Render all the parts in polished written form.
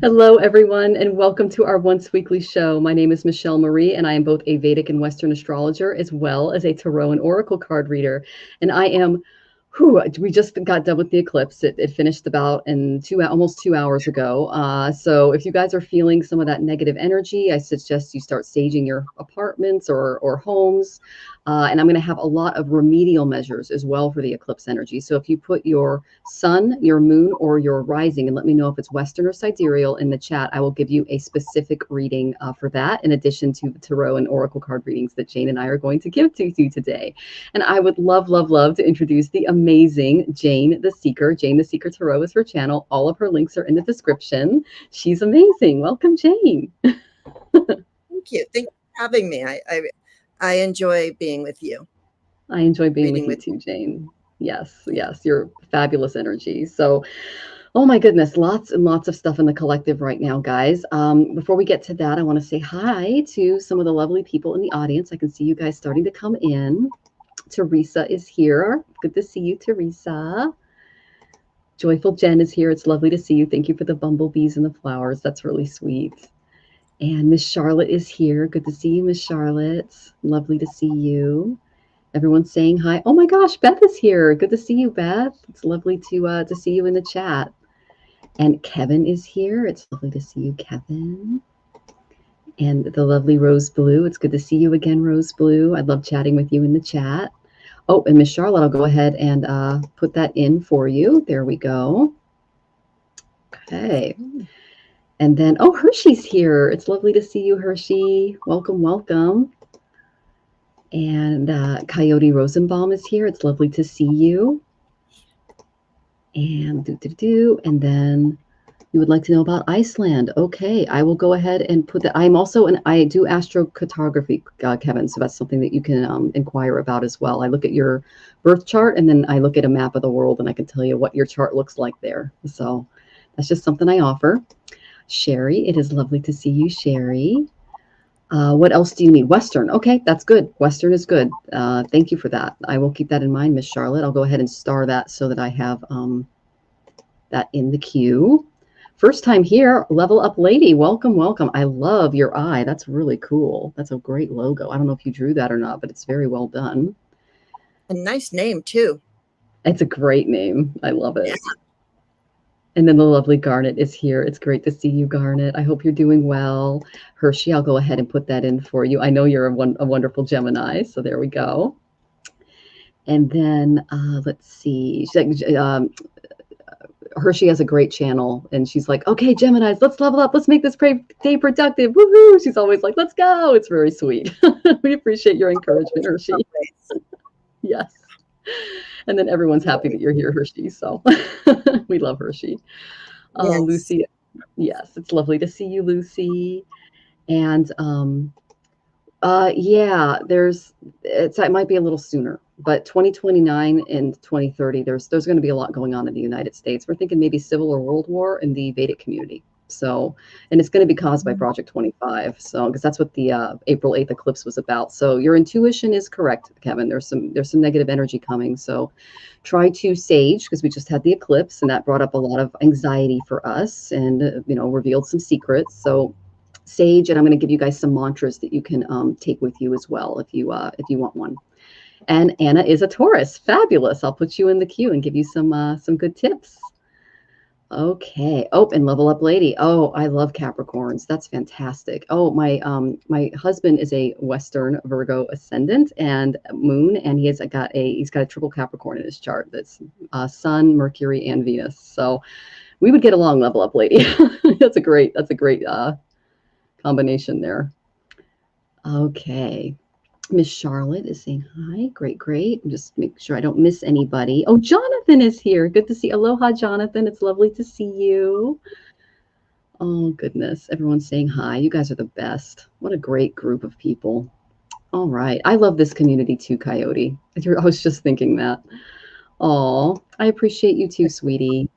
Hello, everyone, and welcome to our once weekly show. My name is Michelle Marie, and I am both a Vedic and Western astrologer, as well as a tarot and oracle card reader. And I am, we just got done with the eclipse. It finished about almost 2 hours ago. So if you guys are feeling some of that negative energy, I suggest you start staging your apartments or homes. And I'm going to have a lot of remedial measures as well for the eclipse energy. So if you put your sun, your moon, or your rising, and let me know if it's Western or sidereal in the chat, I will give you a specific reading for that, in addition to the tarot and oracle card readings that Jane and I are going to give to you today. And I would love, love, love to introduce the amazing Jane the Seeker. Jane the Seeker Tarot is her channel. All of her links are in the description. She's amazing. Welcome, Jane. Thank you. Thank you for having me. I enjoy being with you. I enjoy being with you too, Jane. Yes, you're fabulous energy. So, oh my goodness, lots and lots of stuff in the collective right now, guys. Before we get to that, I want to say hi to some of the lovely people in the audience. I can see you guys starting to come in. Teresa is here. Good to see you, Teresa. Joyful Jen is here. It's lovely to see you. Thank you for the bumblebees and the flowers. That's really sweet. And Miss Charlotte is here. Good to see you, Miss Charlotte. Lovely to see you. Everyone's saying hi. Oh my gosh, Beth is here. Good to see you, Beth. It's lovely to see you in the chat. And Kevin is here. It's lovely to see you, Kevin. And the lovely Rose Blue. It's good to see you again, Rose Blue. I love chatting with you in the chat. Oh, and Miss Charlotte, I'll go ahead and put that in for you. There we go. Okay. And then, oh, Hershey's here. It's lovely to see you, Hershey. Welcome, welcome. And Coyote Rosenbaum is here. It's lovely to see you. And and then you would like to know about Iceland. Okay, I will go ahead and put that. I do astrocartography, Kevin. So that's something that you can inquire about as well. I look at your birth chart, and then I look at a map of the world, and I can tell you what your chart looks like there. So that's just something I offer. Sherry, it is lovely to see you, Sherry. What else do you need? Western. Okay, that's good. Western is good. Thank you for that. I will keep that in mind, Miss Charlotte. I'll go ahead and star that so that I have that in the queue. First time here, Level Up Lady. Welcome, welcome. I love your eye. That's really cool. That's a great logo. I don't know if you drew that or not, but it's very well done. A nice name, too. It's a great name. I love it. Yeah. And then the lovely Garnet is here. It's great to see you, Garnet. I hope you're doing well. Hershey, I'll go ahead and put that in for you. I know you're a wonderful Gemini, so there we go. And then let's see. Hershey has a great channel, and she's like, okay, Geminis, let's level up. Let's make this day productive. Woohoo! She's always like, let's go. It's very sweet. We appreciate your encouragement, Hershey. Yes. And then everyone's happy that you're here, Hershey. So we love Hershey. Yes. Lucy, yes, it's lovely to see you, Lucy. And yeah, it might be a little sooner, but 2029 and 2030, there's going to be a lot going on in the United States. We're thinking maybe civil or world war in the Vedic community. So, and it's going to be caused by Project 25. So, because that's what the April 8th eclipse was about. So your intuition is correct, Kevin. There's some negative energy coming. So try to sage, because we just had the eclipse and that brought up a lot of anxiety for us and, revealed some secrets. So sage, and I'm going to give you guys some mantras that you can take with you as well if you want one. And Anna is a Taurus. Fabulous. I'll put you in the queue and give you some good tips. Okay. Oh, and Level Up Lady. Oh, I love Capricorns. That's fantastic. Oh, my husband is a Western Virgo ascendant and moon, and he's got a triple Capricorn in his chart. That's Sun, Mercury, and Venus. So we would get along, Level Up Lady. That's a great combination there. Okay. Miss Charlotte is saying hi. Great. Just make sure I don't miss anybody. Oh, Jonathan is here. Good to see. Aloha, Jonathan. It's lovely to see you. Oh, goodness. Everyone's saying hi. You guys are the best. What a great group of people. All right. I love this community too, Coyote. I was just thinking that. Oh, I appreciate you too, sweetie.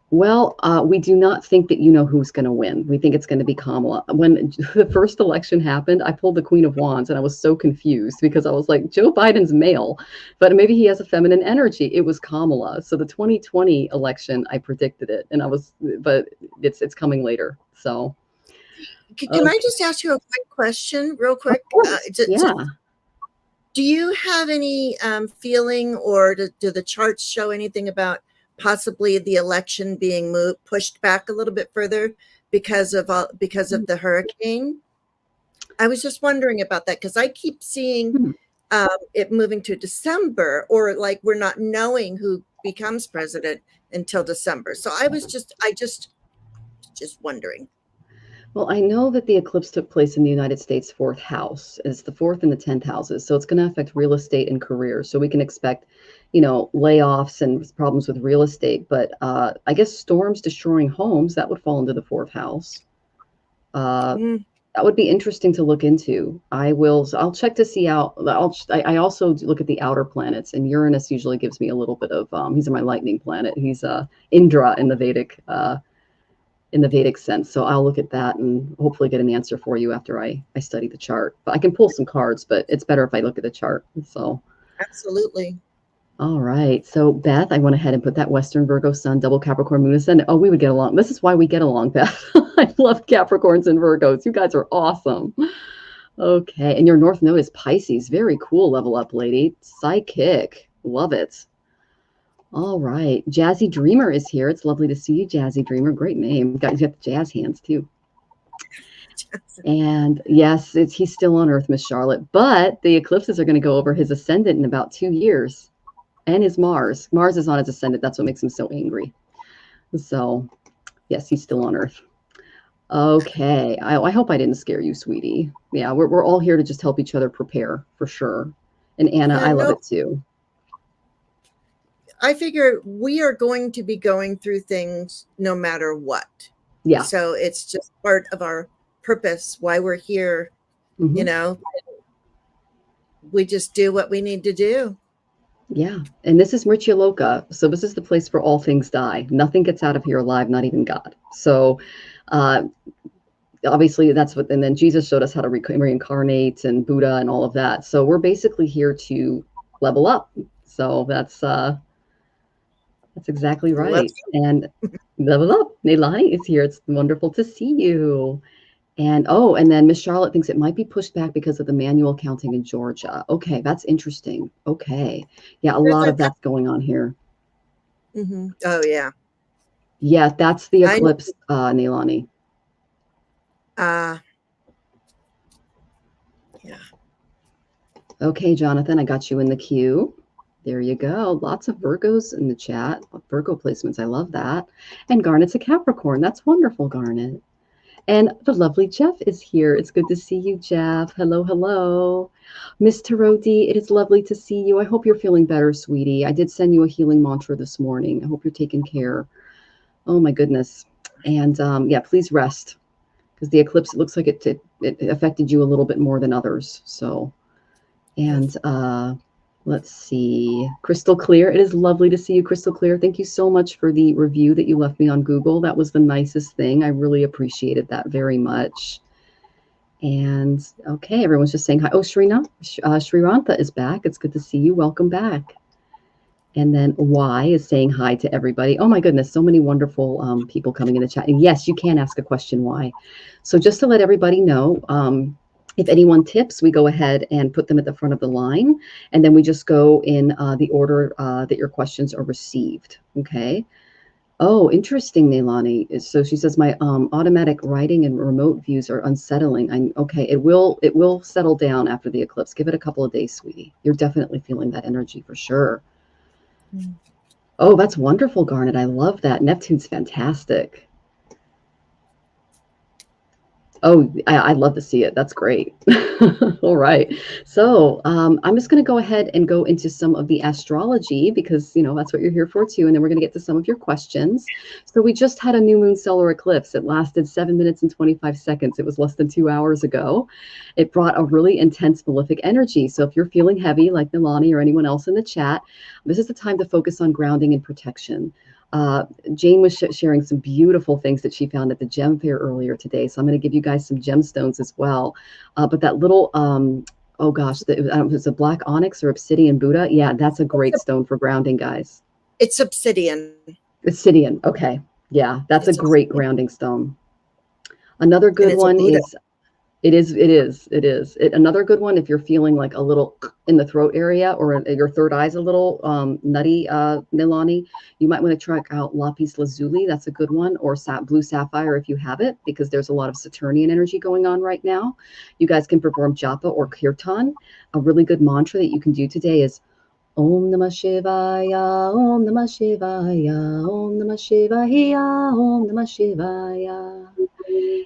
Well, we do not think that you know who's going to win. We think it's going to be Kamala. When the first election happened, I pulled the Queen of Wands and I was so confused because I was like, Joe Biden's male, but maybe he has a feminine energy. It was Kamala. So the 2020 election, I predicted it, and but it's coming later. So Can I just ask you a quick question, real quick? of course, yeah. Do you have any feeling, or do the charts show anything about possibly the election being pushed back a little bit further because of the hurricane? I was just wondering about that because I keep seeing it moving to December, or like we're not knowing who becomes president until December. So I just wondering. Well, I know that the eclipse took place in the United States fourth house. It's the fourth and the 10th houses. So it's going to affect real estate and careers. So we can expect, layoffs and problems with real estate. But I guess storms destroying homes, that would fall into the fourth house. That would be interesting to look into. I'll check to see how, I also look at the outer planets, and Uranus usually gives me a little bit of, he's my lightning planet. He's Indra in the Vedic sense. So I'll look at that and hopefully get an answer for you after I study the chart. But I can pull some cards, but it's better if I look at the chart. So absolutely. All right. So Beth, I went ahead and put that Western Virgo Sun, double Capricorn Moon Ascendant. Oh, we would get along. This is why we get along, Beth. I love Capricorns and Virgos. You guys are awesome. Okay. And your North Node is Pisces. Very cool level up, lady. Psychic. Love it. All right. Jazzy Dreamer is here. It's lovely to see you, Jazzy Dreamer. Great name. You got the jazz hands, too. And yes, he's still on Earth, Miss Charlotte. But the eclipses are going to go over his ascendant in about 2 years. And his Mars. Mars is on his ascendant. That's what makes him so angry. So, yes, he's still on Earth. Okay. I hope I didn't scare you, sweetie. Yeah, we're all here to just help each other prepare, for sure. And Anna, I love it, too. I figure we are going to be going through things no matter what. Yeah. So it's just part of our purpose, why we're here. Mm-hmm. We just do what we need to do. Yeah. And this is Mrityaloka. So this is the place where all things die. Nothing gets out of here alive, not even God. So obviously that's what, and then Jesus showed us how to reincarnate, and Buddha and all of that. So we're basically here to level up. So that's exactly right. And level up. Neilani is here. It's wonderful to see you. And then Miss Charlotte thinks it might be pushed back because of the manual counting in Georgia. Okay, that's interesting. Okay. Yeah, a lot of that's going on here. Mm-hmm. Oh, yeah. Yeah, that's the eclipse, Neilani. Yeah. Okay, Jonathan, I got you in the queue. There you go. Lots of Virgos in the chat. Virgo placements. I love that. And Garnet's a Capricorn. That's wonderful, Garnet. And the lovely Jeff is here. It's good to see you, Jeff. Hello, hello. Miss Taroti, it is lovely to see you. I hope you're feeling better, sweetie. I did send you a healing mantra this morning. I hope you're taking care. Oh, my goodness. And yeah, please rest, because the eclipse, it looks like it affected you a little bit more than others. So, and let's see. Crystal Clear. It is lovely to see you, Crystal Clear. Thank you so much for the review that you left me on Google. That was the nicest thing. I really appreciated that very much. And okay, everyone's just saying hi. Oh, Srirantha is back. It's good to see you. Welcome back. And then Y is saying hi to everybody. Oh my goodness, so many wonderful people coming in the chat. And yes, you can ask a question, Y. So just to let everybody know, if anyone tips, we go ahead and put them at the front of the line, and then we just go in the order that your questions are received. Okay. Oh, interesting, Neilani. So she says my automatic writing and remote views are unsettling. Okay. It will settle down after the eclipse. Give it a couple of days, sweetie. You're definitely feeling that energy for sure. Oh, that's wonderful, Garnet. I love that. Neptune's fantastic. Oh, I love to see it. That's great. All right. So I'm just going to go ahead and go into some of the astrology, because, that's what you're here for, too. And then we're going to get to some of your questions. So we just had a new moon solar eclipse. It lasted 7 minutes and 25 seconds. It was less than 2 hours ago. It brought a really intense malefic energy. So if you're feeling heavy, like Nilani or anyone else in the chat, this is the time to focus on grounding and protection. Jane was sharing some beautiful things that she found at the gem fair earlier today. So I'm going to give you guys some gemstones as well. But that little, oh gosh, I don't know if it's a black onyx or obsidian Buddha. Yeah, that's a great stone for grounding, guys. It's obsidian. Obsidian. Okay. Yeah, that's It's a great obsidian. grounding stone. Another good one is, another good one if you're feeling like a little in the throat area or your third eye's a little nutty, Milani, you might want to try out lapis lazuli. That's a good one. Or blue sapphire if you have it, because there's a lot of Saturnian energy going on right now. You guys can perform japa or kirtan. A really good mantra that you can do today is Om Namah Shivaya, Om Namah Shivaya, Om Namah Shivaya, Om Namah Shivaya.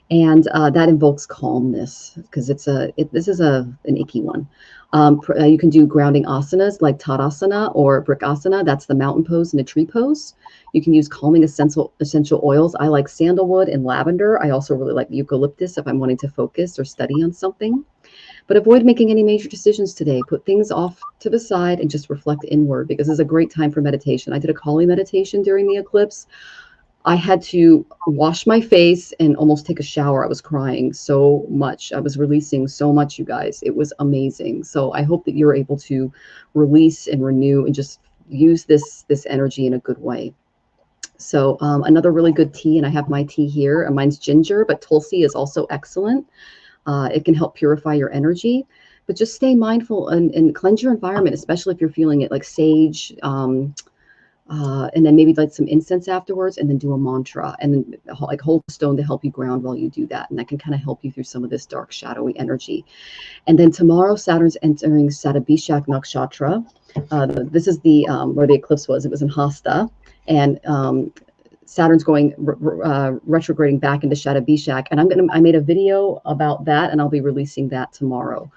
And that invokes calmness, because this is an icky one. You can do grounding asanas like Tadasana or Brikasana. That's the mountain pose and the tree pose. You can use calming essential oils. I like sandalwood and lavender. I also really like eucalyptus if I'm wanting to focus or study on something. But avoid making any major decisions today. Put things off to the side and just reflect inward, because this is a great time for meditation. I did a Kali meditation during the eclipse. I had to wash my face and almost take a shower. I was crying so much. I was releasing so much, you guys. It was amazing. So I hope that you're able to release and renew and just use this energy in a good way. So another really good tea, and I have my tea here. Mine's ginger, but Tulsi is also excellent. It can help purify your energy, but just stay mindful and cleanse your environment, especially if you're feeling it, like sage, and then maybe light some incense afterwards, and then do a mantra, and then like hold a stone to help you ground while you do that. And that can kind of help you through some of this dark, shadowy energy. And then tomorrow, Saturn's entering Satabhishak Nakshatra. This is the where the eclipse was. It was in Hasta, and Saturn's going retrograding back into Satabhishak. And I made a video about that, and I'll be releasing that tomorrow.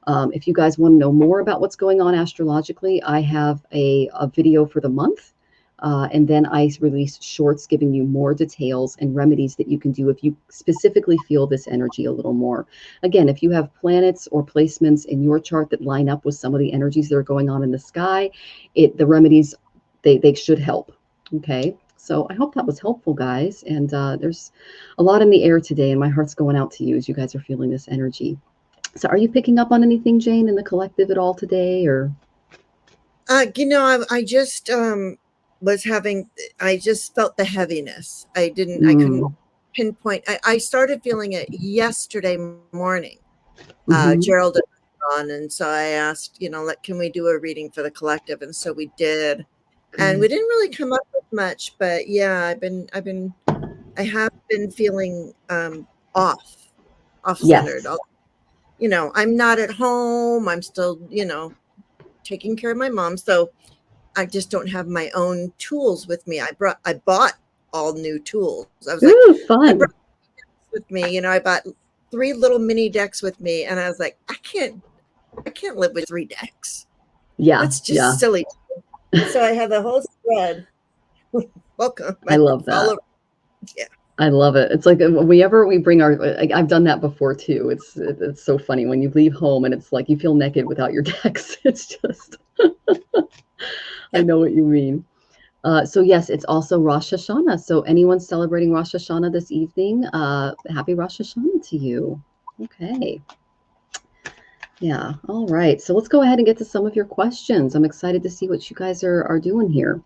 If you guys want to know more about what's going on astrologically, I have a video for the month. And then I release shorts giving you more details and remedies that you can do if you specifically feel this energy a little more. Again, if you have planets or placements in your chart that line up with some of the energies that are going on in the sky, the remedies, they should help. Okay, so I hope that was helpful, guys. And there's a lot in the air today, and my heart's going out to you as you guys are feeling this energy. So are you picking up on anything, Jane, in the collective at all today, or? I just I just felt the heaviness. I couldn't pinpoint. I started feeling it yesterday morning. Gerald had on, and so I asked, can we do a reading for the collective? And so we did. And we didn't really come up with much, but yeah, I have been feeling off-centered. Yes. I'm not at home. I'm still, taking care of my mom. So I just don't have my own tools with me. I bought all new tools. I was fun. I brought with me, I bought 3 little mini decks with me, and I was like, I can't live with 3 decks. Yeah. That's just silly. So I have a whole spread. Welcome. I love that. Yeah. I love it. It's like whenever we bring I've done that before too. It's so funny when you leave home and it's like you feel naked without your decks. It's just, I know what you mean. So yes, it's also Rosh Hashanah. So anyone celebrating Rosh Hashanah this evening, happy Rosh Hashanah to you. Okay. Yeah. All right. So let's go ahead and get to some of your questions. I'm excited to see what you guys are doing here.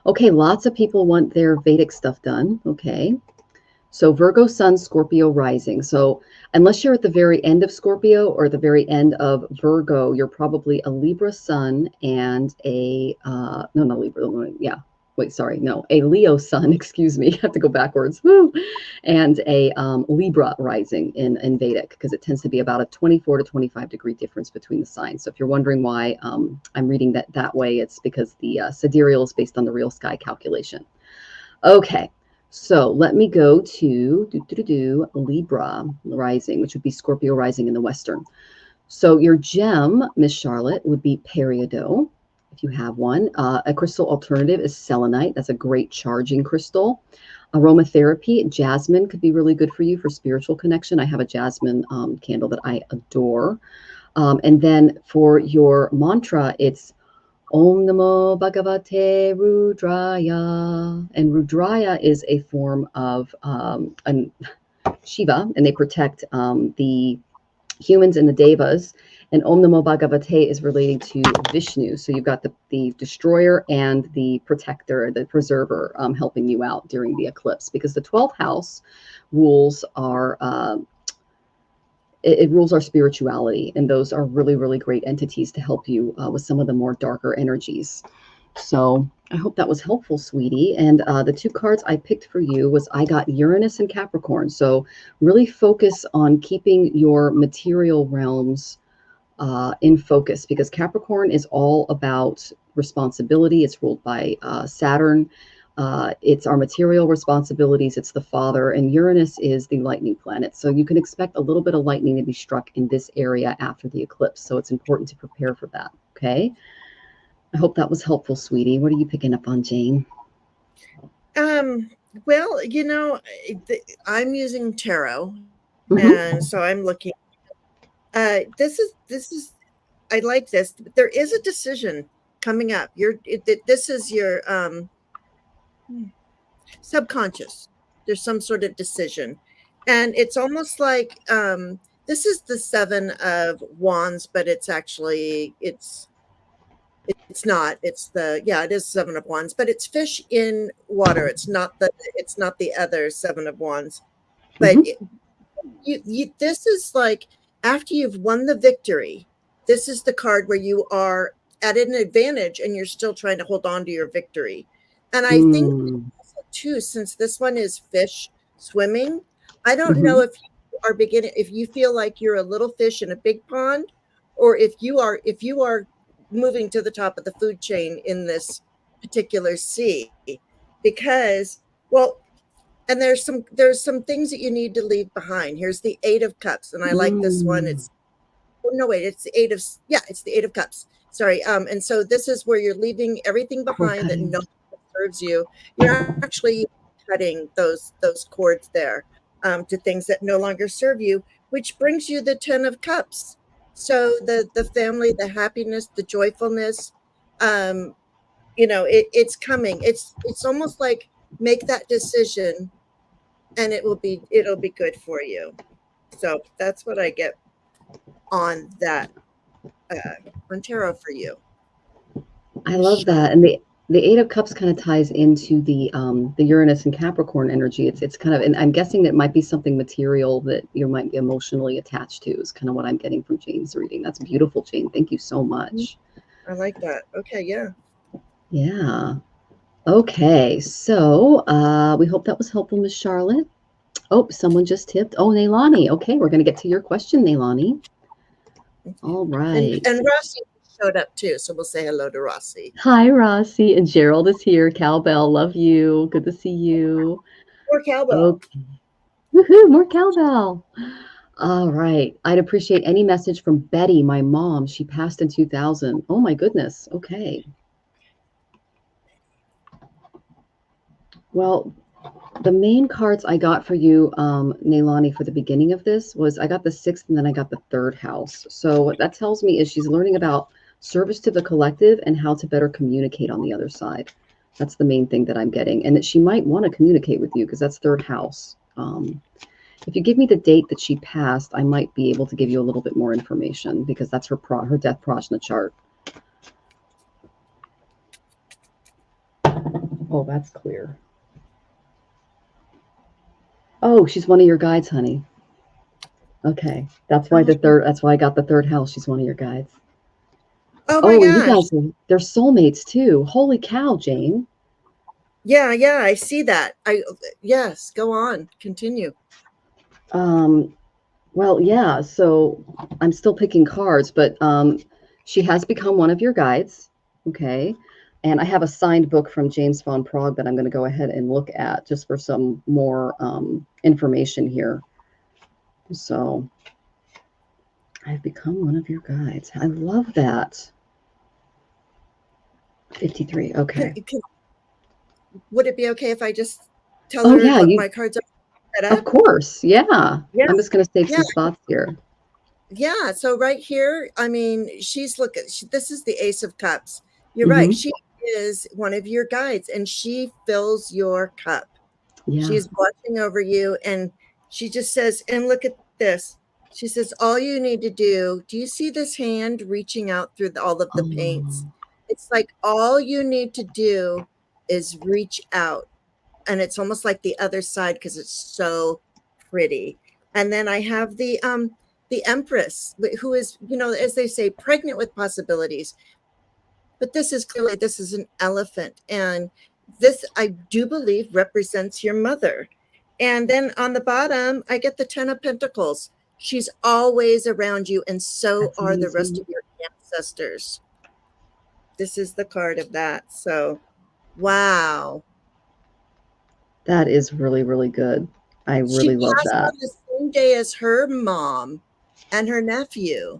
Okay. Lots of people want their Vedic stuff done. Okay. So Virgo Sun, Scorpio rising. So unless you're at the very end of Scorpio or the very end of Virgo, you're probably a Libra Sun and a, a Leo Sun, excuse me, I have to go backwards, and a Libra rising in Vedic, because it tends to be about a 24 to 25 degree difference between the signs. So if you're wondering why I'm reading that way, it's because the sidereal is based on the real sky calculation. Okay. So let me go to Libra rising, which would be Scorpio rising in the Western. So your gem, Miss Charlotte, would be peridot, if you have one. A crystal alternative is selenite. That's a great charging crystal. Aromatherapy, jasmine could be really good for you for spiritual connection. I have a jasmine candle that I adore. And then for your mantra, it's Om Namo Bhagavate Rudraya. And Rudraya is a form of Shiva, and they protect the humans and the devas. And Om Namo Bhagavate is relating to Vishnu. So you've got the destroyer and the protector, the preserver, helping you out during the eclipse, because the 12th house rules our it rules our spirituality, and those are really, really great entities to help you with some of the more darker energies. So I hope that was helpful, sweetie. And the 2 cards I picked for you was, I got Uranus and Capricorn. So really focus on keeping your material realms in focus, because Capricorn is all about responsibility. It's ruled by Saturn. It's our material responsibilities. It's the father, and Uranus is the lightning planet. So you can expect a little bit of lightning to be struck in this area after the eclipse. So it's important to prepare for that. Okay. I hope that was helpful, sweetie. What are you picking up on, Jane? Well, I'm using tarot, and so I'm looking. This is. I like this. There is a decision coming up. This is your subconscious. There's some sort of decision, and it's almost like this is the 7 of Wands, but it's actually it's not. It is 7 of Wands, but it's fish in water. It's not the other 7 of Wands, but this is like, after you've won the victory, this is the card where you are at an advantage and you're still trying to hold on to your victory. And I think too, since this one is fish swimming, I don't know if you are if you feel like you're a little fish in a big pond, or if you are moving to the top of the food chain in this particular sea, because, well, and there's some things that you need to leave behind. Here's the 8 of Cups, and I like this one. It's it's the 8 of Cups. Sorry. And so this is where you're leaving everything behind that no longer serves you. You're actually cutting those cords there to things that no longer serve you, which brings you the 10 of Cups. So the family, the happiness, the joyfulness, it's coming. It's almost like, make that decision and it'll be good for you. So that's what I get on that on tarot for you. I love that. And the 8 of Cups kind of ties into the Uranus and Capricorn energy. It's kind of, and I'm guessing it might be something material that you might be emotionally attached to, is kind of what I'm getting from Jane's reading. That's beautiful, Jane. Thank you so much. I like that. Okay, yeah. Yeah. Okay, so we hope that was helpful, Miss Charlotte. Oh, someone just tipped. Oh, Neilani. Okay, we're going to get to your question, Neilani. All right. And Rossi showed up too, so we'll say hello to Rossi. Hi, Rossi. And Gerald is here. Cowbell, love you. Good to see you. More cowbell. Okay. Woohoo, more cowbell. All right. I'd appreciate any message from Betty, my mom. She passed in 2000. Oh, my goodness. Okay. Well, the main cards I got for you, Neilani, for the beginning of this was, I got the 6th and then I got the 3rd house. So what that tells me is she's learning about service to the collective and how to better communicate on the other side. That's the main thing that I'm getting. And that she might want to communicate with you, because that's 3rd house. If you give me the date that she passed, I might be able to give you a little bit more information, because that's her death prajna chart. Oh, that's clear. Oh, she's one of your guides, honey. Okay, that's why that's why I got the 3rd house. She's one of your guides. Oh my gosh. You guys, they're soulmates too. Holy cow, Jane. Yeah, I see that. Yes, go on, continue. Well, yeah. So I'm still picking cards, but she has become one of your guides. Okay. And I have a signed book from James von Prague that I'm going to go ahead and look at just for some more information here. So I've become one of your guides. I love that. 53. Okay. Would it be okay if I just tell her what my cards are set up? Of course. Yeah. Yes. I'm just going to save some spots here. Yeah. So right here, I mean, she's looking. This is the Ace of Cups. You're right. She is one of your guides, and she fills your cup. Yeah. She's watching over you, and she just says, and look at this. She says, all you need to do you see this hand reaching out through all of the paints? It's like all you need to do is reach out. And it's almost like the other side because it's so pretty. And then I have the Empress, who is, you know, as they say, pregnant with possibilities. But this is clearly, this is an elephant. And this, I do believe, represents your mother. And then on the bottom, I get the 10 of Pentacles. She's always around you, and so That's are the rest amazing. of your ancestors. This is the card of that. So, wow. That is really, really good. I She really love passed that. on the same day as her mom and her nephew,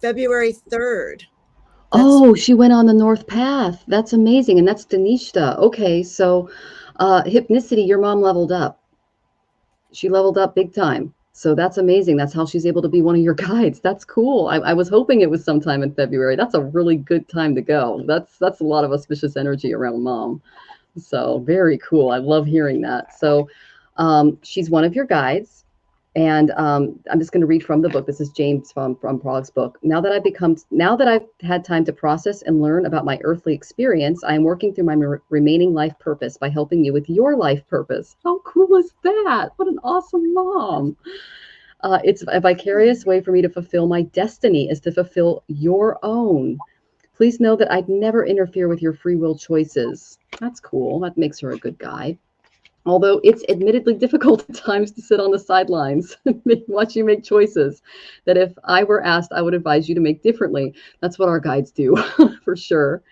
February 3rd. Oh, she went on the North Path. That's amazing. And that's Danishta. Okay, so hypnicity, your mom leveled up. She leveled up big time. So that's amazing. That's how she's able to be one of your guides. That's cool. I was hoping it was sometime in February. That's a really good time to go. That's a lot of auspicious energy around mom. So very cool. I love hearing that. So she's one of your guides. And I'm just going to read from the book. This is James from Prague's book. Now that I've had time to process and learn about my earthly experience, I am working through my remaining life purpose by helping you with your life purpose. How cool is that? What an awesome mom. It's a vicarious way for me to fulfill my destiny is to fulfill your own. Please know that I'd never interfere with your free will choices. That's cool. That makes her a good guide. Although it's admittedly difficult at times to sit on the sidelines and watch you make choices that if I were asked, I would advise you to make differently. That's what our guides do, for sure.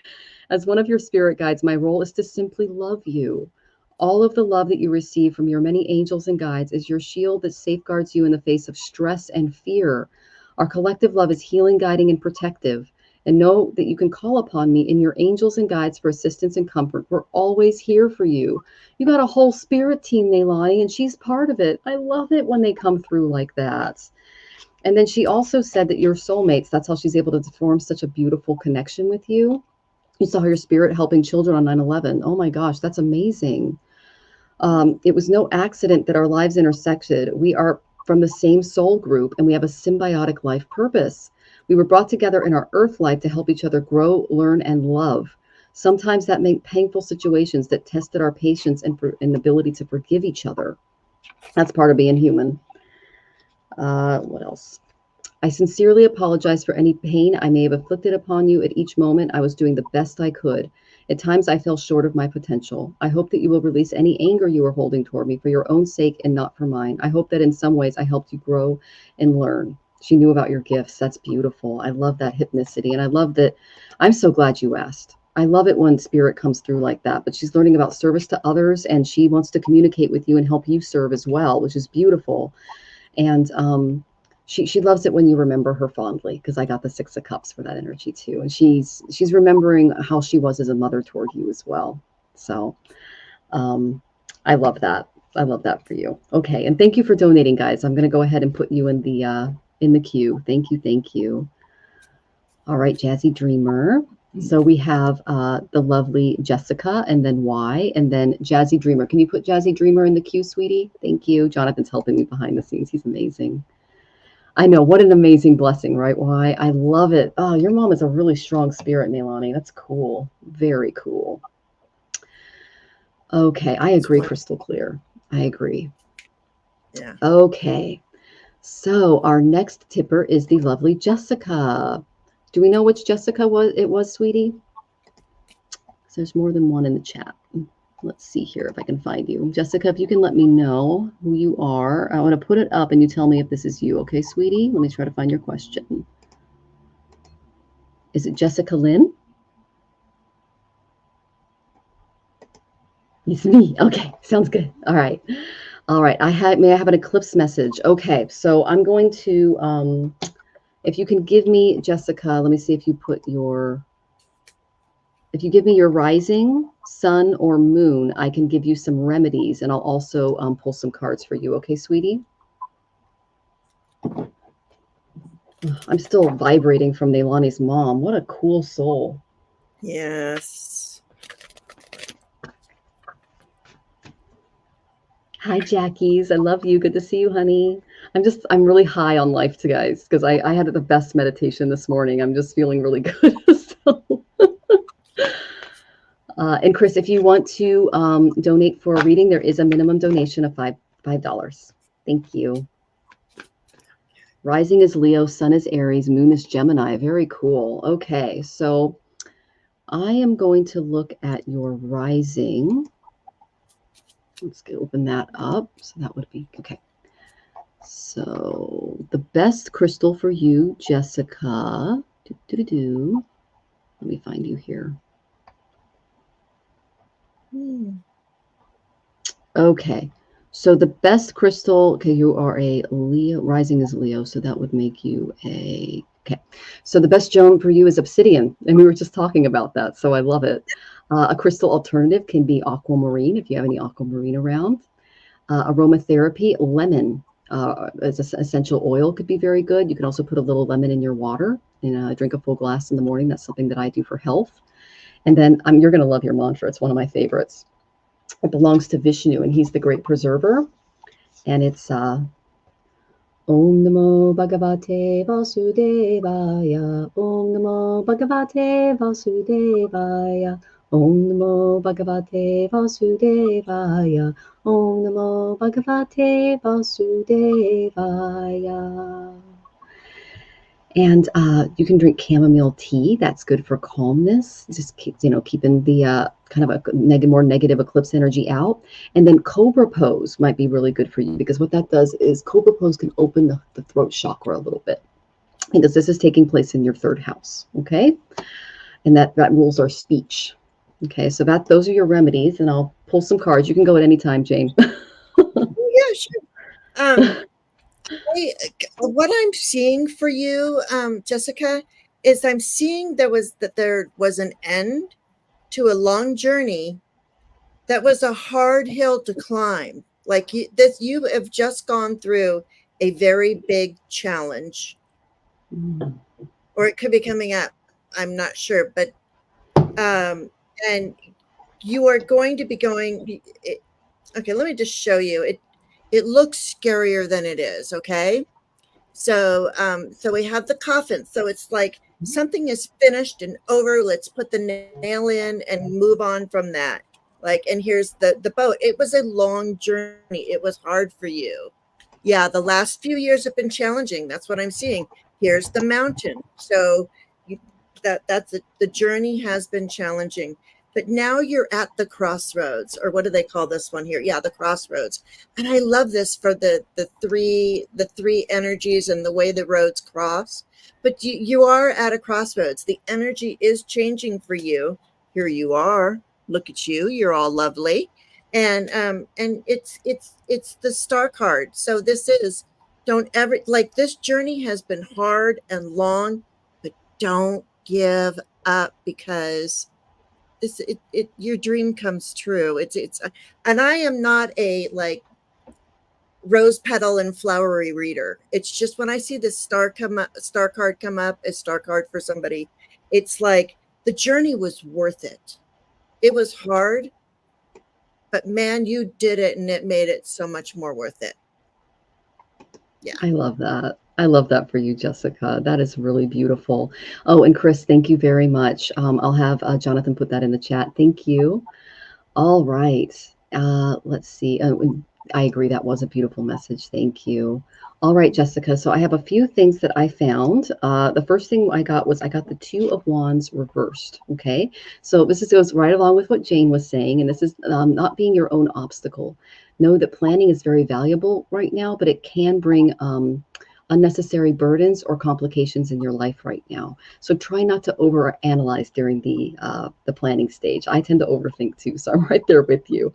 As one of your spirit guides, my role is to simply love you. All of the love that you receive from your many angels and guides is your shield that safeguards you in the face of stress and fear. Our collective love is healing, guiding, and protective. And know that you can call upon me in your angels and guides for assistance and comfort. We're always here for you. You got a whole spirit team, Neilani, and she's part of it. I love it when they come through like that. And then she also said that you're soulmates. That's how she's able to form such a beautiful connection with you. You saw your spirit helping children on 9/11. Oh my gosh, that's amazing. It was no accident that our lives intersected. We are from the same soul group and we have a symbiotic life purpose. We were brought together in our earth life to help each other grow, learn, and love. Sometimes that meant painful situations that tested our patience and ability to forgive each other. That's part of being human. What else? I sincerely apologize for any pain I may have inflicted upon you at each moment. I was doing the best I could. At times, I fell short of my potential. I hope that you will release any anger you are holding toward me for your own sake and not for mine. I hope that in some ways I helped you grow and learn. She knew about your gifts. That's beautiful. I love that hypnicity. And I love that. I'm so glad you asked. I love it when spirit comes through like that. But she's learning about service to others and she wants to communicate with you and help you serve as well, which is beautiful. And she loves it when you remember her fondly because I got the 6 of Cups for that energy too. And she's remembering how she was as a mother toward you as well. So I love that. I love that for you. Okay. And thank you for donating, guys. I'm going to go ahead and put you in the queue. Thank you. Thank you. All right, Jazzy Dreamer. So we have the lovely Jessica and then Y and then Jazzy Dreamer. Can you put Jazzy Dreamer in the queue, sweetie? Thank you. Jonathan's helping me behind the scenes. He's amazing. I know. What an amazing blessing, right? Y. I love it. Oh, your mom is a really strong spirit, Neilani. That's cool. Very cool. Okay. I agree, crystal clear. I agree. Yeah. Okay. So our next tipper is the lovely Jessica. Do we know which Jessica it was, sweetie? There's more than one in the chat. Let's see here if I can find you. Jessica, if you can let me know who you are. I want to put it up and you tell me if this is you. Okay, sweetie? Let me try to find your question. Is it Jessica Lynn? It's me. Okay, sounds good. All right. All right. May I have an eclipse message? Okay, so I'm going to, if you can give me, Jessica, let me see if you put if you give me your rising, sun, or moon, I can give you some remedies, and I'll also pull some cards for you. Okay, sweetie? I'm still vibrating from Neilani's mom. What a cool soul. Yes. Hi, Jackies. I love you. Good to see you, honey. I'm really high on life, to guys, because I had the best meditation this morning. I'm just feeling really good. So, and Chris, if you want to donate for a reading, there is a minimum donation of $5. Thank you. Rising is Leo, Sun is Aries, Moon is Gemini. Very cool. Okay, so I am going to look at your rising. Let's open that up. So that would be okay. So the best crystal for you, Jessica. Let me find you here. Okay. So the best crystal, okay, you are a Leo, rising is Leo, so that would make you a, okay. So the best gem for you is obsidian, and we were just talking about that, so I love it. A crystal alternative can be aquamarine, if you have any aquamarine around. Aromatherapy, lemon as an essential oil could be very good. You can also put a little lemon in your water and drink a full glass in the morning. That's something that I do for health. And then you're going to love your mantra. It's one of my favorites. It belongs to Vishnu, and he's the great preserver. And it's Om Namo Bhagavate Vasudevaya. Om Namo Bhagavate Vasudevaya. Om Namo Bhagavate Vasudevaya. Om Namo Bhagavate Vasudevaya. And you can drink chamomile tea. That's good for calmness. Just keeping the kind of a more negative eclipse energy out. And then cobra pose might be really good for you, because what that does is cobra pose can open the throat chakra a little bit, because this is taking place in your third house. Okay, and that rules our speech. Okay, so those are your remedies, and I'll pull some cards. You can go at any time, Jane. Yeah, sure. What I'm seeing for you, Jessica, is I'm seeing there was an end to a long journey that was a hard hill to climb. Like you have just gone through a very big challenge, or it could be coming up. I'm not sure, but and you are going to be going. Okay, let me just show you. It looks scarier than it is. Okay. So we have the coffin. So it's like something is finished and over. Let's put the nail in and move on from that. Like, and here's the boat. It was a long journey. It was hard for you. Yeah, the last few years have been challenging. That's what I'm seeing. Here's the mountain. So the journey has been challenging. But now you're at the crossroads, or what do they call this one here? Yeah, the crossroads. And I love this for the three energies and the way the roads cross. But you are at a crossroads. The energy is changing for you. Here you are. Look at you. You're all lovely. And it's the star card. So this is, don't ever, like, this journey has been hard and long, but don't give up, because your dream comes true. It's and I am not a like rose petal and flowery reader. It's just when I see this star card come up, a star card for somebody, it's like the journey was worth it. It was hard, but man, you did it, and it made it so much more worth it. Yeah. I love that. I love that for you, Jessica. That is really beautiful. Oh, and Chris, thank you very much. I'll have Jonathan put that in the chat. Thank you. All right. Let's see. I agree. That was a beautiful message. Thank you. All right, Jessica. So I have a few things that I found. The first thing I got the Two of Wands reversed. Okay. So this goes right along with what Jane was saying. And this is not being your own obstacle. Know that planning is very valuable right now, but it can bring unnecessary burdens or complications in your life right now. So try not to overanalyze during the planning stage. I tend to overthink too, so I'm right there with you.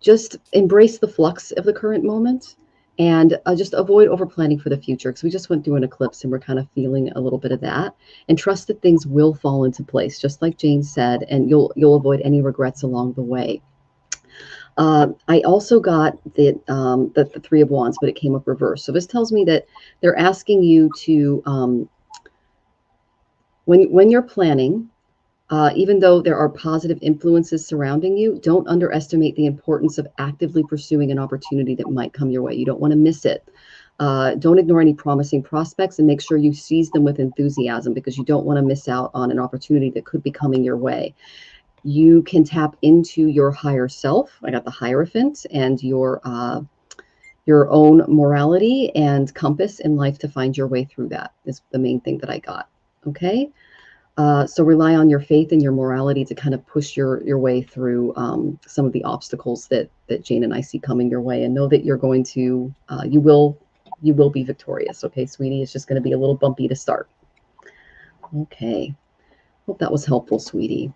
Just embrace the flux of the current moment, and just avoid over planning for the future, because we just went through an eclipse and we're kind of feeling a little bit of that. And trust that things will fall into place, just like Jane said, and you'll avoid any regrets along the way. I also got the Three of Wands, but it came up reversed. So this tells me that they're asking you to when you're planning, even though there are positive influences surrounding you, don't underestimate the importance of actively pursuing an opportunity that might come your way. You don't want to miss it. Don't ignore any promising prospects, and make sure you seize them with enthusiasm, because you don't want to miss out on an opportunity that could be coming your way. You can tap into your higher self. I got the Hierophant, and your own morality and compass in life to find your way through. That is the main thing that I got. Okay. So rely on your faith and your morality to kind of push your way through some of the obstacles that Jane and I see coming your way, and know that you're going to, you will be victorious. Okay, sweetie, it's just going to be a little bumpy to start. Okay. Hope that was helpful, sweetie.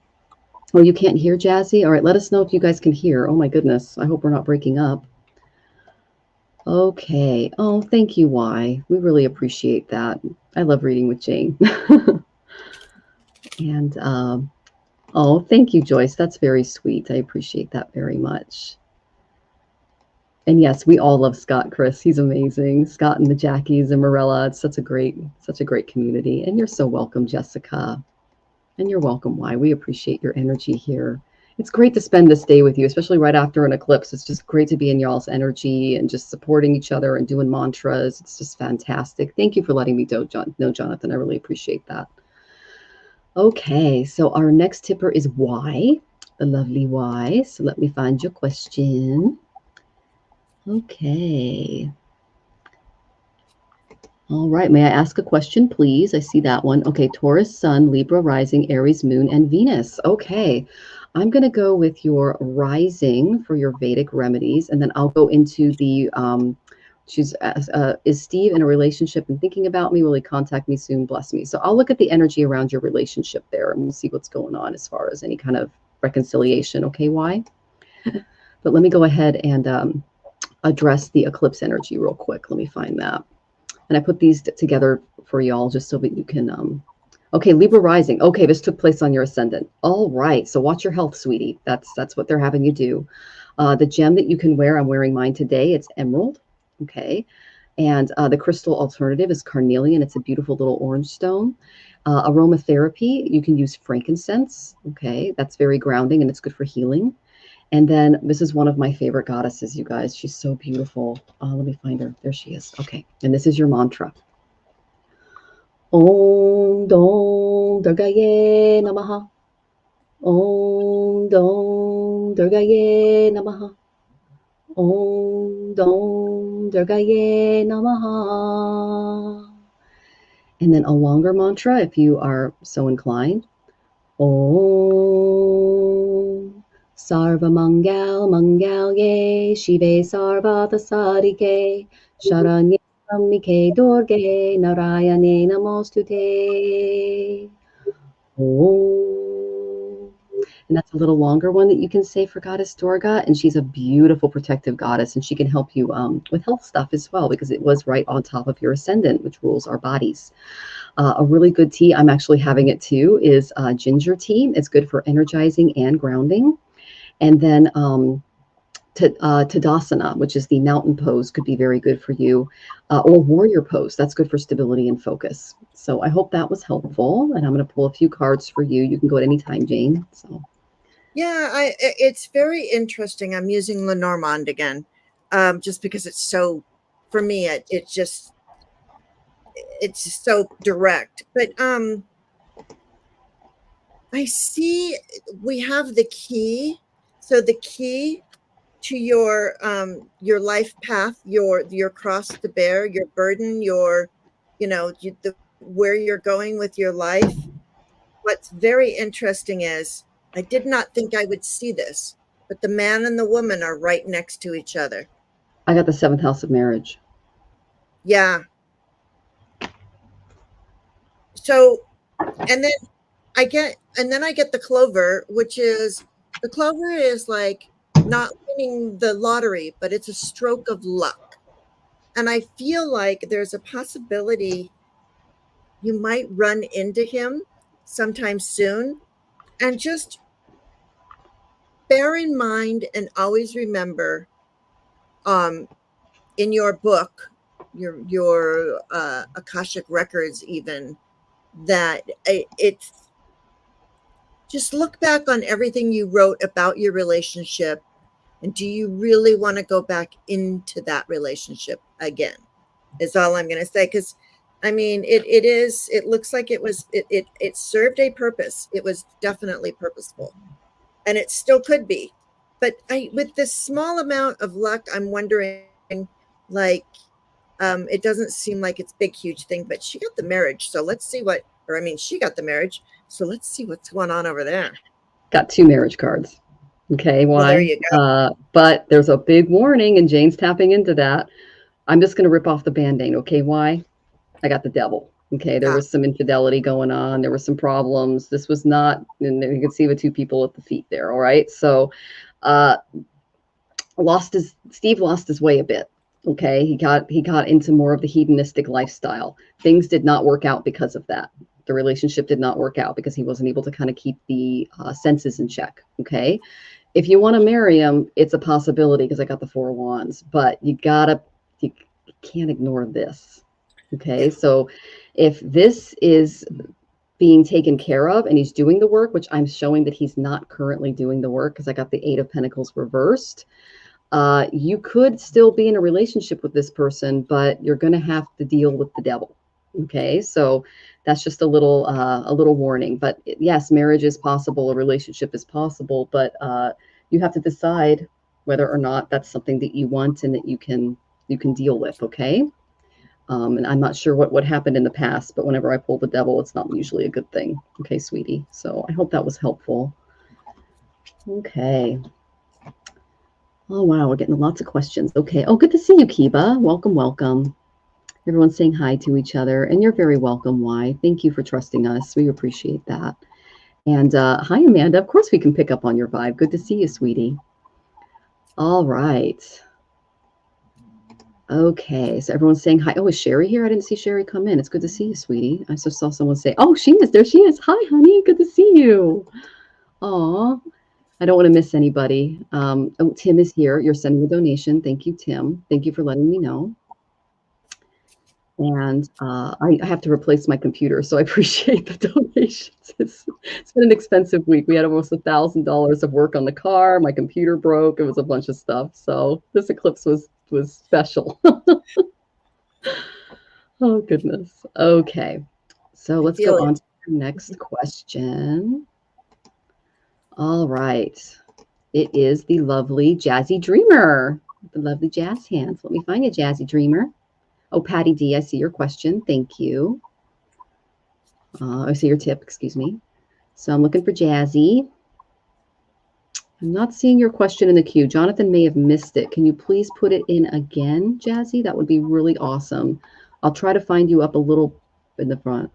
Oh, you can't hear, Jazzy? All right, let us know if you guys can hear. Oh my goodness, I hope we're not breaking up. Okay. Oh, thank you, Y. We really appreciate that. I love reading with Jane. And oh, thank you, Joyce. That's very sweet. I appreciate that very much. And yes, we all love Scott, Chris. He's amazing. Scott and the Jackies and Morella. It's such a great community. And you're so welcome, Jessica. And you're welcome, Y. We appreciate your energy here. It's great to spend this day with you, especially right after an eclipse. It's just great to be in y'all's energy and just supporting each other and doing mantras. It's just fantastic. Thank you for letting me know, Jonathan. I really appreciate that. Okay, so our next tipper is Y, the lovely Y. So let me find your question. Okay. All right, may I ask a question, please? I see that one. Okay, Taurus, Sun, Libra, Rising, Aries, Moon, and Venus. Okay, I'm going to go with your Rising for your Vedic remedies, and then I'll go into the, is Steve in a relationship and thinking about me? Will he contact me soon? Bless me. So I'll look at the energy around your relationship there, and we'll see what's going on as far as any kind of reconciliation. Okay, why? But let me go ahead and address the eclipse energy real quick. Let me find that. And I put these together for y'all just so that you can, okay, Libra rising. Okay, this took place on your ascendant. All right, so watch your health, sweetie. That's what they're having you do. The gem that you can wear, I'm wearing mine today. It's emerald, okay? And the crystal alternative is carnelian. It's a beautiful little orange stone. Aromatherapy, you can use frankincense, okay? That's very grounding and it's good for healing. And then this is one of my favorite goddesses, you guys. She's so beautiful. Let me find her. There she is. Okay. And this is your mantra. Om Dom Durgaye Namaha. Om Dom Durgaye Namaha. Om Dom Durgaye Namaha. And then a longer mantra if you are so inclined. Om Sarva Mangalye Shive Sarvata Sadike Sharanye Brahmike Durge Narayane Namostute. Om. And that's a little longer one that you can say for Goddess Durga. And she's a beautiful protective goddess, and she can help you with health stuff as well, because it was right on top of your ascendant, which rules our bodies. A really good tea, I'm actually having it too, is ginger tea. It's good for energizing and grounding. And then Tadasana, which is the mountain pose, could be very good for you. Or warrior pose, that's good for stability and focus. So I hope that was helpful. And I'm going to pull a few cards for you. You can go at any time, Jane. So. Yeah, it's very interesting. I'm using Lenormand again, just because it's so, for me, it's just so direct. But I see we have the key. So the key to your life path, your cross to bear, your burden, where you're going with your life. What's very interesting is I did not think I would see this, but the man and the woman are right next to each other. I got the 7th house of marriage. Yeah. So, and then I get the clover, which is, the clover is like not winning the lottery, but it's a stroke of luck. And I feel like there's a possibility you might run into him sometime soon. And just bear in mind and always remember, in your book, your Akashic records even, that it's just look back on everything you wrote about your relationship, and do you really want to go back into that relationship again, is all I'm going to say. Because I mean, it looks like it served a purpose. It was definitely purposeful, and it still could be. But with this small amount of luck, I'm wondering, like, it doesn't seem like it's big, huge thing, but she got the marriage. So let's see she got the marriage. So let's see what's going on over there. Got 2 marriage cards. Okay, Well, there why? you go. But there's a big warning, and Jane's tapping into that. I'm just going to rip off the Band-Aid. Okay, why? I got the devil. Okay, there was some infidelity going on. There were some problems. This was not, and you can see the 2 people at the feet there. All right, so Steve lost his way a bit. Okay, he got into more of the hedonistic lifestyle. Things did not work out because of that. The relationship did not work out because he wasn't able to kind of keep the senses in check. Okay, if you want to marry him, it's a possibility because I got the 4 of Wands, but you can't ignore this. Okay, Yeah. so if this is being taken care of and he's doing the work, which I'm showing that he's not currently doing the work because I got the 8 of Pentacles reversed, you could still be in a relationship with this person, but you're going to have to deal with the devil. Okay, so that's just a little warning. But yes, marriage is possible, a relationship is possible, but you have to decide whether or not that's something that you want and that you can deal with. Okay. And I'm not sure what happened in the past, but whenever I pull the devil, it's not usually a good thing. Okay, sweetie. So I hope that was helpful. Okay. Oh, wow. We're getting lots of questions. Okay. Oh, good to see you, Kiba. Welcome, welcome. Everyone's saying hi to each other, and you're very welcome. Why? Thank you for trusting us. We appreciate that. And hi, Amanda. Of course, we can pick up on your vibe. Good to see you, sweetie. All right. Okay, so everyone's saying hi. Oh, is Sherry here? I didn't see Sherry come in. It's good to see you, sweetie. I just saw someone say, oh, she is. There she is. Hi, honey. Good to see you. Aw, I don't want to miss anybody. Oh, Tim is here. You're sending a donation. Thank you, Tim. Thank you for letting me know. And I have to replace my computer, so I appreciate the donations. It's been an expensive week. We had almost $1,000 of work on the car. My computer broke. It was a bunch of stuff. So this eclipse was special. Oh, goodness. Okay. So let's go on to the next question. All right. It is the lovely Jazzy Dreamer. The lovely jazz hands. Let me find you, Jazzy Dreamer. Oh, Patty D, I see your question. Thank you. I see your tip, excuse me. So I'm looking for Jazzy. I'm not seeing your question in the queue. Jonathan may have missed it. Can you please put it in again, Jazzy? That would be really awesome. I'll try to find you up a little in the front.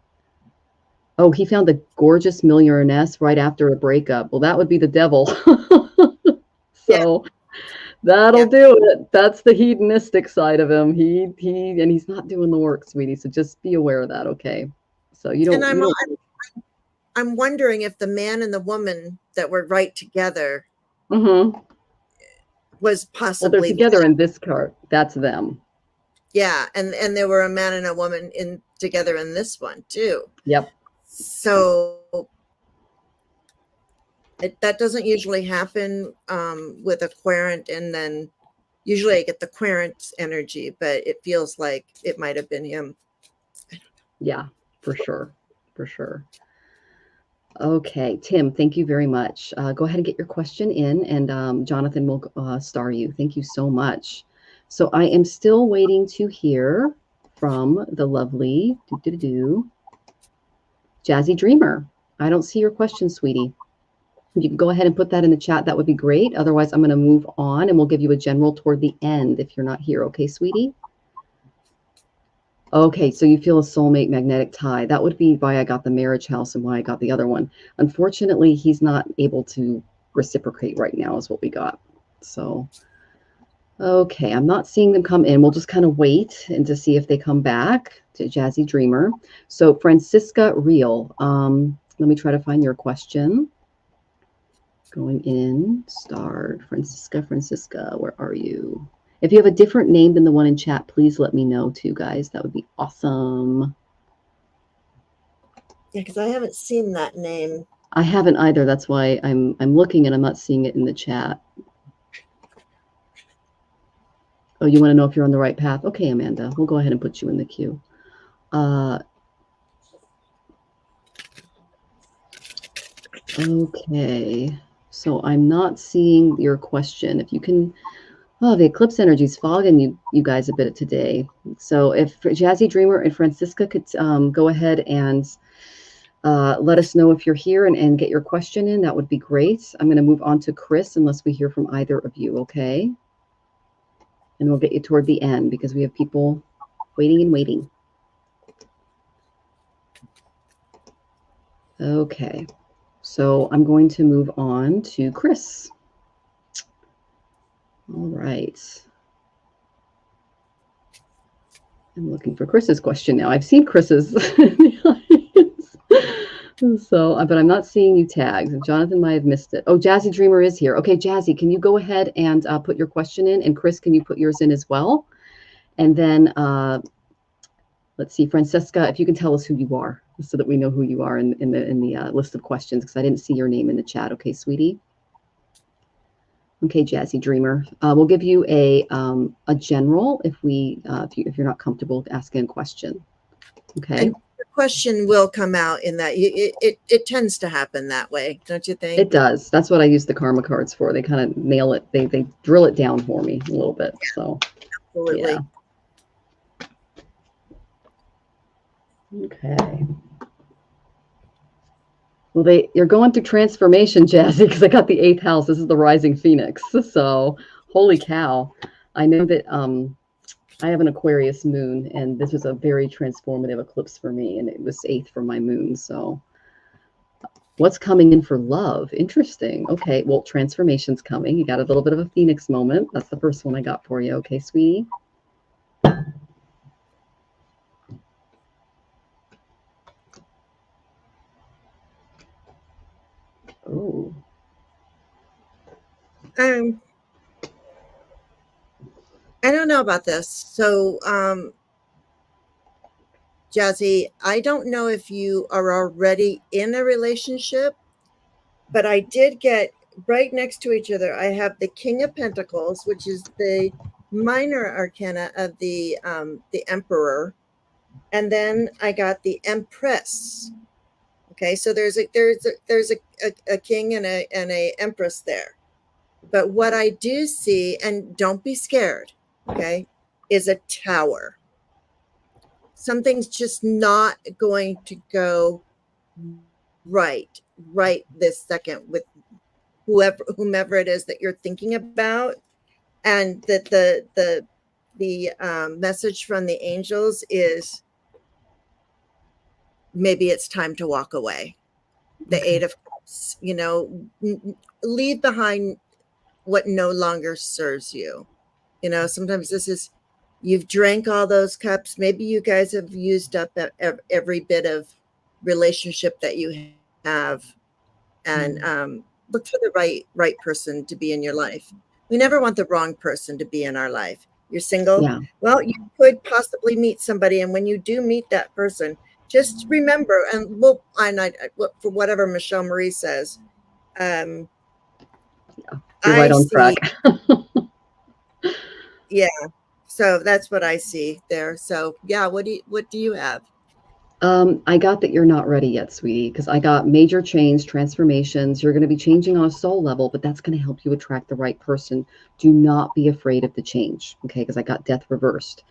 Oh, he found the gorgeous millionairess right after a breakup. Well, that would be the devil. So that'll do it. That's the hedonistic side of him. And he's not doing the work, sweetie. So just be aware of that, okay? So I'm wondering if the man and the woman that were right together was possibly they're together in this card. That's them. Yeah, and there were a man and a woman together in this one too. Yep. So that doesn't usually happen with a querent, and then usually I get the querent's energy, but it feels like it might have been him. Yeah, for sure. For sure. Okay, Tim, thank you very much. Go ahead and get your question in, and Jonathan will star you. Thank you so much. So I am still waiting to hear from the lovely Jazzy Dreamer. I don't see your question, sweetie. You can go ahead and put that in the chat. That would be great. Otherwise, I'm going to move on, and we'll give you a general toward the end if you're not here. Okay, sweetie? Okay, so you feel a soulmate magnetic tie. That would be why I got the marriage house and why I got the other one. Unfortunately, he's not able to reciprocate right now is what we got. So, okay, I'm not seeing them come in. We'll just kind of wait and to see if they come back to Jazzy Dreamer. So Francisca Real, let me try to find your question. Going in, starred. Francisca, where are you? If you have a different name than the one in chat, please let me know too, guys. That would be awesome. Yeah, because I haven't seen that name. I haven't either. That's why I'm looking and I'm not seeing it in the chat. Oh, you want to know if you're on the right path? Okay, Amanda, we'll go ahead and put you in the queue. Okay, so I'm not seeing your question. If you can, oh, the eclipse energy is fogging you guys a bit today. So if Jazzy Dreamer and Francisca could go ahead and let us know if you're here and get your question in, that would be great. I'm going to move on to Chris unless we hear from either of you, okay? And we'll get you toward the end because we have people waiting and waiting. Okay, so I'm going to move on to Chris. All right. I'm looking for Chris's question now. I've seen Chris's in the audience. So, but I'm not seeing you tagged. Jonathan might have missed it. Oh, Jazzy Dreamer is here. Okay, Jazzy, can you go ahead and put your question in? And Chris, can you put yours in as well? And then let's see, Francesca, if you can tell us who you are so that we know who you are in the list of questions, because I didn't see your name in the chat. Okay, sweetie. Okay, Jazzy Dreamer. We'll give you a general if you're not comfortable with asking a question. Okay. And the question will come out in that. It tends to happen that way, don't you think? It does. That's what I use the karma cards for. They kind of nail it. They drill it down for me a little bit. So absolutely. Yeah. Okay. Well, you're going through transformation, Jazzy, because I got the 8th house. This is the rising Phoenix. So, holy cow. I know that I have an Aquarius moon, and this was a very transformative eclipse for me, and it was 8th for my moon. So, what's coming in for love? Interesting. Okay, well, transformation's coming. You got a little bit of a Phoenix moment. That's the first one I got for you. Okay, sweetie? Oh. I don't know about this. So, Jazzy, I don't know if you are already in a relationship, but I did get right next to each other. I have the King of Pentacles, which is the minor arcana of the Emperor, and then I got the Empress. Okay, so there's a king and a empress there. But what I do see, and don't be scared, okay, is a tower. Something's just not going to go right this second with whomever it is that you're thinking about, and that the message from the angels is maybe it's time to walk away. The Okay. 8 of Cups, leave behind what no longer serves you. Sometimes this is, you've drank all those cups. Maybe you guys have used up every bit of relationship that you have, and look for the right person to be in your life. We never want the wrong person to be in our life. You're single? Yeah. Well, you could possibly meet somebody, and when you do meet that person, just remember, and for whatever Michelle Marie says, You're right on track. Yeah. So that's what I see there. So yeah, what do you have? I got that you're not ready yet, sweetie, because I got major change, transformations. You're going to be changing on a soul level, but that's going to help you attract the right person. Do not be afraid of the change, okay? Because I got death reversed.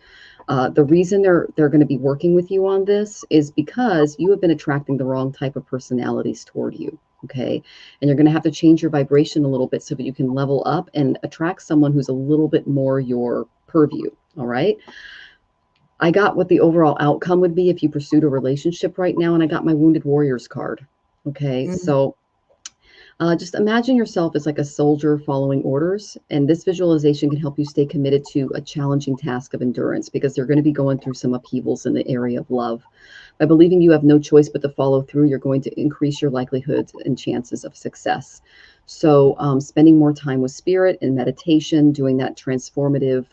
The reason they're going to be working with you on this is because you have been attracting the wrong type of personalities toward you, okay? And you're going to have to change your vibration a little bit so that you can level up and attract someone who's a little bit more your purview, all right? I got what the overall outcome would be if you pursued a relationship right now, and I got my Wounded Warriors card. Okay, so just imagine yourself as like a soldier following orders, and this visualization can help you stay committed to a challenging task of endurance because they're going to be going through some upheavals in the area of love. By believing you have no choice but to follow through, you're going to increase your likelihoods and chances of success. So spending more time with spirit and meditation, doing that transformative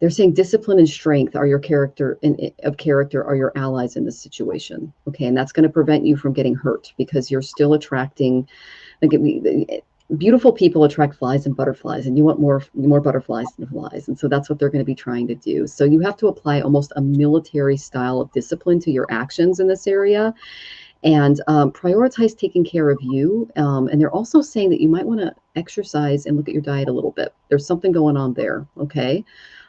They're saying discipline and strength are your character are your allies in this situation. Okay. And that's going to prevent you from getting hurt because you're still attracting, like beautiful people attract flies and butterflies, and you want more butterflies than flies. And so that's what they're going to be trying to do. So you have to apply almost a military style of discipline to your actions in this area, and prioritize taking care of you. And they're also saying that you might want to exercise and look at your diet a little bit. There's something going on there. Okay.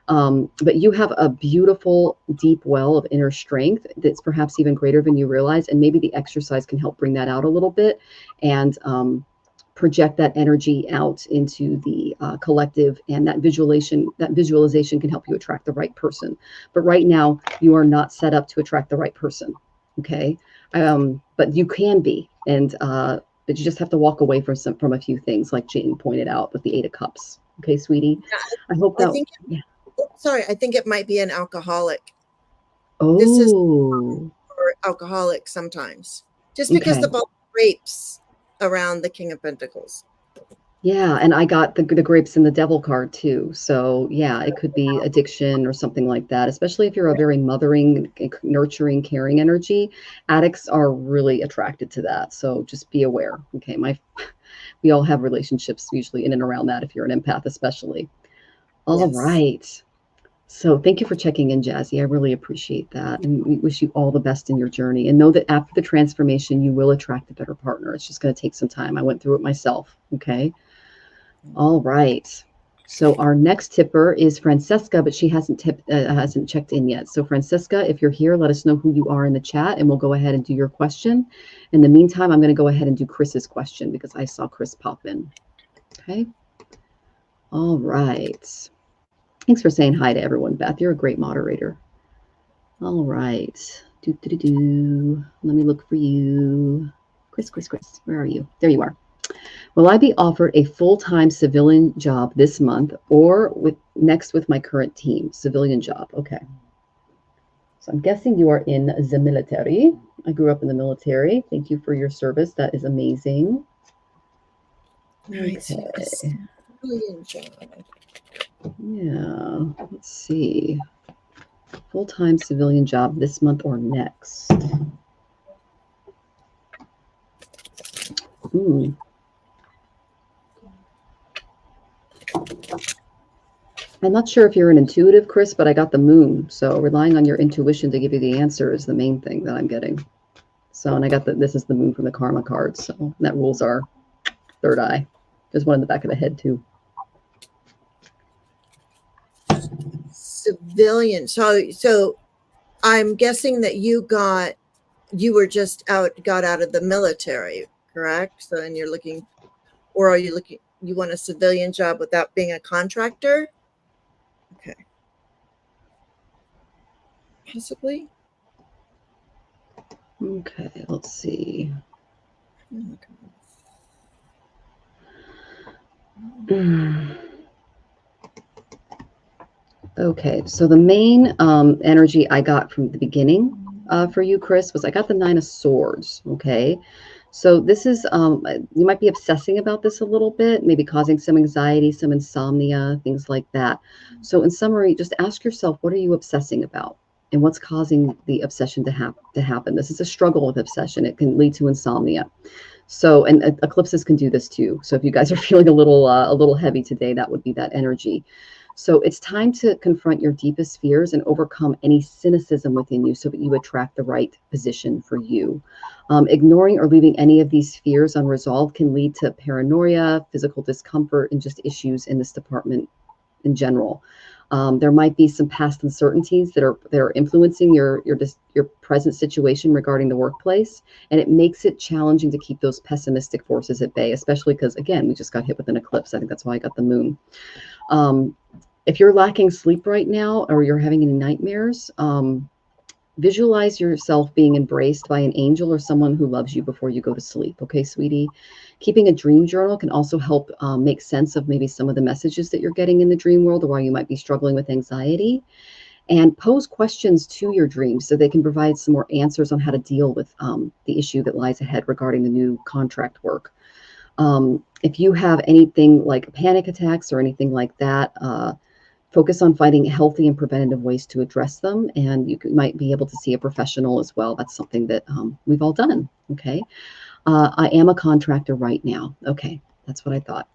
But you have a beautiful, deep well of inner strength that's perhaps even greater than you realize. And maybe the exercise can help bring that out a little bit and project that energy out into the collective. And that visualization can help you attract the right person. But right now, you are not set up to attract the right person. Okay. But you can be. And but you just have to walk away from a few things, like Jane pointed out with the 8 of Cups. Okay, sweetie. I hope that. Sorry, I think it might be an alcoholic. Oh. This is for alcoholic sometimes, just because the ball grapes around the King of Pentacles. Yeah, and I got the grapes and the devil card too. So yeah, it could be addiction or something like that, especially if you're a very mothering, nurturing, caring energy. Addicts are really attracted to that. So just be aware. Okay, we all have relationships usually in and around that if you're an empath, especially. All right. So thank you for checking in, Jazzy. I really appreciate that. And we wish you all the best in your journey. And know that after the transformation, you will attract a better partner. It's just going to take some time. I went through it myself. Okay. All right. So our next tipper is Francesca, but she hasn't checked in yet. So Francesca, if you're here, let us know who you are in the chat and we'll go ahead and do your question. In the meantime, I'm going to go ahead and do Chris's question because I saw Chris pop in. Okay. All right. Thanks for saying hi to everyone, Beth. You're a great moderator. All right. Let me look for you. Chris, where are you? There you are. Will I be offered a full-time civilian job this month or next with my current team? Civilian job. Okay. So I'm guessing you are in the military. I grew up in the military. Thank you for your service. That is amazing. Okay. Civilian job. Yeah, let's see. Full-time civilian job this month or next. I'm not sure if you're an intuitive, Chris, but I got the moon. So relying on your intuition to give you the answer is the main thing that I'm getting. So, and I got this is the moon from the karma card. So that rules our third eye. There's one in the back of the head too. Civilian. So I'm guessing that you got out of the military, correct? So, and you're looking, or are you looking, you want a civilian job without being a contractor? Okay. Possibly. Okay, let's see. Okay, so the main energy I got from the beginning for you, Chris, was I got the 9 of Swords. Okay, so this is you might be obsessing about this a little bit, maybe causing some anxiety, some insomnia, things like that. So in summary, just ask yourself, what are you obsessing about, and what's causing the obsession to happen? This is a struggle with obsession. It can lead to insomnia. So, and eclipses can do this too. So if you guys are feeling a little heavy today, that would be that energy. So it's time to confront your deepest fears and overcome any cynicism within you so that you attract the right position for you. Ignoring or leaving any of these fears unresolved can lead to paranoia, physical discomfort, and just issues in this department in general. There might be some past uncertainties that are influencing your present situation regarding the workplace, and it makes it challenging to keep those pessimistic forces at bay, especially because, again, we just got hit with an eclipse. I think that's why I got the moon. If you're lacking sleep right now or you're having any nightmares, visualize yourself being embraced by an angel or someone who loves you before you go to sleep. Okay, sweetie? Keeping a dream journal can also help make sense of maybe some of the messages that you're getting in the dream world or why you might be struggling with anxiety. And pose questions to your dreams so they can provide some more answers on how to deal with the issue that lies ahead regarding the new contract work. If you have anything like panic attacks or anything like that, Focus on finding healthy and preventative ways to address them, and might be able to see a professional as well. That's something that we've all done. Okay. I am a contractor right now. Okay, that's what I thought.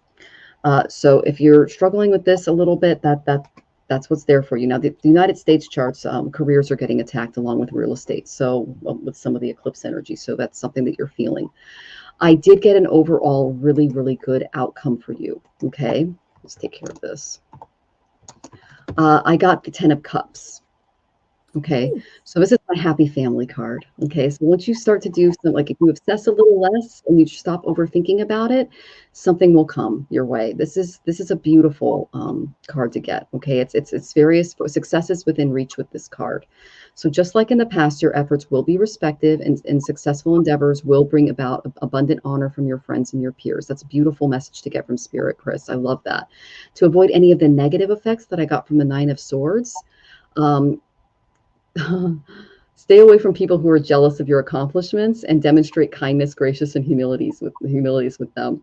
So if you're struggling with this a little bit, that's what's there for you. Now, the United States charts, careers are getting attacked along with real estate. So with some of the eclipse energy. So that's something that you're feeling. I did get an overall really, really good outcome for you. Okay, let's take care of this. I got the 10 of Cups. Okay, so this is my happy family card. Okay, so once you start to do something, like if you obsess a little less and you stop overthinking about it, something will come your way. This is a beautiful card to get. Okay, it's various successes within reach with this card. So just like in the past, your efforts will be respected, and successful endeavors will bring about abundant honor from your friends and your peers. That's a beautiful message to get from Spirit, Chris. I love that. To avoid any of the negative effects that I got from the Nine of Swords, stay away from people who are jealous of your accomplishments, and demonstrate kindness, gracious, and humilities with them.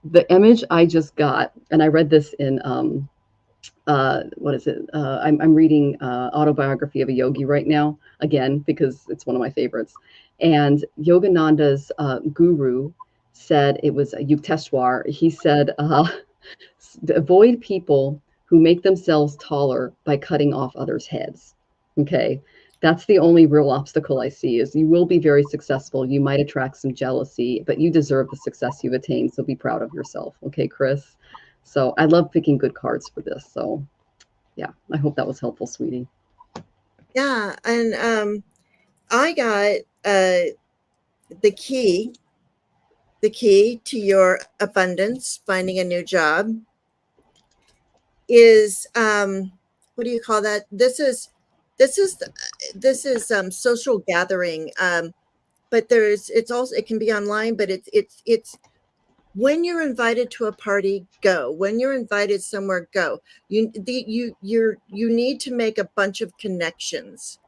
The image I just got, and I read this in what is it? I'm reading Autobiography of a Yogi right now, again, because it's one of my favorites. And Yogananda's guru said, it was Yukteswar, he said, avoid people who make themselves taller by cutting off others' heads. Okay, that's the only real obstacle I see. Is you will be very successful. You might attract some jealousy, but you deserve the success you've attained. So be proud of yourself. Okay, Chris. So I love picking good cards for this. So yeah, I hope that was helpful, sweetie. Yeah, and I got the key to your abundance, finding a new job, is what do you call that? This is social gathering, but it can be online, but it's when you're invited to a party, go. When you're invited somewhere, go. You need to make a bunch of connections.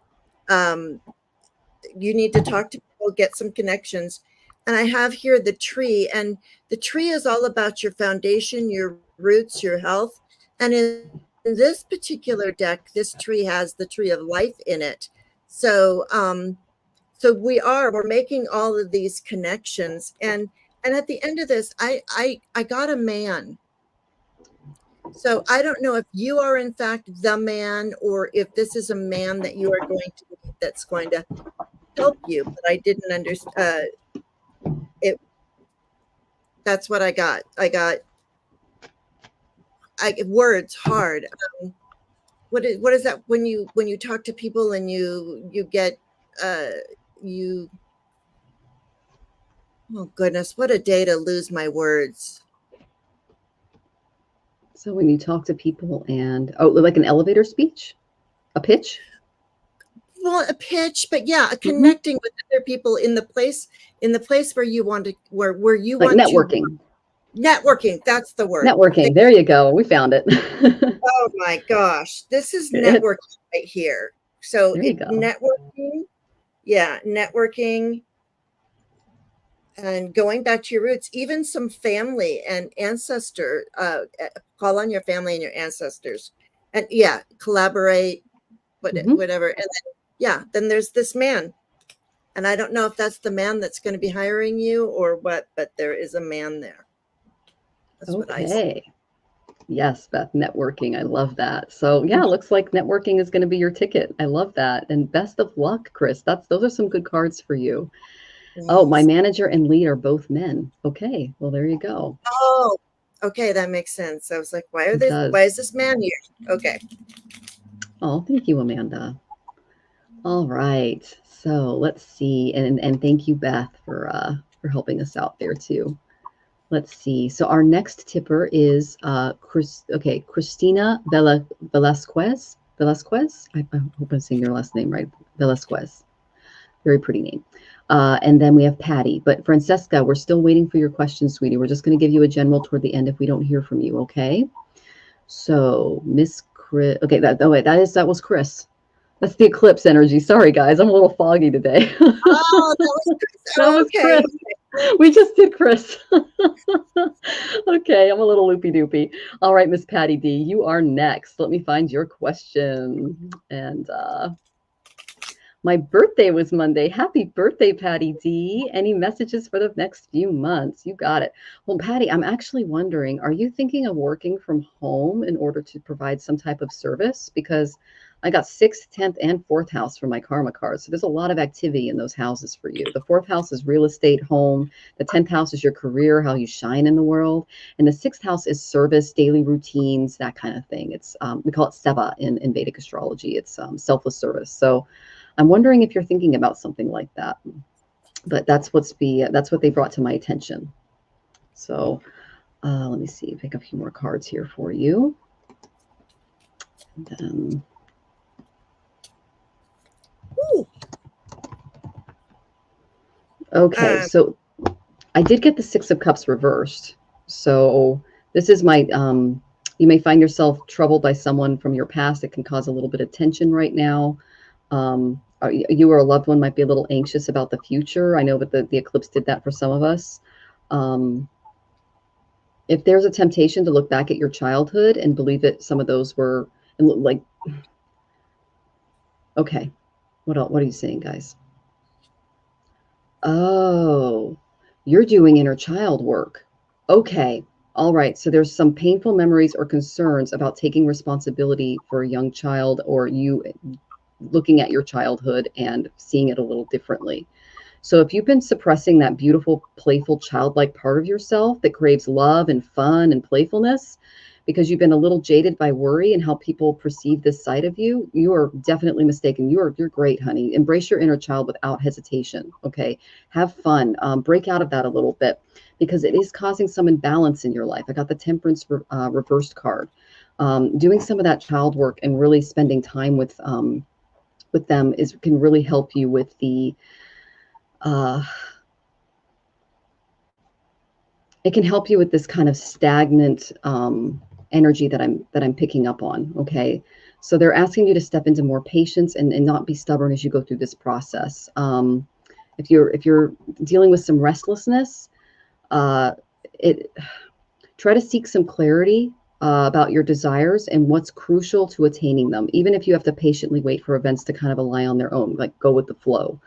You need to talk to people, get some connections. And I have here the tree, and the tree is all about your foundation, your roots, your health. And in this particular deck, this tree has the tree of life in it. So we're making all of these connections, and at the end of this, I got a man. So I don't know if you are in fact the man, or if this is a man that you are going to meet that's going to help you, but I didn't understand it. That's what I got. Words hard. What is that when you talk to people and you get oh goodness, what a day to lose my words. So when you talk to people and like an elevator speech, a pitch. Well, a pitch, but yeah, connecting with other people in the place where you want to, where you like want networking. to. Networking, that's the word. Networking. There you go. We found it. Oh my gosh, this is networking right here. So networking, yeah, networking, and going back to your roots, even some family and ancestor. Call on your family and your ancestors, and yeah, collaborate, whatever, and then then there's this man, and I don't know if that's the man that's going to be hiring you or what, but there is a man there. That's what I see. Yes, Beth, networking. I love that. So yeah, looks like networking is going to be your ticket. I love that. And best of luck, Chris. Those are some good cards for you. Yes. Oh, my manager and lead are both men. Okay, well, there you go. Oh, okay, that makes sense. I was like, why is this man here? Okay. Oh, thank you, Amanda. All right. So let's see. And thank you, Beth, for helping us out there too. Let's see. So our next tipper is Cristina Velasquez. I hope I'm saying your last name right. Velasquez. Very pretty name. And then we have Patty. But Francesca, we're still waiting for your questions, sweetie. We're just going to give you a general toward the end if we don't hear from you, okay? So Miss Chris. Okay, that was Chris. That's the eclipse energy. Sorry, guys. I'm a little foggy today. Oh, that was Chris. That Oh, was okay. Chris. We just did Chris. Okay, I'm a little loopy doopy. All right, Miss Patty D, you are next. Let me find your question. And my birthday was Monday. Happy birthday, Patty D. Any messages for the next few months? You got it. Well, Patty, I'm actually wondering, are you thinking of working from home in order to provide some type of service? Because I got 6th, 10th, and 4th house for my karma cards. So there's a lot of activity in those houses for you. The 4th house is real estate, home. The 10th house is your career, how you shine in the world. And the 6th house is service, daily routines, that kind of thing. It's we call it seva in Vedic astrology. It's selfless service. So I'm wondering if you're thinking about something like that, but that's what they brought to my attention. So let me see, pick a few more cards here for you. And then, okay, so I did get the 6 of Cups reversed. So this is my, you may find yourself troubled by someone from your past. It can cause a little bit of tension right now. You or a loved one might be a little anxious about the future. I know that the eclipse did that for some of us. If there's a temptation to look back at your childhood and believe that some of those were like, okay, what else? What are you saying, guys? Oh, you're doing inner child work. Okay. All right. So there's some painful memories or concerns about taking responsibility for a young child, or you looking at your childhood and seeing it a little differently. So if you've been suppressing that beautiful, playful, childlike part of yourself that craves love and fun and playfulness, because you've been a little jaded by worry and how people perceive this side of you, you are definitely mistaken. You're great, honey. Embrace your inner child without hesitation. Okay, have fun. Break out of that a little bit because it is causing some imbalance in your life. I got the Temperance reversed card. Doing some of that child work and really spending time with them can really help you with the it can help you with this kind of stagnant energy that I'm picking up on. Okay, so they're asking you to step into more patience and not be stubborn as you go through this process. If you're dealing with some restlessness, it try to seek some clarity about your desires and what's crucial to attaining them, even if you have to patiently wait for events to kind of align on their own, like go with the flow.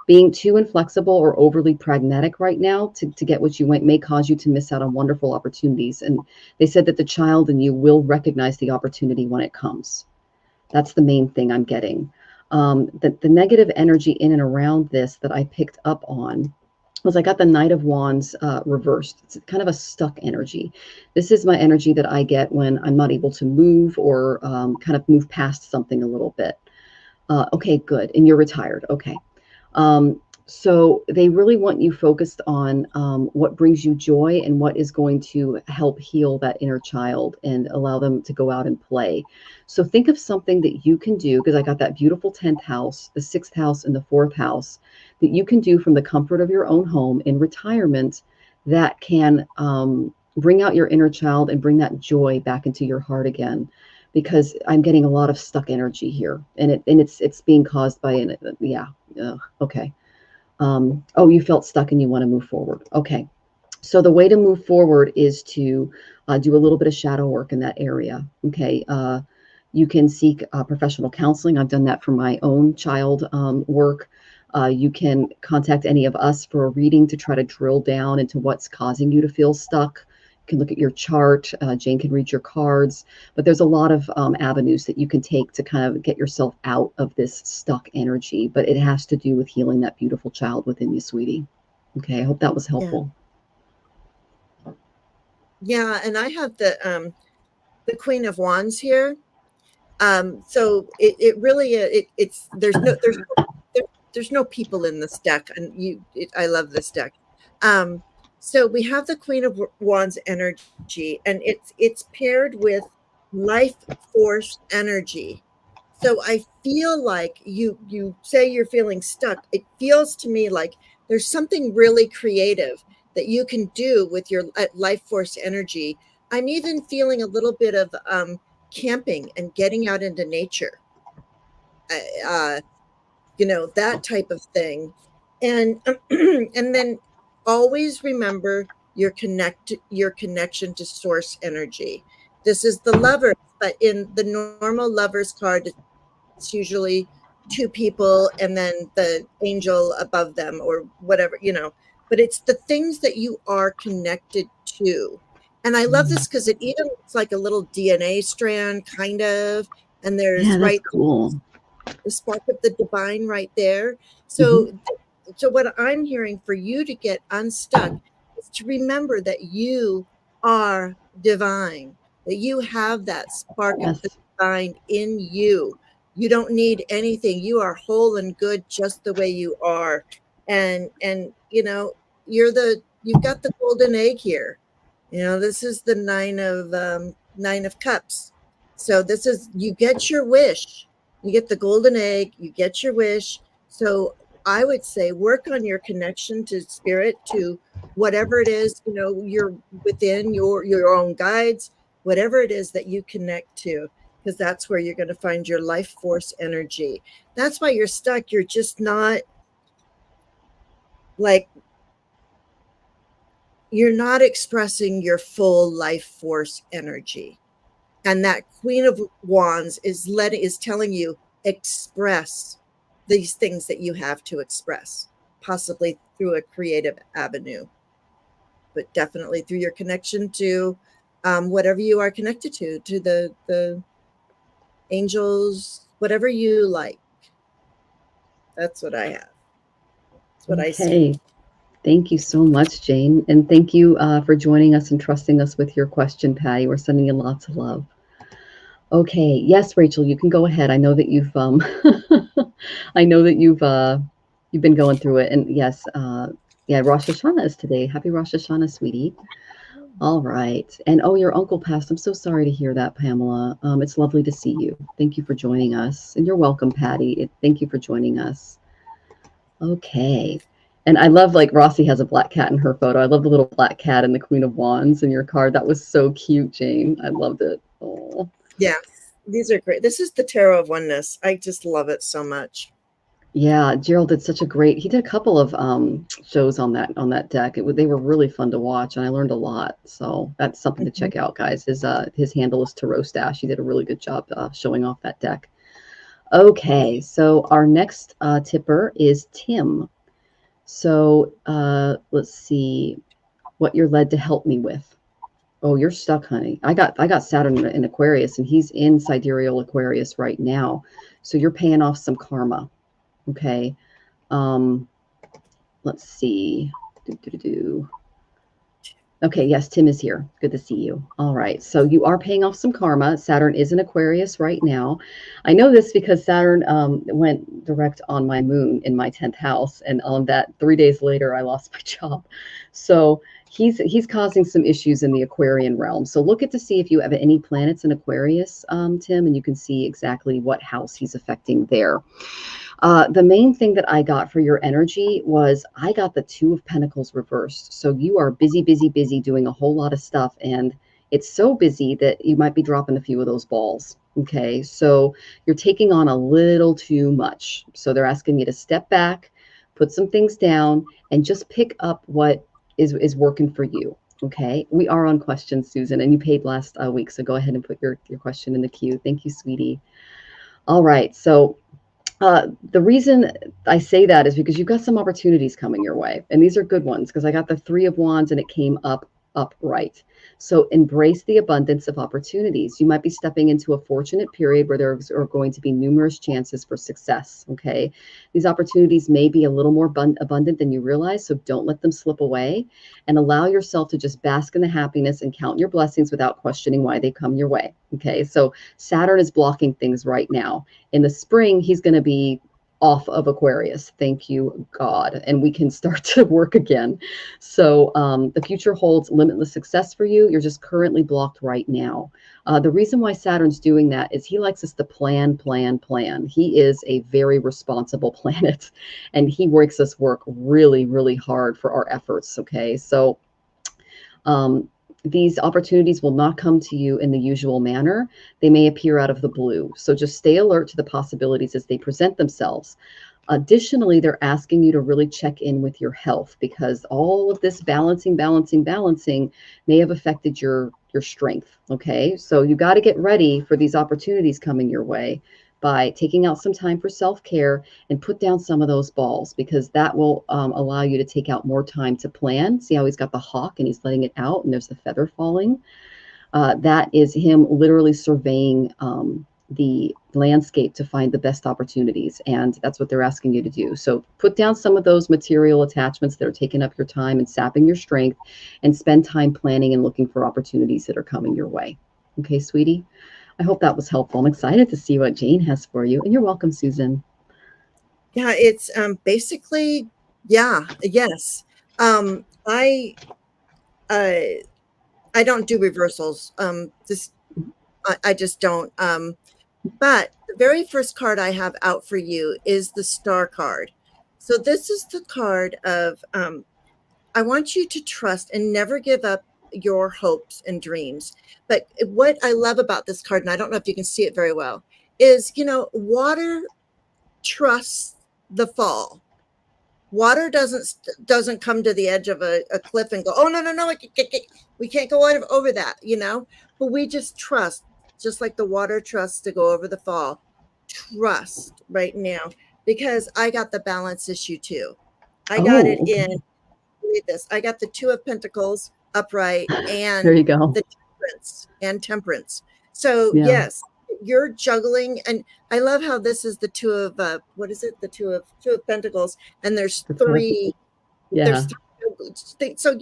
Being too inflexible or overly pragmatic right now to get what you want may cause you to miss out on wonderful opportunities. And they said that the child in you will recognize the opportunity when it comes. That's the main thing I'm getting. The negative energy in and around this that I picked up on was I got the Knight of Wands reversed. It's kind of a stuck energy. This is my energy that I get when I'm not able to move or kind of move past something a little bit. Okay, good. And you're retired. Okay. So they really want you focused on what brings you joy and what is going to help heal that inner child and allow them to go out and play. So think of something that you can do, because I got that beautiful 10th house, the 6th house, and the 4th house that you can do from the comfort of your own home in retirement that can bring out your inner child and bring that joy back into your heart again. Because I'm getting a lot of stuck energy here, and it's being caused by okay. Oh, you felt stuck and you want to move forward. Okay. So the way to move forward is to do a little bit of shadow work in that area. Okay. You can seek professional counseling. I've done that for my own child work. You can contact any of us for a reading to try to drill down into what's causing you to feel stuck. You can look at your chart. Jane can read your cards, but there's a lot of avenues that you can take to kind of get yourself out of this stuck energy. But it has to do with healing that beautiful child within you, sweetie. Okay, I hope that was helpful. Yeah, and I have the Queen of Wands here. So it really it's there's no people in this deck, and I love this deck. So we have the Queen of Wands energy, and it's paired with life force energy. So I feel like you say you're feeling stuck. It feels to me like there's something really creative that you can do with your life force energy. I'm even feeling a little bit of camping and getting out into nature you know, that type of thing. And and then always remember your connection to source energy. This is the lover, but in the normal lovers card, it's usually two people and then the angel above them or whatever, you know, but it's the things that you are connected to. And I love this because it even looks like a little DNA strand, kind of, and Yeah, there's that's right cool. the spark of the divine right there. Hmm. So what I'm hearing for you to get unstuck is to remember that you are divine, that you have that spark of the Yes. divine in you. You don't need anything. You are whole and good just the way you are. And you know, you've got the golden egg here. You know, this is the nine of cups. So this is, you get your wish, you get the golden egg, you get your wish. So I would say work on your connection to spirit, to whatever it is, you know, you're within your own guides, whatever it is that you connect to, because that's where you're going to find your life force energy. That's why you're stuck. You're just not like, you're not expressing your full life force energy. And that Queen of Wands is telling you, express these things that you have to express, possibly through a creative avenue, but definitely through your connection to whatever you are connected to the angels, whatever you like. That's what I have. That's what I see. Okay. Thank you so much, Jane. And thank you for joining us and trusting us with your question, Patty. We're sending you lots of love. Okay. Yes, Rachel, you can go ahead. I know that you've I know that you've been going through it. And yes, yeah, Rosh Hashanah is today. Happy Rosh Hashanah, sweetie. All right. And oh, your uncle passed. I'm so sorry to hear that, Pamela. It's lovely to see you. Thank you for joining us. And you're welcome, Patty. Thank you for joining us. Okay. And I love, like, Rossi has a black cat in her photo. I love the little black cat and the Queen of Wands in your card. That was so cute, Jane. I loved it. Oh. Yes, these are great. This is the Tarot of Oneness. I just love it so much. Yeah, Gerald did such a great. He did a couple of shows on that deck. They were really fun to watch, and I learned a lot. So that's something to Mhm. check out, guys. His handle is Tarot Stash. He did a really good job showing off that deck. Okay, so our next tipper is Tim. So let's see what you're led to help me with. Oh, you're stuck, honey. I got Saturn in Aquarius, and he's in sidereal Aquarius right now. So you're paying off some karma. Okay. Um, let's see. Okay, yes, Tim is here. Good to see you. All right. So you are paying off some karma. Saturn is in Aquarius right now. I know this because Saturn went direct on my moon in my 10th house. And on that, 3 days later, I lost my job. So he's causing some issues in the Aquarian realm. So look at to see if you have any planets in Aquarius, Tim, and you can see exactly what house he's affecting there. The main thing that I got for your energy was I got the Two of Pentacles reversed. So you are busy, busy, busy doing a whole lot of stuff. And it's so busy that you might be dropping a few of those balls. Okay. So you're taking on a little too much. So they're asking you to step back, put some things down, and just pick up what is working for you. Okay. We are on questions, Susan, and you paid last week. So go ahead and put your question in the queue. Thank you, sweetie. All right. So the reason I say that is because you've got some opportunities coming your way, and these are good ones because I got the Three of Wands and it came up upright. So embrace the abundance of opportunities. You might be stepping into a fortunate period where there are going to be numerous chances for success. Okay, these opportunities may be a little more abundant than you realize, so don't let them slip away, and allow yourself to just bask in the happiness and count your blessings without questioning why they come your way. Okay, so Saturn is blocking things right now. In the spring, he's going to be off of Aquarius. Thank you, God. And we can start to work again. So the future holds limitless success for you. You're just currently blocked right now. The reason why Saturn's doing that is he likes us to plan, plan, plan. He is a very responsible planet, and he makes us work really, really hard for our efforts. Okay. So these opportunities will not come to you in the usual manner. They may appear out of the blue. So just stay alert to the possibilities as they present themselves. Additionally, they're asking you to really check in with your health, because all of this balancing may have affected your strength. Okay, so you got to get ready for these opportunities coming your way by taking out some time for self-care and put down some of those balls, because that will allow you to take out more time to plan. See how he's got the hawk and he's letting it out and there's the feather falling? That is him literally surveying the landscape to find the best opportunities. And that's what they're asking you to do. So put down some of those material attachments that are taking up your time and sapping your strength, and spend time planning and looking for opportunities that are coming your way. Okay, sweetie? I hope that was helpful. I'm excited to see what Jane has for you. And you're welcome, Susan. Yeah, it's basically, yeah, yes. I don't do reversals. I just don't. But the very first card I have out for you is the Star card. So this is the card of I want you to trust and never give up your hopes and dreams. But what I love about this card, and I don't know if you can see it very well, is, water trusts the fall. Water doesn't come to the edge of a cliff and go, oh, no, we can't go over that, but we just trust, just like the water trusts to go over the fall. Trust right now, because I got the balance issue too. I got it okay. in, read this. I got the Two of Pentacles upright and there you go. the Temperance. So yeah. Yes, you're juggling, and I love how this is the two of what is it? The two of Pentacles, and there's three. Yeah. There's three, so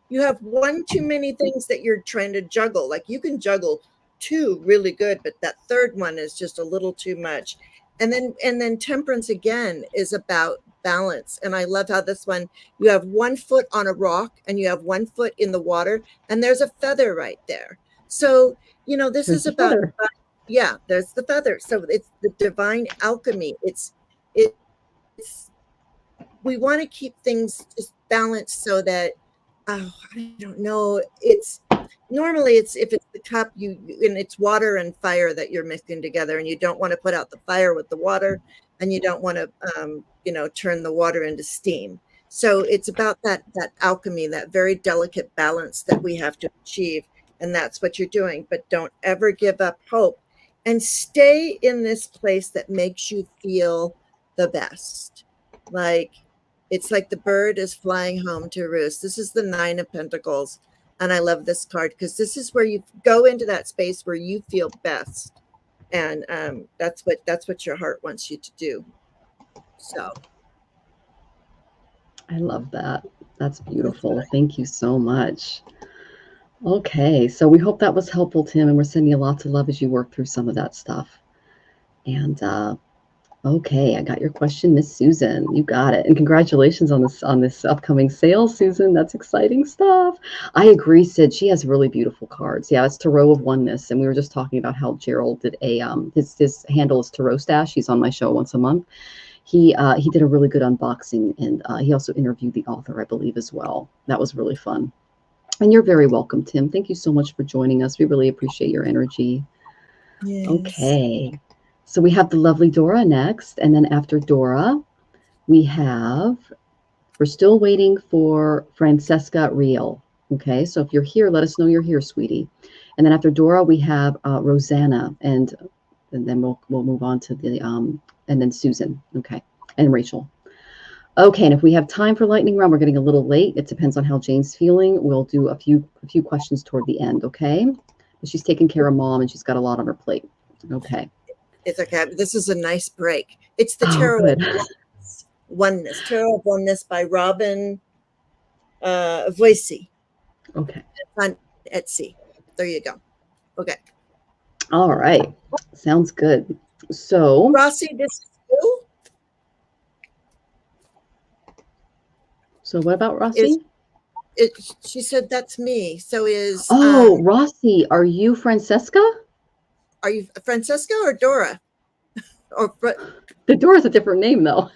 you have one too many things that you're trying to juggle. Like you can juggle two really good, but that third one is just a little too much. And then Temperance again is about balance. And I love how this one, you have 1 foot on a rock and you have 1 foot in the water, and there's a feather right there. So, this is about, yeah, there's the feather. So it's the divine alchemy. It's we want to keep things just balanced so that, I don't know, normally if it's the cup, and it's water and fire that you're mixing together, and you don't want to put out the fire with the water, and you don't want to turn the water into steam. So it's about that alchemy, that very delicate balance that we have to achieve, and that's what you're doing. But don't ever give up hope, and stay in this place that makes you feel the best. It's like the bird is flying home to roost. This is the Nine of Pentacles. And I love this card because this is where you go into that space where you feel best. And that's what your heart wants you to do. So. I love that. That's beautiful. Thank you so much. Okay, so we hope that was helpful, Tim, and we're sending you lots of love as you work through some of that stuff. And okay, I got your question, Miss Susan. You got it. And congratulations on this upcoming sale, Susan. That's exciting stuff. I agree, Sid. She has really beautiful cards. Yeah, it's Tarot of Oneness. And we were just talking about how Gerald did his handle is Tarot Stash. He's on my show once a month. He did a really good unboxing, and he also interviewed the author, I believe, as well. That was really fun. And you're very welcome, Tim. Thank you so much for joining us. We really appreciate your energy. Yes. Okay. So we have the lovely Dora next. And then after Dora, we're still waiting for Francesca Real. Okay. So if you're here, let us know you're here, sweetie. And then after Dora, we have Rosanna, and then we'll move on to the, and then Susan. Okay. And Rachel. Okay. And if we have time for lightning round, we're getting a little late. It depends on how Jane's feeling. We'll do a few questions toward the end. Okay. But she's taking care of mom and she's got a lot on her plate. Okay. It's okay. This is a nice break. It's the Tarot of Oneness. Tarot of Oneness by Robin Voicey. Okay. On Etsy. There you go. Okay. All right. Sounds good. So, Rossi, this is you? So what about Rossi? She said that's me. So is Rossi, are you Francesca? Are you Francesca or Dora? The Dora's a different name, though.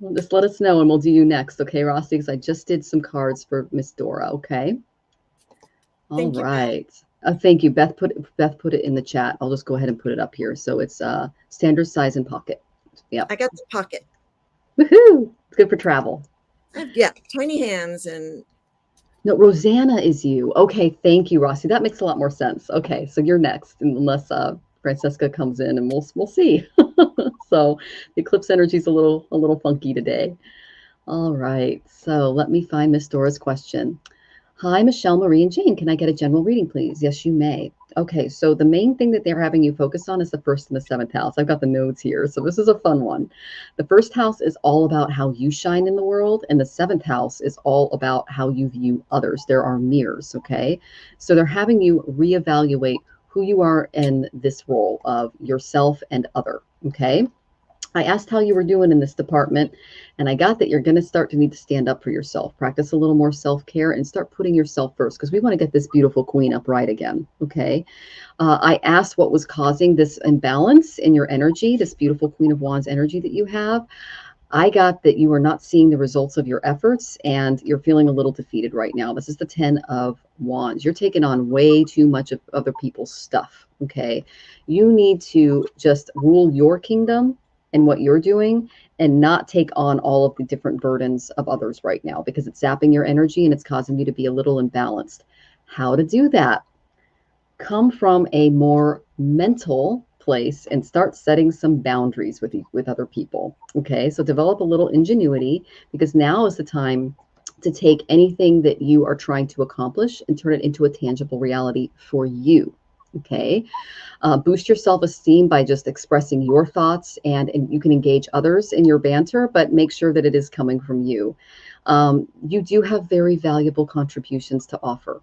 Well, just let us know and we'll do you next, okay, Rossi? Because I just did some cards for Miss Dora, okay? All Thank you, Beth. right. Thank you. Beth put it in the chat. I'll just go ahead and put it up here. So it's standard size and pocket. Yep. I got the pocket. Woohoo! It's good for travel. Yeah, tiny hands and. No, Rosanna is you. Okay, thank you, Rossi. That makes a lot more sense. Okay, so you're next, unless Francesca comes in, and we'll see. So the eclipse energy is a little funky today. All right, so let me find Miss Dora's question. Hi, Michelle, Marie, and Jane. Can I get a general reading, please? Yes, you may. Okay, so the main thing that they're having you focus on is the first and the seventh house. I've got the notes here, so this is a fun one. The first house is all about how you shine in the world, and the seventh house is all about how you view others. There are mirrors, okay? So they're having you reevaluate who you are in this role of yourself and other, okay? I asked how you were doing in this department, and I got that you're going to start to need to stand up for yourself, practice a little more self care, and start putting yourself first because we want to get this beautiful queen upright again. Okay. I asked what was causing this imbalance in your energy, this beautiful Queen of Wands energy that you have. I got that you are not seeing the results of your efforts and you're feeling a little defeated right now. This is the 10 of Wands. You're taking on way too much of other people's stuff. Okay. You need to just rule your kingdom and what you're doing and not take on all of the different burdens of others right now because it's zapping your energy and it's causing you to be a little imbalanced. How to do that? Come from a more mental place and start setting some boundaries with other people. Okay, so develop a little ingenuity because now is the time to take anything that you are trying to accomplish and turn it into a tangible reality for you. Okay, boost your self-esteem by just expressing your thoughts and you can engage others in your banter, but make sure that it is coming from you. You do have very valuable contributions to offer.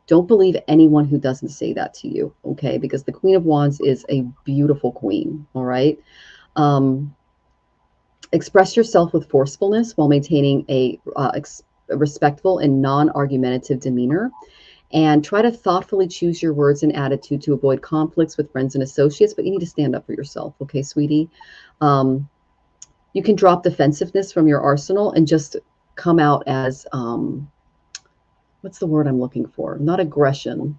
Don't believe anyone who doesn't say that to you, okay? Because the Queen of Wands is a beautiful queen, all right? Express yourself with forcefulness while maintaining a respectful and non-argumentative demeanor. And try to thoughtfully choose your words and attitude to avoid conflicts with friends and associates, but you need to stand up for yourself, okay, sweetie? You can drop defensiveness from your arsenal and just come out as, what's the word I'm looking for? Not aggression.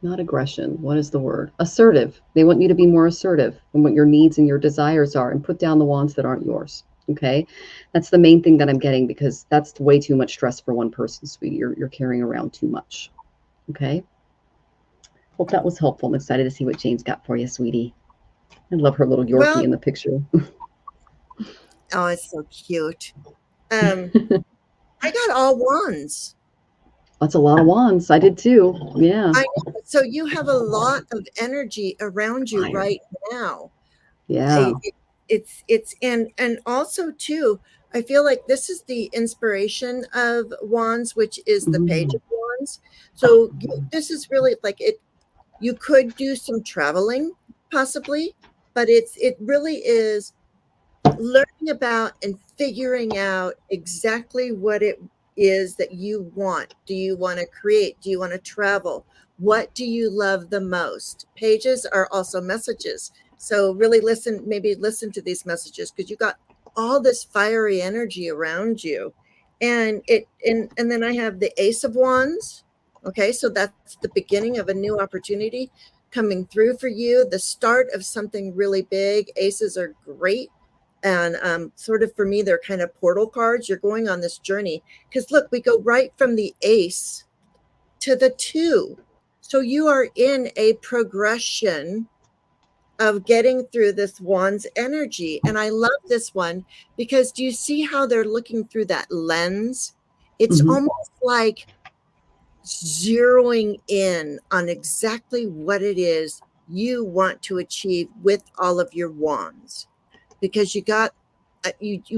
Not aggression. What is the word? Assertive. They want you to be more assertive in what your needs and your desires are and put down the wands that aren't yours. Okay. That's the main thing that I'm getting because that's way too much stress for one person, sweetie. You're carrying around too much. Okay. Hope that was helpful. I'm excited to see what Jane's got for you, sweetie. I love her little Yorkie in the picture. Oh, it's so cute. I got all wands. That's a lot of wands. I did too. Yeah. I know. So you have a lot of energy around you right now. Yeah. It's and also too, I feel like this is the inspiration of wands, which is the page of wands. So this is really like it. You could do some traveling possibly, but it really is learning about and figuring out exactly what it is that you want. Do you want to create? Do you want to travel? What do you love the most? Pages are also messages. So really maybe listen to these messages because you got all this fiery energy around you. And then I have the Ace of Wands. Okay, so that's the beginning of a new opportunity coming through for you, the start of something really big. Aces are great. And sort of for me, they're kind of portal cards. You're going on this journey because look, we go right from the ace to the 2. So you are in a progression of getting through this wand's energy. And I love this one because do you see how they're looking through that lens? It's almost like zeroing in on exactly what it is you want to achieve with all of your wands. Because you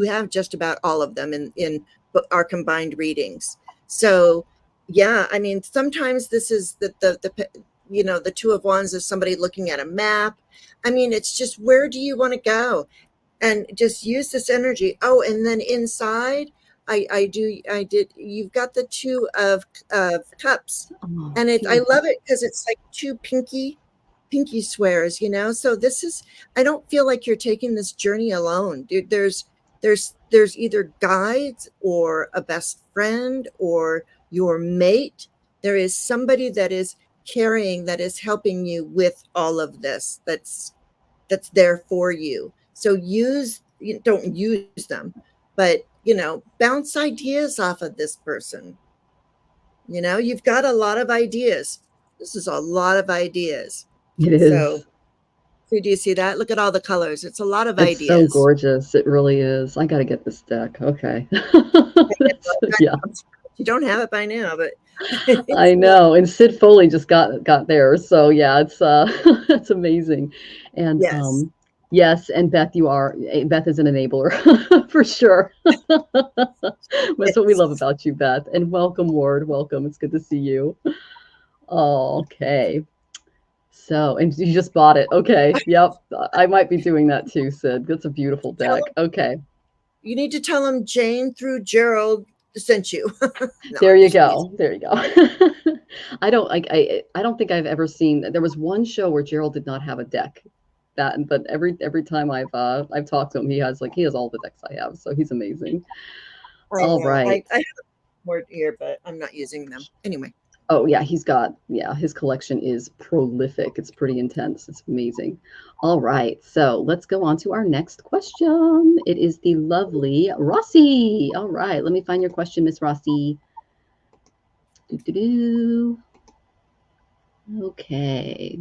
have just about all of them in our combined readings. So yeah, I mean, sometimes this is the 2 of Wands is somebody looking at a map. I mean, it's just where do you want to go, and just use this energy. Oh, and then inside, you've got the 2 of cups, and I love it because it's like 2 pinky pinky swears, you know. So this is, I don't feel like you're taking this journey alone, dude. There's either guides or a best friend or your mate. There is somebody that is carrying, that is helping you with all of this, that's there for you. So don't use them, but bounce ideas off of this person. You've got a lot of ideas. This is a lot of ideas. It So is. do you see that? Look at all the colors. It's a lot of It's so ideas. gorgeous. It really is. I got to get this deck. Okay. Yeah, You don't have it by now, but I know. And Sid Foley just got there. So yeah, it's it's amazing. And yes. yes, and Beth, Beth is an enabler for sure. That's what we love about you, Beth. And welcome, Ward. Welcome. It's good to see you. Oh, okay. So, and you just bought it. Okay. Yep. I might be doing that too, Sid. That's a beautiful deck. Okay. You need to tell them Jane through Gerald sent you. No, There you go. There you go. I don't think I've ever seen. There was one show where Gerald did not have a deck. But every time I've talked to him, he has all the decks I have. So he's amazing. All right. I have more here, but I'm not using them anyway. Oh yeah, his collection is prolific. It's pretty intense. It's amazing. All right, so let's go on to our next question. It is the lovely Rossi. All right, let me find your question, Miss Rossi. Okay.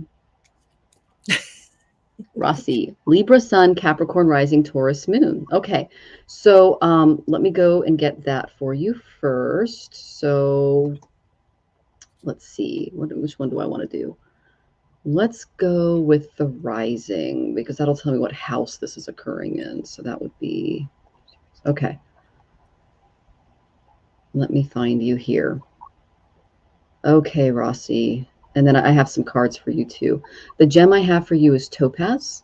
Rossi, Libra Sun, Capricorn Rising, Taurus Moon. Okay, so let me go and get that for you first. So let's see, which one do I want to do? Let's go with the rising, because that'll tell me what house this is occurring in. So that would be, okay. Let me find you here. Okay, Rossi. And then I have some cards for you too. The gem I have for you is topaz.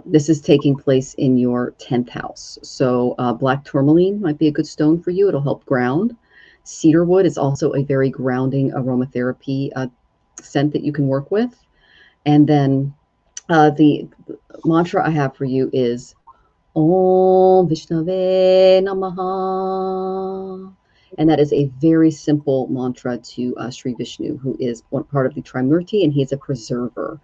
This is taking place in your 10th house. So black tourmaline might be a good stone for you. It'll help ground. Cedarwood is also a very grounding aromatherapy scent that you can work with. And then the mantra I have for you is Om Vishnave Namaha. And that is a very simple mantra to Sri Vishnu, who is one part of the Trimurti, and he's a preserver.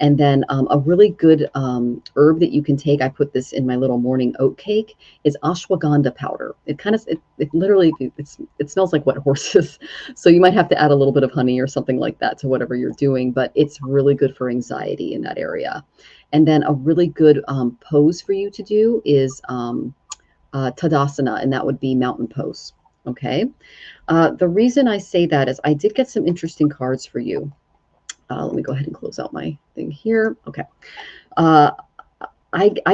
And then a really good herb that you can take, I put this in my little morning oat cake, is ashwagandha powder. It literally smells like wet horses. So you might have to add a little bit of honey or something like that to whatever you're doing, but it's really good for anxiety in that area. And then a really good pose for you to do is Tadasana, and that would be mountain pose. Okay. The reason I say that is I did get some interesting cards for you. Let me go ahead and close out my thing here. Okay. I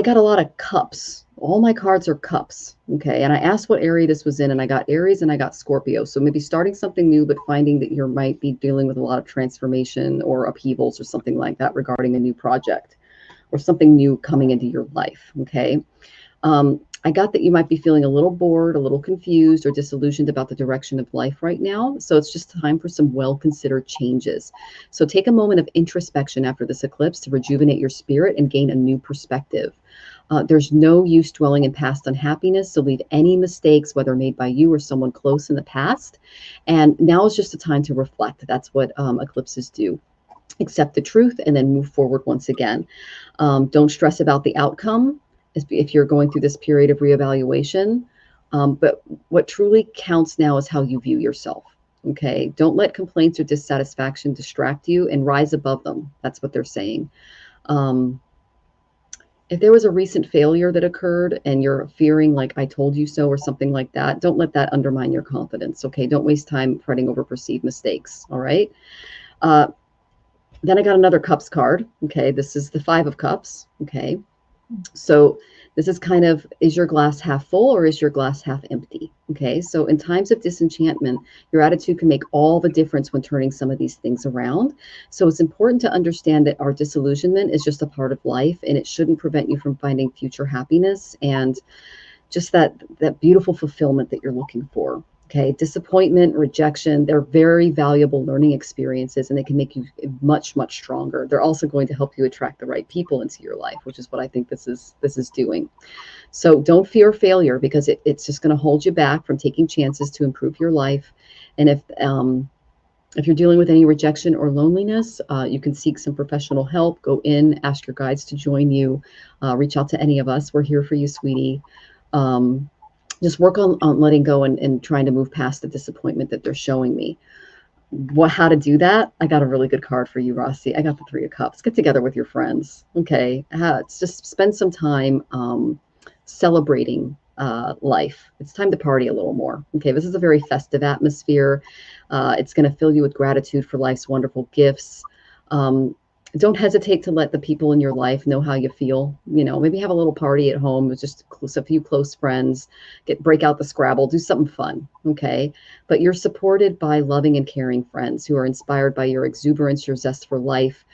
got a lot of cups. All my cards are cups. Okay. And I asked what area this was in, and I got Aries and I got Scorpio. So maybe starting something new, but finding that you might be dealing with a lot of transformation or upheavals or something like that regarding a new project or something new coming into your life. Okay. I got that you might be feeling a little bored, a little confused, or disillusioned about the direction of life right now. So it's just time for some well-considered changes. So take a moment of introspection after this eclipse to rejuvenate your spirit and gain a new perspective. There's no use dwelling in past unhappiness, so leave any mistakes, whether made by you or someone close, in the past. And now is just a time to reflect. That's what eclipses do. Accept the truth and then move forward once again. Don't stress about the outcome if you're going through this period of reevaluation. But what truly counts now is how you view yourself. Okay. Don't let complaints or dissatisfaction distract you, and rise above them. That's what they're saying. If there was a recent failure that occurred and you're fearing like I told you so or something like that, don't let that undermine your confidence. Okay. Don't waste time fretting over perceived mistakes. All right. Then I got another cups card. Okay. This is the 5 of cups. Okay. So this is kind of, is your glass half full or is your glass half empty? Okay. So in times of disenchantment, your attitude can make all the difference when turning some of these things around. So it's important to understand that our disillusionment is just a part of life, and it shouldn't prevent you from finding future happiness and just that beautiful fulfillment that you're looking for. Okay, disappointment, rejection, they're very valuable learning experiences, and they can make you much, much stronger. They're also going to help you attract the right people into your life, which is what I think this is doing. So don't fear failure, because it's just going to hold you back from taking chances to improve your life. And if you're dealing with any rejection or loneliness, you can seek some professional help. Go in, ask your guides to join you, reach out to any of us. We're here for you, sweetie. Just work on letting go and trying to move past the disappointment that they're showing me. How to do that? I got a really good card for you, Rossi. I got the Three of Cups. Get together with your friends. Okay. It's just spend some time celebrating life. It's time to party a little more. Okay. This is a very festive atmosphere. It's going to fill you with gratitude for life's wonderful gifts. Don't hesitate to let the people in your life know how you feel. Maybe have a little party at home with just a few close friends. Break out the Scrabble, do something fun, okay? But you're supported by loving and caring friends who are inspired by your exuberance, your zest for life.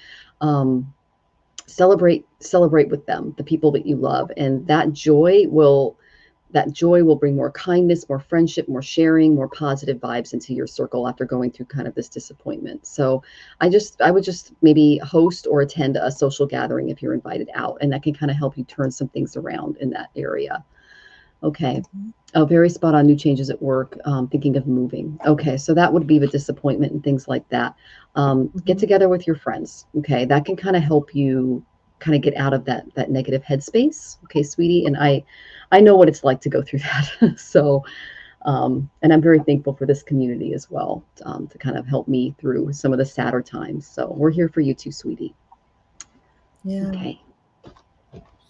Celebrate with them, the people that you love, and that joy will bring more kindness, more friendship, more sharing, more positive vibes into your circle after going through kind of this disappointment. So I would just maybe host or attend a social gathering if you're invited out, and that can kind of help you turn some things around in that area. Okay. Oh, very spot on. New changes at work. Thinking of moving. Okay. So that would be the disappointment and things like that. Get together with your friends. Okay. That can kind of help you kind of get out of that negative headspace. Okay, sweetie. And I know what it's like to go through that. So, and I'm very thankful for this community as well, to kind of help me through some of the sadder times. So we're here for you too, sweetie. Yeah. Okay.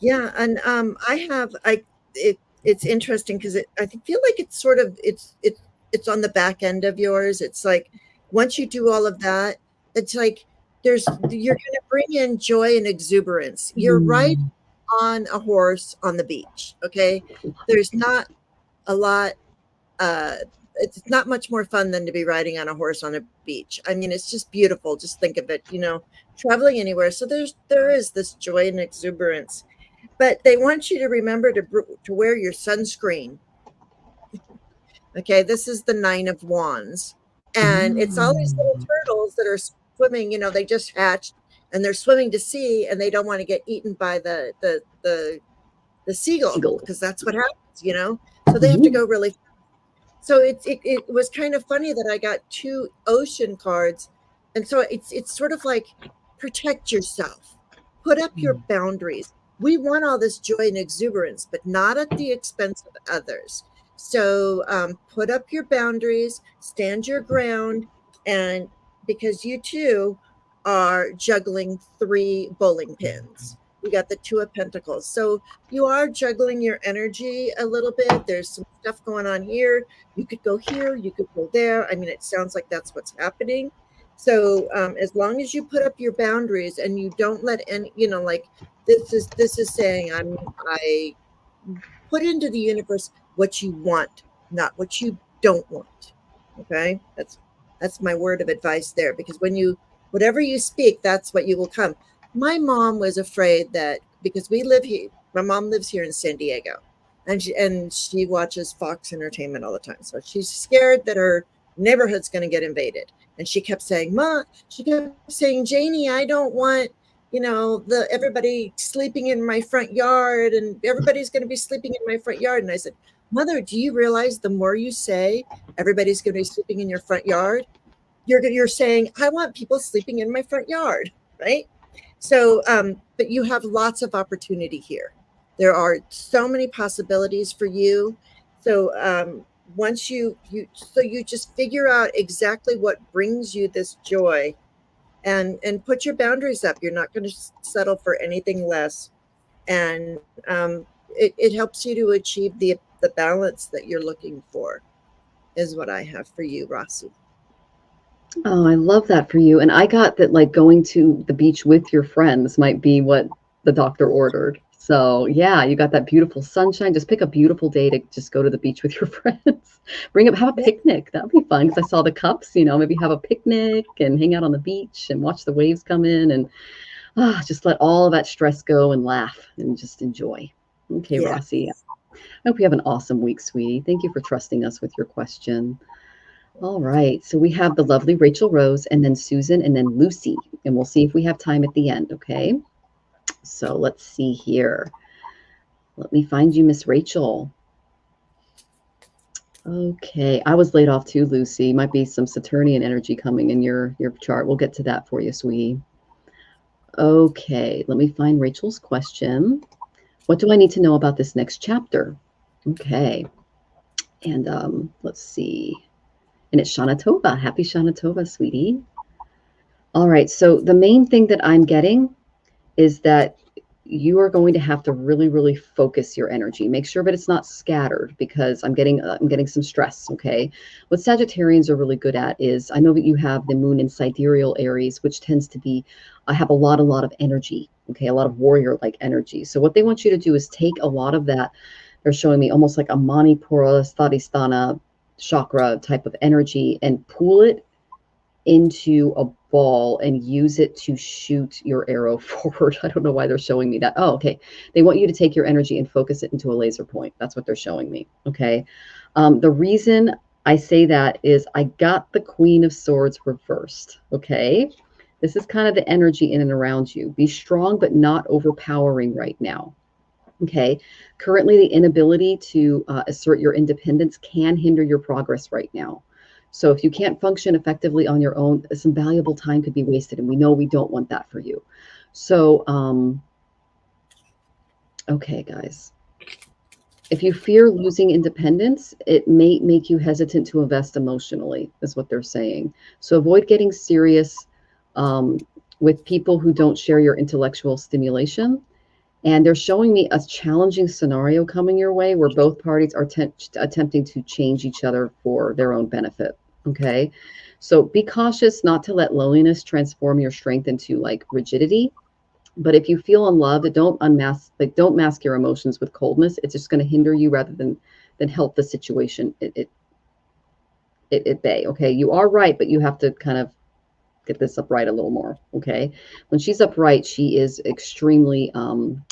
Yeah. And it's interesting because I feel like it's sort of, it's on the back end of yours. It's like, once you do all of that, it's like, you're going to bring in joy and exuberance. You're right on a horse on the beach. Okay. There's not a lot, it's not much more fun than to be riding on a horse on a beach. I mean, it's just beautiful. Just think of it, traveling anywhere. So there is this joy and exuberance, but they want you to remember to wear your sunscreen. Okay. This is the Nine of Wands, and it's all these little turtles that are swimming, they just hatched and they're swimming to sea, and they don't want to get eaten by the seagull, because that's what happens, so they have to go really fast. So it was kind of funny that I got 2 ocean cards, and so it's sort of like, protect yourself, put up your boundaries. We want all this joy and exuberance, but not at the expense of others. So put up your boundaries, stand your ground, and because you too are juggling 3 bowling pins. We got the 2 of Pentacles. So you are juggling your energy a little bit. There's some stuff going on here. You could go here, you could go there. I mean, it sounds like that's what's happening. So as long as you put up your boundaries and you don't let any, like this is saying, I put into the universe what you want, not what you don't want. Okay. That's my word of advice there, because whatever you speak, that's what you will come. My mom was afraid that, because we live here, my mom lives here in San Diego, and she watches Fox Entertainment all the time. So she's scared that her neighborhood's going to get invaded. And she kept saying, Janie, I don't want, everybody sleeping in my front yard, and everybody's going to be sleeping in my front yard. And I said, Mother, do you realize the more you say everybody's going to be sleeping in your front yard, you're saying, I want people sleeping in my front yard, right? So, but you have lots of opportunity here. There are so many possibilities for you. So once you just figure out exactly what brings you this joy, and put your boundaries up. You're not going to settle for anything less. And it helps you to achieve the balance that you're looking for, is what I have for you, Rossi. Oh, I love that for you. And I got that, like, going to the beach with your friends might be what the doctor ordered. So yeah, you got that beautiful sunshine. Just pick a beautiful day to just go to the beach with your friends. Have a picnic. That'd be fun, because I saw the cups, maybe have a picnic and hang out on the beach and watch the waves come in, and just let all of that stress go and laugh and just enjoy. Okay, Yeah. Rossi. I hope you have an awesome week, sweetie. Thank you for trusting us with your question. All right. So we have the lovely Rachel Rose, and then Susan, and then Lucy. And we'll see if we have time at the end. Okay. So let's see here. Let me find you, Miss Rachel. Okay. I was laid off too, Lucy. Might be some Saturnian energy coming in your chart. We'll get to that for you, sweetie. Okay. Let me find Rachel's question. What do I need to know about this next chapter? Okay. And let's see. And it's Shana Tova. Happy Shana Tova, sweetie. All right. So the main thing that I'm getting is that you are going to have to really, really focus your energy. Make sure that it's not scattered, because I'm getting some stress. Okay. What Sagittarians are really good at is, I know that you have the moon in sidereal Aries, which tends to be, I have a lot of energy. Okay. A lot of warrior-like energy. So what they want you to do is take a lot of that. They're showing me almost like a Manipura, Svadhisthana chakra type of energy, and pull it into a ball and use it to shoot your arrow forward. I don't know why they're showing me that. Oh, okay. They want you to take your energy and focus it into a laser point. That's what they're showing me. Okay. The reason I say that is I got the Queen of Swords reversed. Okay. This is kind of the energy in and around you. Be strong, but not overpowering right now. Okay. Currently, the inability to assert your independence can hinder your progress right now. So if you can't function effectively on your own, some valuable time could be wasted. And we know we don't want that for you. So, okay, guys. If you fear losing independence, it may make you hesitant to invest emotionally, is what they're saying. So avoid getting serious with people who don't share your intellectual stimulation. And they're showing me a challenging scenario coming your way where both parties are attempting to change each other for their own benefit. Okay. So be cautious not to let loneliness transform your strength into like rigidity. But if you feel unloved, don't mask your emotions with coldness. It's just going to hinder you rather than help the situation at bay. Okay. You are right, but you have to kind of get this upright a little more. Okay. When she's upright, she is extremely,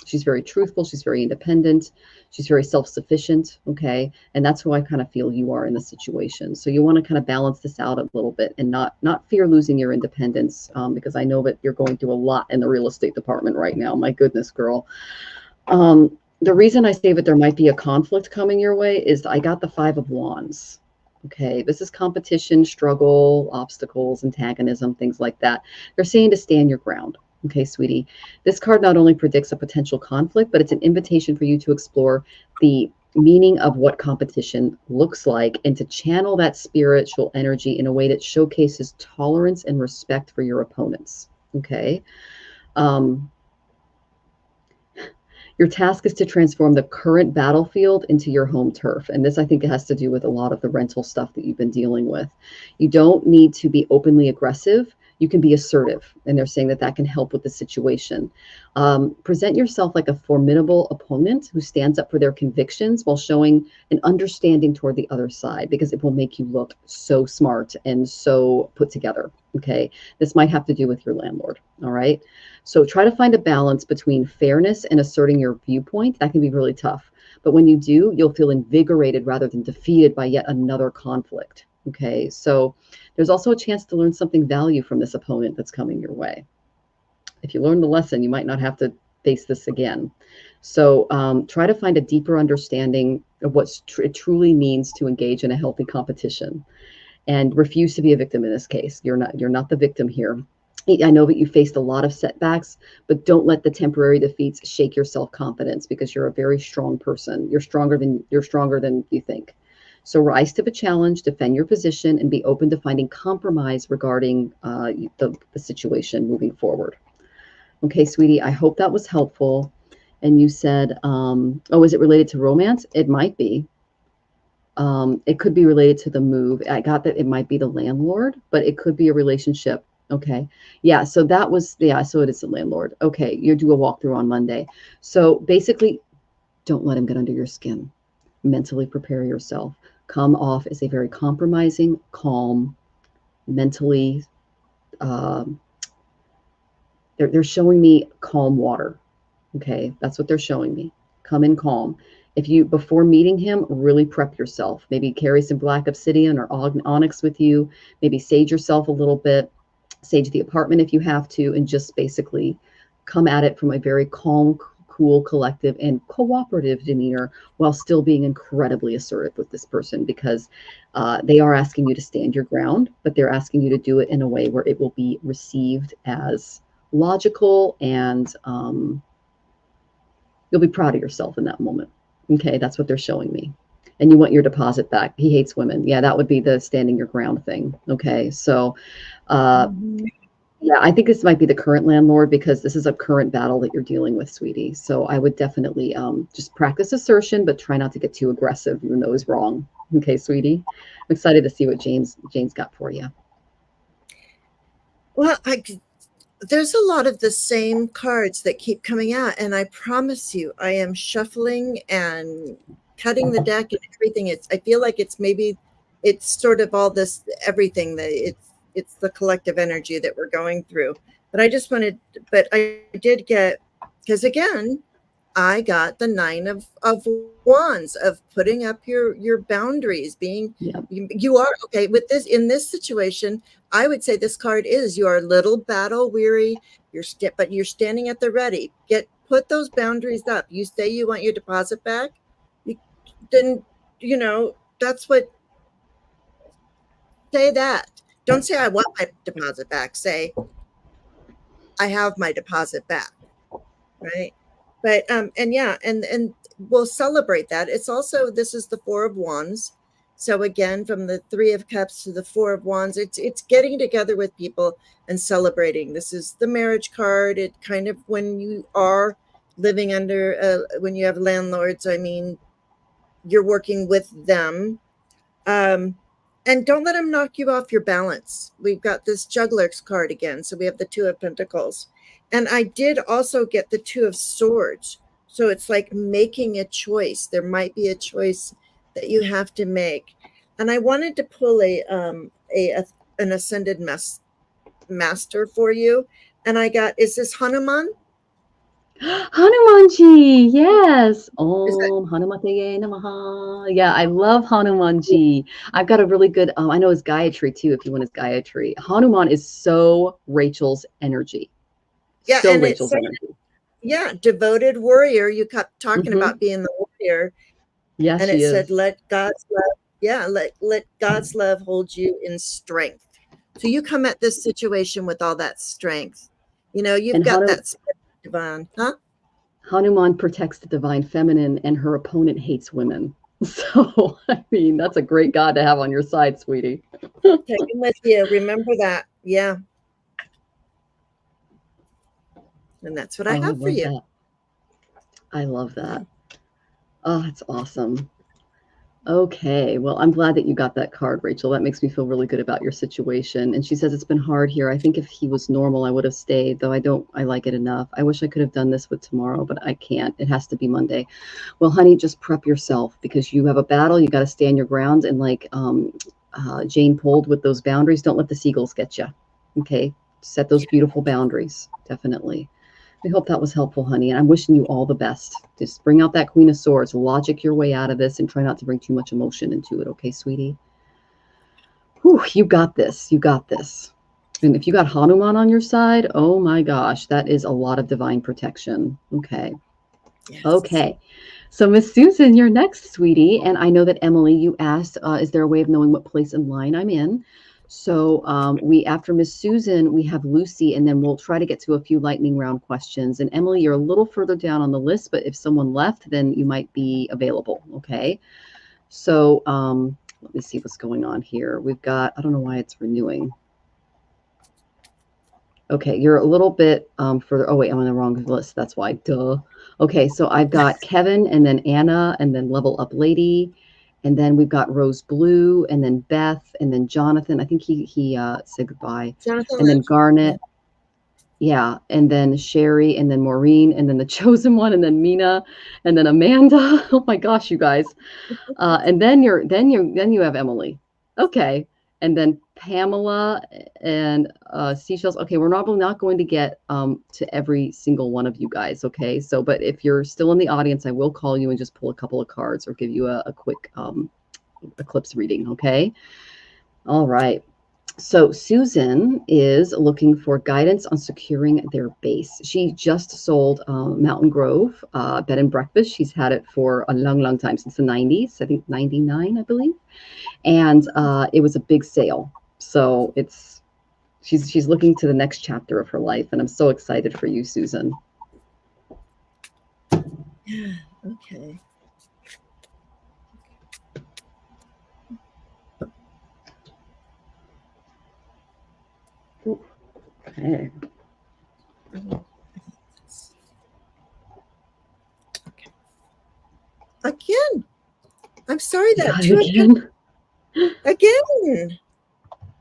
she's very truthful. She's very independent. She's very self-sufficient. Okay. And that's who I kind of feel you are in the situation. So you want to kind of balance this out a little bit and not fear losing your independence, because I know that you're going through a lot in the real estate department right now. My goodness, girl. The reason I say that there might be a conflict coming your way is I got the 5 of Wands. Okay, this is competition, struggle, obstacles, antagonism, things like that. They're saying to stand your ground. Okay, sweetie. This card not only predicts a potential conflict, but it's an invitation for you to explore the meaning of what competition looks like and to channel that spiritual energy in a way that showcases tolerance and respect for your opponents. Okay. Your task is to transform the current battlefield into your home turf. And this, I think, has to do with a lot of the rental stuff that you've been dealing with. You don't need to be openly aggressive. You can be assertive. And they're saying that that can help with the situation. Present yourself like a formidable opponent who stands up for their convictions while showing an understanding toward the other side, because it will make you look so smart and so put together. Okay. This might have to do with your landlord. All right. So try to find a balance between fairness and asserting your viewpoint. That can be really tough. But when you do, you'll feel invigorated rather than defeated by yet another conflict. Okay. So there's also a chance to learn something value from this opponent that's coming your way. If you learn the lesson, you might not have to face this again. So try to find a deeper understanding of what it truly means to engage in a healthy competition, and refuse to be a victim in this case. You're not the victim here. I know that you faced a lot of setbacks, but don't let the temporary defeats shake your self-confidence, because you're a very strong person. You're stronger than you think. So rise to the challenge, defend your position, and be open to finding compromise regarding the situation moving forward. Okay, sweetie, I hope that was helpful. And you said, oh, is it related to romance? It might be. It could be related to the move. I got that it might be the landlord, but it could be a relationship. Okay. Yeah. So that was, yeah. So it is the landlord. Okay. You do a walkthrough on Monday. So basically, don't let him get under your skin. Mentally prepare yourself. Come off as a very compromising, calm, mentally. They're showing me calm water. Okay. That's what they're showing me. Come in calm. If you, before meeting him, really prep yourself. Maybe carry some black obsidian or onyx with you. Maybe sage yourself a little bit, sage the apartment if you have to, and just basically come at it from a very calm, cool, collective, and cooperative demeanor while still being incredibly assertive with this person, because they are asking you to stand your ground, but they're asking you to do it in a way where it will be received as logical, and you'll be proud of yourself in that moment. Okay, that's what they're showing me. And you want your deposit back. He hates women. Yeah, that would be the standing your ground thing. Okay, so yeah, I think this might be the current landlord, because this is a current battle that you're dealing with, sweetie. So I would definitely just practice assertion, but try not to get too aggressive, even though it's wrong. Okay, sweetie. I'm excited to see what Jane's got for you. Well, there's a lot of the same cards that keep coming out, and I promise you, I am shuffling and cutting the deck and everything. I feel like it's sort of all this, everything that it's the collective energy that we're going through. But I did get, because again, I got the 9 of Wands, of putting up your boundaries, being, you are okay with this. In this situation, I would say this card is, you are a little battle weary, but you're standing at the ready. Put those boundaries up. You say you want your deposit back, then, that's what, say that. Don't say I want my deposit back. Say I have my deposit back, right? But and we'll celebrate that. It's also, this is the 4 of Wands. So again, from the 3 of Cups to the 4 of Wands, it's getting together with people and celebrating. This is the marriage card. It kind of, when you are living under, when you have landlords, I mean, you're working with them. And don't let them knock you off your balance. We've got this Juggler's card again. So we have the 2 of Pentacles. And I did also get the 2 of Swords. So it's like making a choice. There might be a choice that you have to make. And I wanted to pull an Ascended Master for you. And I got, is this Hanuman? Hanumanji, yes. Om Hanumateye Namaha. Yeah, I love Hanumanji. I've got a really good, I know his Gayatri too, if you want his Gayatri. Hanuman is so Rachel's energy. Yeah, so Rachel's energy. Yeah, devoted warrior. You kept talking about being the warrior. Yes, and it said, let God's love, let God's love hold you in strength. So you come at this situation with all that strength. You've got that spirit divine, huh? Hanuman protects the divine feminine, and her opponent hates women. So, I mean, that's a great God to have on your side, sweetie. Take him with you. Remember that. Yeah. And that's what I have for you. I love that. Oh, that's awesome. Okay, well, I'm glad that you got that card, Rachel. That makes me feel really good about your situation. And she says, it's been hard here. I think if he was normal, I would have stayed, though I like it enough. I wish I could have done this with tomorrow, but I can't. It has to be Monday. Well, honey, just prep yourself, because you have a battle. You got to stand your ground. And like Jane pulled with those boundaries, don't let the seagulls get you. Okay, set those beautiful boundaries, definitely. I hope that was helpful, honey. And I'm wishing you all the best. Just bring out that Queen of Swords, logic your way out of this, and try not to bring too much emotion into it. Okay, sweetie? Whew, you got this. You got this. And if you got Hanuman on your side, oh my gosh, that is a lot of divine protection. Okay. Yes. Okay. So Miss Susan, you're next, sweetie. And I know that Emily, you asked, is there a way of knowing what place in line I'm in? So after Miss Susan, we have Lucy, and then we'll try to get to a few lightning round questions. And Emily, you're a little further down on the list, but if someone left, then you might be available. Okay. So let me see what's going on here. We've got, I don't know why it's renewing. Okay, you're a little bit further. Oh wait, I'm on the wrong list. That's why. Duh. Okay, so I've got Kevin, and then Anna, and then Level Up Lady. And then we've got Rose Blue, and then Beth, and then Jonathan. I think he said goodbye. Jonathan, and then Garnet. Yeah. And then Sherry, and then Maureen, and then the Chosen One, and then Mina, and then Amanda. Oh my gosh, you guys. And then you have Emily. Okay. And then Pamela and Seashells. Okay, we're probably not going to get to every single one of you guys, okay? So, but if you're still in the audience, I will call you and just pull a couple of cards or give you a quick eclipse reading, okay? All right. So Susan is looking for guidance on securing their base. She just sold Mountain Grove bed and breakfast. She's had it for a long, long time, since the 90s, I think 99, I believe. And it was a big sale. So she's looking to the next chapter of her life. And I'm so excited for you, Susan. Yeah, okay. Okay. Okay. Again. I'm sorry that again. Again.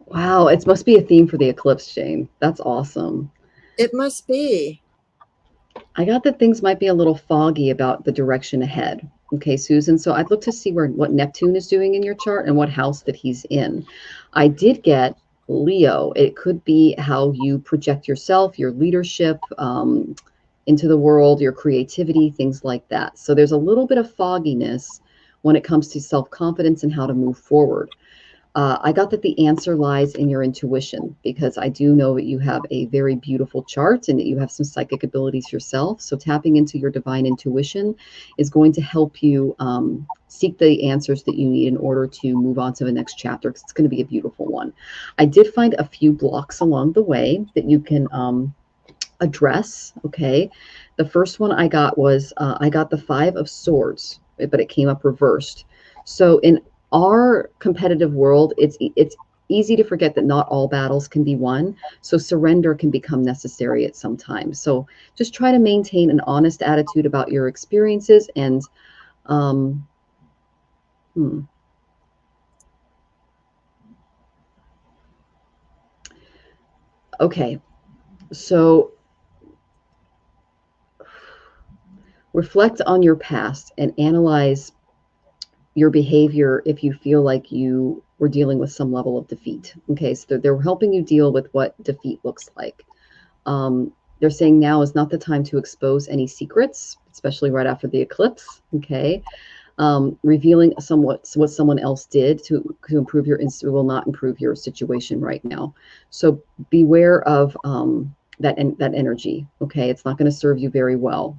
Wow, it must be a theme for the eclipse, Jane. That's awesome. It must be. I got that things might be a little foggy about the direction ahead. Okay, Susan. So I'd look to see what Neptune is doing in your chart and what house that he's in. I did get Leo. It could be how you project yourself, your leadership into the world, your creativity, things like that. So there's a little bit of fogginess when it comes to self-confidence and how to move forward. I got that the answer lies in your intuition, because I do know that you have a very beautiful chart and that you have some psychic abilities yourself. So tapping into your divine intuition is going to help you seek the answers that you need in order to move on to the next chapter, because it's going to be a beautiful one. I did find a few blocks along the way that you can address. Okay. The first one I got was I got the 5 of Swords, but it came up reversed. So in our competitive world, it's easy to forget that not all battles can be won. So surrender can become necessary at some time. So just try to maintain an honest attitude about your experiences and okay. So reflect on your past and analyze your behavior if you feel like you were dealing with some level of defeat. Okay, so they're helping you deal with what defeat looks like. They're saying now is not the time to expose any secrets, especially right after the eclipse. Okay, revealing what someone else did to improve your will not improve your situation right now. So beware of that energy. Okay, it's not going to serve you very well.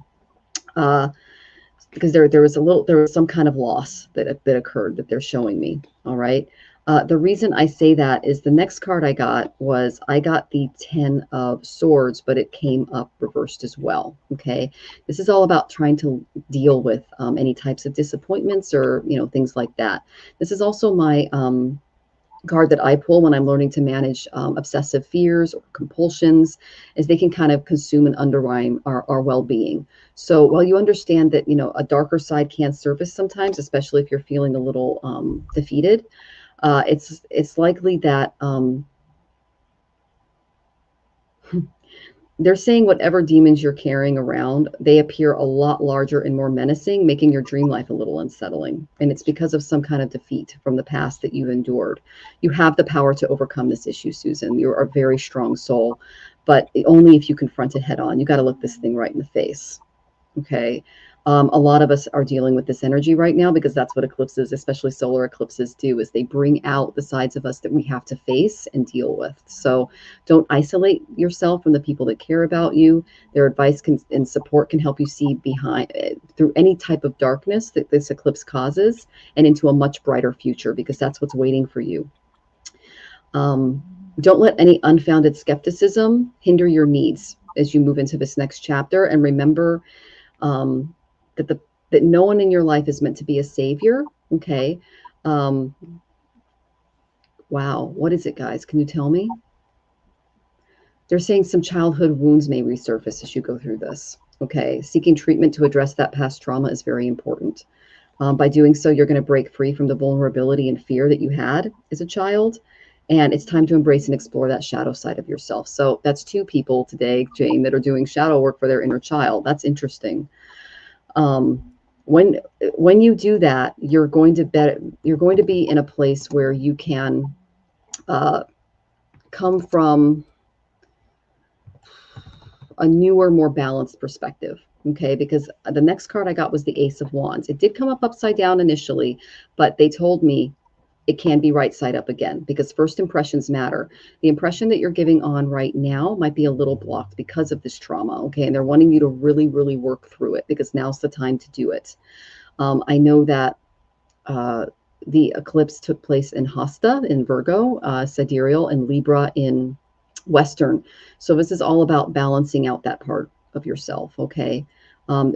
Because there was some kind of loss that occurred that they're showing me. All right. The reason I say that is the next card I got the 10 of Swords, but it came up reversed as well. Okay. This is all about trying to deal with any types of disappointments or, things like that. This is also my card that I pull when I'm learning to manage obsessive fears or compulsions, is they can kind of consume and undermine our well-being. So while you understand that, a darker side can surface sometimes, especially if you're feeling a little defeated, it's likely that they're saying whatever demons you're carrying around, they appear a lot larger and more menacing, making your dream life a little unsettling. And it's because of some kind of defeat from the past that you've endured. You have the power to overcome this issue, Susan. You're a very strong soul, but only if you confront it head on. You got to look this thing right in the face. Okay. A lot of us are dealing with this energy right now because that's what eclipses, especially solar eclipses, do, is they bring out the sides of us that we have to face and deal with. So don't isolate yourself from the people that care about you. Their advice and support can help you see behind through any type of darkness that this eclipse causes and into a much brighter future, because that's what's waiting for you. Don't let any unfounded skepticism hinder your needs as you move into this next chapter. And remember that no one in your life is meant to be a savior. Okay. Wow. What is it, guys? Can you tell me? They're saying some childhood wounds may resurface as you go through this. Okay. Seeking treatment to address that past trauma is very important. By doing so, you're going to break free from the vulnerability and fear that you had as a child. And it's time to embrace and explore that shadow side of yourself. So that's 2 people today, Jane, that are doing shadow work for their inner child. That's interesting. When you do that, you're going to be in a place where you can come from a newer, more balanced perspective. Okay, because the next card I got was the Ace of Wands. It did come up upside down initially, but they told me it can be right side up again because first impressions matter. The impression that you're giving on right now might be a little blocked because of this trauma. Okay, and they're wanting you to really, really work through it because now's the time to do it. I know that the eclipse took place in Hasta in Virgo, Sidereal, and Libra in Western. So this is all about balancing out that part of yourself. Okay. Um,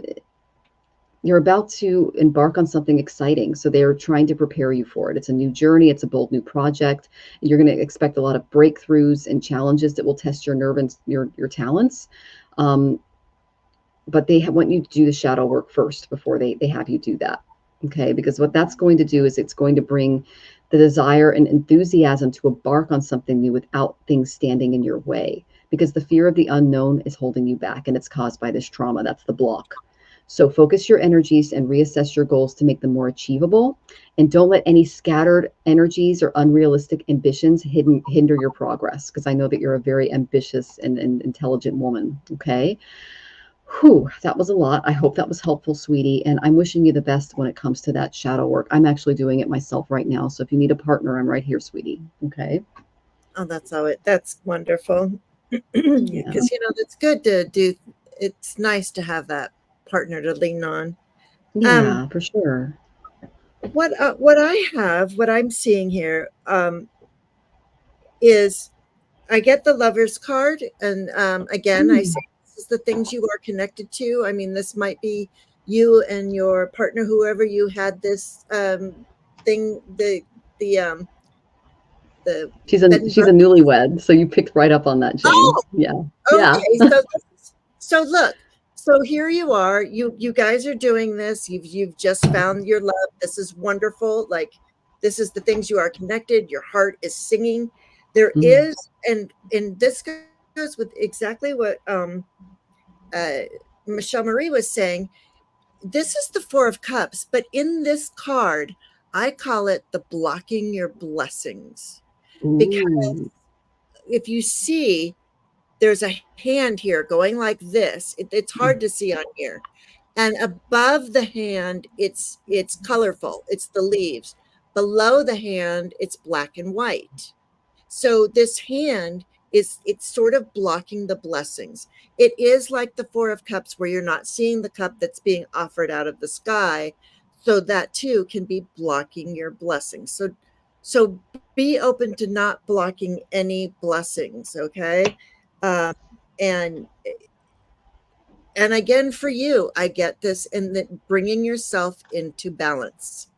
you're about to embark on something exciting. So they're trying to prepare you for it. It's a new journey. It's a bold new project. You're going to expect a lot of breakthroughs and challenges that will test your nerve and your talents. But they want you to do the shadow work first before they have you do that. Okay. Because what that's going to do is it's going to bring the desire and enthusiasm to embark on something new without things standing in your way. Because the fear of the unknown is holding you back and it's caused by this trauma. That's the block. So focus your energies and reassess your goals to make them more achievable. And don't let any scattered energies or unrealistic ambitions hinder your progress. Because I know that you're a very ambitious and intelligent woman. Okay. Whew, that was a lot. I hope that was helpful, sweetie. And I'm wishing you the best when it comes to that shadow work. I'm actually doing it myself right now. So if you need a partner, I'm right here, sweetie. Okay. Oh, that's wonderful. Yeah. Because it's good to do. It's nice to have that partner to lean on. Yeah, for sure. What I'm seeing here is I get the Lover's card, and again, I say this is the things you are connected to. I mean, this might be you and your partner, whoever you had this thing, the She's bed and a breakfast. newlywed, so you picked right up on that, Jane. Oh, Yeah. Yeah. okay. So look. So here you are. You guys are doing this. You've just found your love. This is wonderful. Like, this is the things you are connected. Your heart is singing. There is, and this goes with exactly what Michelle Marie was saying. This is the Four of Cups, but in this card, I call it the blocking your blessings. Because if you see, there's a hand here going like this. It's hard to see on here. And above the hand, it's colorful. It's the leaves. Below the hand, it's black and white. So this hand it's sort of blocking the blessings. It is like the Four of Cups where you're not seeing the cup that's being offered out of the sky. So that too can be blocking your blessings. So be open to not blocking any blessings, okay? And again, for you, I get this, and that bringing yourself into balance.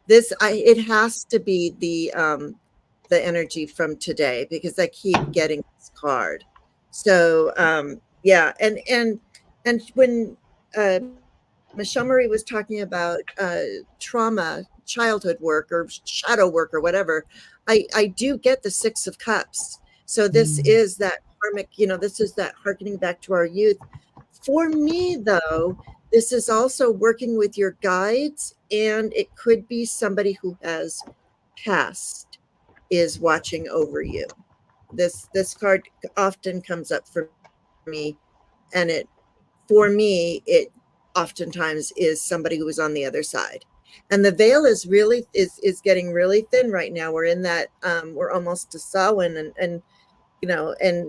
It has to be the energy from today, because I keep getting this card. So yeah, and when Michelle Marie was talking about trauma, childhood work, or shadow work, or whatever, I do get the Six of Cups. So this is that karmic, this is that harkening back to our youth. For me, though, this is also working with your guides, and it could be somebody who has passed is watching over you. This card often comes up for me, and it oftentimes is somebody who is on the other side. And the veil is getting really thin right now. We're in that we're almost to Samhain, and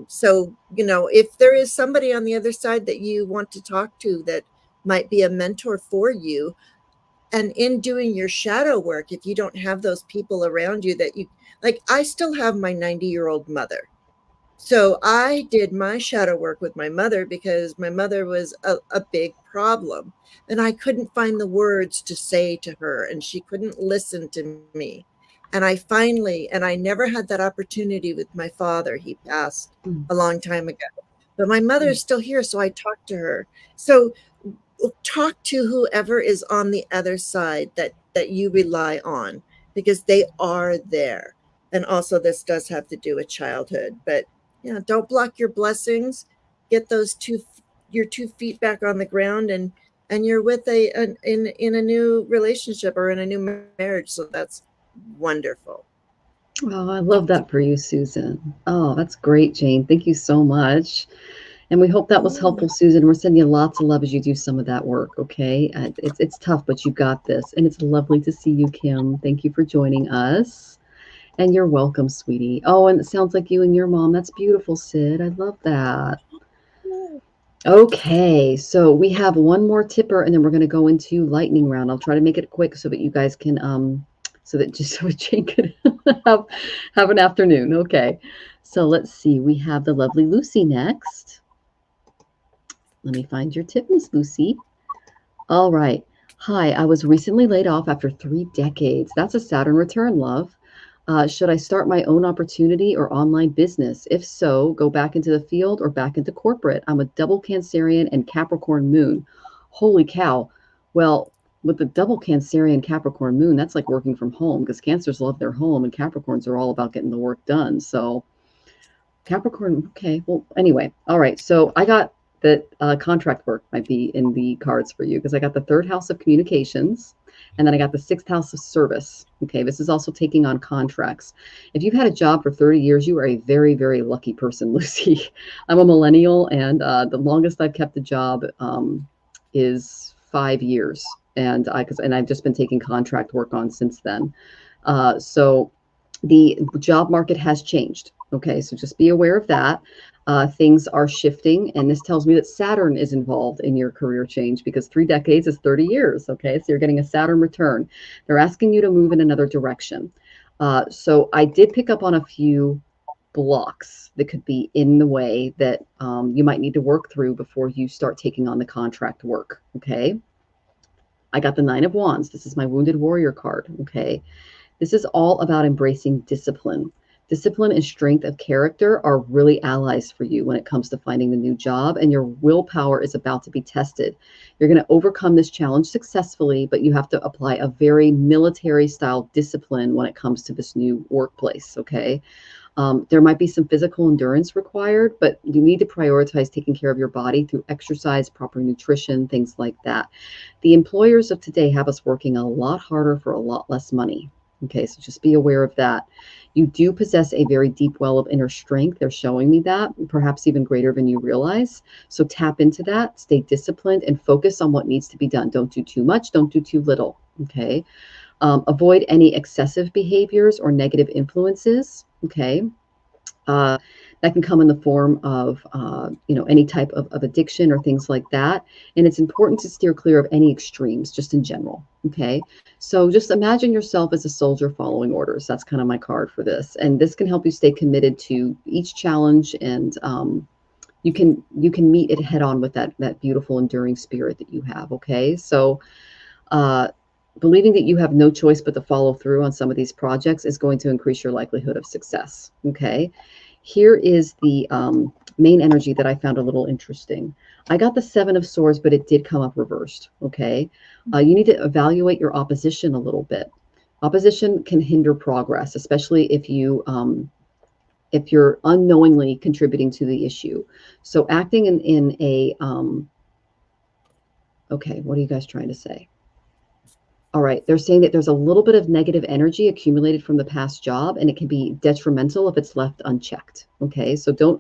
so if there is somebody on the other side that you want to talk to that might be a mentor for you, and in doing your shadow work, if you don't have those people around you that you like, I still have my 90-year-old mother. So I did my shadow work with my mother because my mother was a big problem, and I couldn't find the words to say to her, and she couldn't listen to me. And I never had that opportunity with my father. He passed a long time ago, but my mother is still here. So I talked to her. So talk to whoever is on the other side that you rely on, because they are there. And also, this does have to do with childhood, but don't block your blessings. Get your 2 feet back on the ground, and you're with in a new relationship or in a new marriage. So that's wonderful. Oh, I love that for you, Susan. Oh, that's great, Jane. Thank you so much. And we hope that was Mm. helpful, Susan. We're sending you lots of love as you do some of that work, okay? It's tough, but you got this. And it's lovely to see you, Kim. Thank you for joining us. And you're welcome, sweetie. Oh, and it sounds like you and your mom. That's beautiful, Sid. I love that. Okay, so we have one more tipper, and then we're going to go into lightning round. I'll try to make it quick so that you guys can, so that just so Jane can have have an afternoon. Okay, so let's see. We have the lovely Lucy next. Let me find your tip, Miss Lucy. All right. Hi, I was recently laid off after 3 decades. That's a Saturn return, love. Should I start my own opportunity or online business? If so, go back into the field or back into corporate. I'm a double Cancerian and Capricorn moon. Holy cow. Well, with the double Cancerian Capricorn moon, that's like working from home because Cancers love their home and Capricorns are all about getting the work done. So, Capricorn, okay. Well, anyway, all right. So I got that contract work might be in the cards for you because I got the third house of communications and then I got the sixth house of service. Okay. This is also taking on contracts. If you've had a job for 30 years, you are a very, very lucky person, Lucy. I'm a millennial and the longest I've kept a job is 5 years. And I've just been taking contract work on since then. So the job market has changed. Okay, so just be aware of that. Things are shifting, and this tells me that Saturn is involved in your career change because 3 decades is 30 years. Okay, so you're getting a Saturn return. They're asking you to move in another direction. So I did pick up on a few blocks that could be in the way that you might need to work through before you start taking on the contract work. Okay, I got the Nine of Wands. This is my Wounded Warrior card. Okay, this is all about embracing discipline. Discipline and strength of character are really allies for you when it comes to finding the new job, and your willpower is about to be tested. You're going to overcome this challenge successfully, but you have to apply a very military style discipline when it comes to this new workplace. Okay. There might be some physical endurance required, but you need to prioritize taking care of your body through exercise, proper nutrition, things like that. The employers of today have us working a lot harder for a lot less money. Okay, so just be aware of that. You do possess a very deep well of inner strength. They're showing me that, perhaps even greater than you realize. So tap into that, stay disciplined, and focus on what needs to be done. Don't do too much, don't do too little. Okay. Avoid any excessive behaviors or negative influences. Okay. Uh, that can come in the form of, any type of addiction or things like that. And it's important to steer clear of any extremes, just in general. Okay. So just imagine yourself as a soldier following orders. That's kind of my card for this. And this can help you stay committed to each challenge, and you can meet it head on with that beautiful enduring spirit that you have. Okay. So believing that you have no choice but to follow through on some of these projects is going to increase your likelihood of success. Okay. Here is the main energy that I found a little interesting. I got the Seven of Swords, but it did come up reversed. Okay. You need to evaluate your opposition a little bit. Opposition can hinder progress, especially if you're unknowingly contributing to the issue. So acting in a okay, what are you guys trying to say? All right, they're saying that there's a little bit of negative energy accumulated from the past job, and it can be detrimental if it's left unchecked. Okay, so don't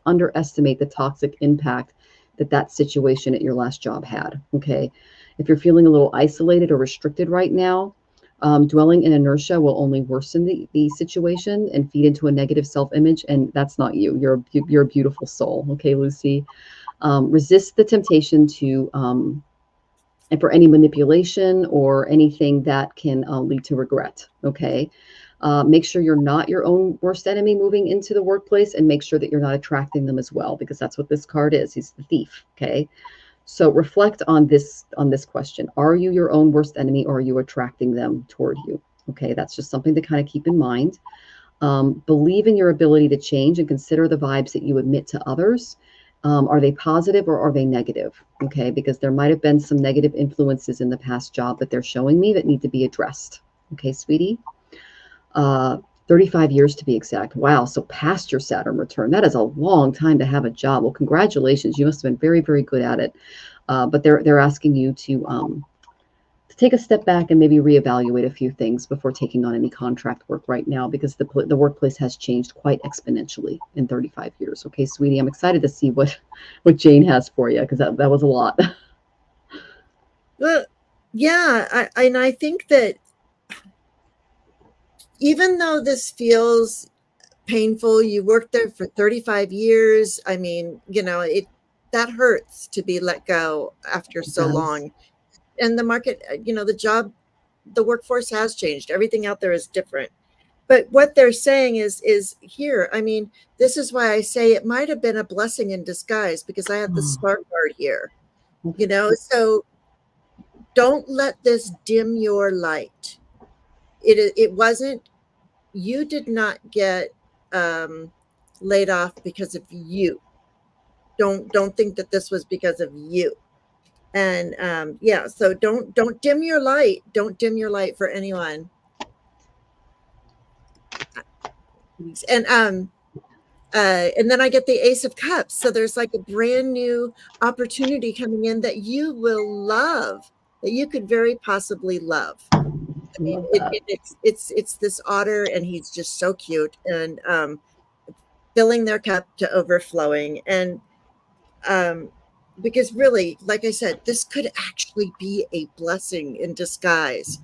underestimate the toxic impact that situation at your last job had. Okay, if you're feeling a little isolated or restricted right now, dwelling in inertia will only worsen the situation and feed into a negative self-image, and that's not you. You're a beautiful soul. Okay, Lucy, resist the temptation to and for any manipulation or anything that can lead to regret. Okay. Make sure you're not your own worst enemy moving into the workplace, and make sure that you're not attracting them as well, because that's what this card is. He's the thief. Okay. So reflect on this question. Are you your own worst enemy, or are you attracting them toward you? Okay. That's just something to kind of keep in mind. Believe in your ability to change and consider the vibes that you emit to others. Are they positive or are they negative? Okay, because there might have been some negative influences in the past job that they're showing me that need to be addressed. Okay, sweetie. 35 years to be exact. Wow, so past your Saturn return. That is a long time to have a job. Well, congratulations. You must have been very, very good at it. But they're asking you to to take a step back and maybe reevaluate a few things before taking on any contract work right now, because the workplace has changed quite exponentially in 35 years. Okay, sweetie, I'm excited to see what Jane has for you, because that was a lot. Well, yeah, and I think that even though this feels painful, you worked there for 35 years. I mean, that hurts to be let go after It so does. long. And the market, the workforce has changed. Everything out there is different. But what they're saying is here. I mean, this is why I say it might have been a blessing in disguise, because I have the Oh, spark card here. So don't let this dim your light. It wasn't. You did not get laid off because of you. Don't think that this was because of you. And yeah, so don't dim your light. Don't dim your light for anyone. And and then I get the Ace of Cups. So there's like a brand new opportunity coming in that you will love, that you could very possibly love. I I mean, love that. it's this otter, and he's just so cute, and filling their cup to overflowing. And because really, like I said, this could actually be a blessing in disguise.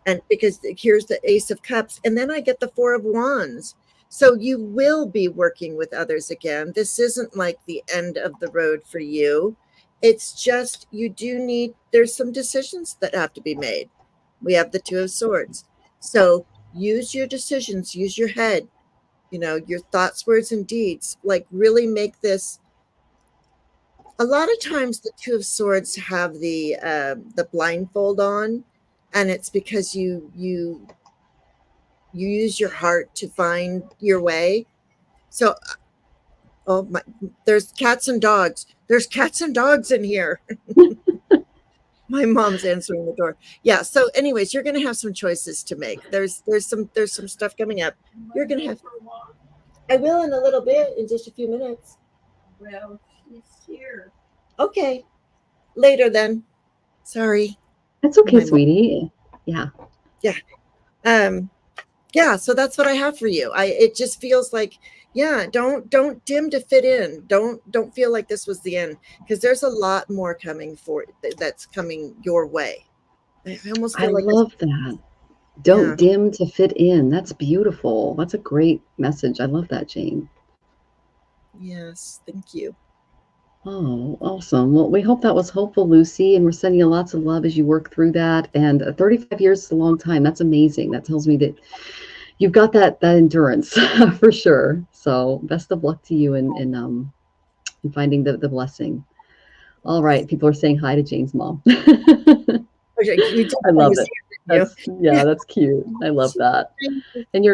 And because here's the Ace of Cups, and then I get the Four of Wands. So you will be working with others again. This isn't like the end of the road for you. It's just there's some decisions that have to be made. We have the Two of Swords. So use your decisions, use your head, your thoughts, words, and deeds. Like, really make this. A lot of times the Two of Swords have the blindfold on, and it's because you use your heart to find your way. So, oh my, there's cats and dogs. There's cats and dogs in here. My mom's answering the door. Yeah. So, anyways, you're going to have some choices to make. There's some stuff coming up. You're going to have. I will in a little bit, in just a few minutes. Well, she's here. Okay. Later then. Sorry. It's okay, My mom. sweetie. Yeah. Yeah. Yeah, so that's what I have for you. It just feels like, yeah, don't dim to fit in. Don't feel like this was the end, because there's a lot more coming that's coming your way. I almost I feel like love that. yeah. Don't dim to fit in. That's beautiful. That's a great message. I love that, Jane. Yes, thank you. Oh, awesome. Well, we hope that was helpful, Lucy, and we're sending you lots of love as you work through that. And 35 years is a long time. That's amazing. That tells me that you've got that endurance for sure. So best of luck to you in finding the blessing. All right. People are saying hi to Jane's mom. Okay, you I love it. you. That's cute. I love that. And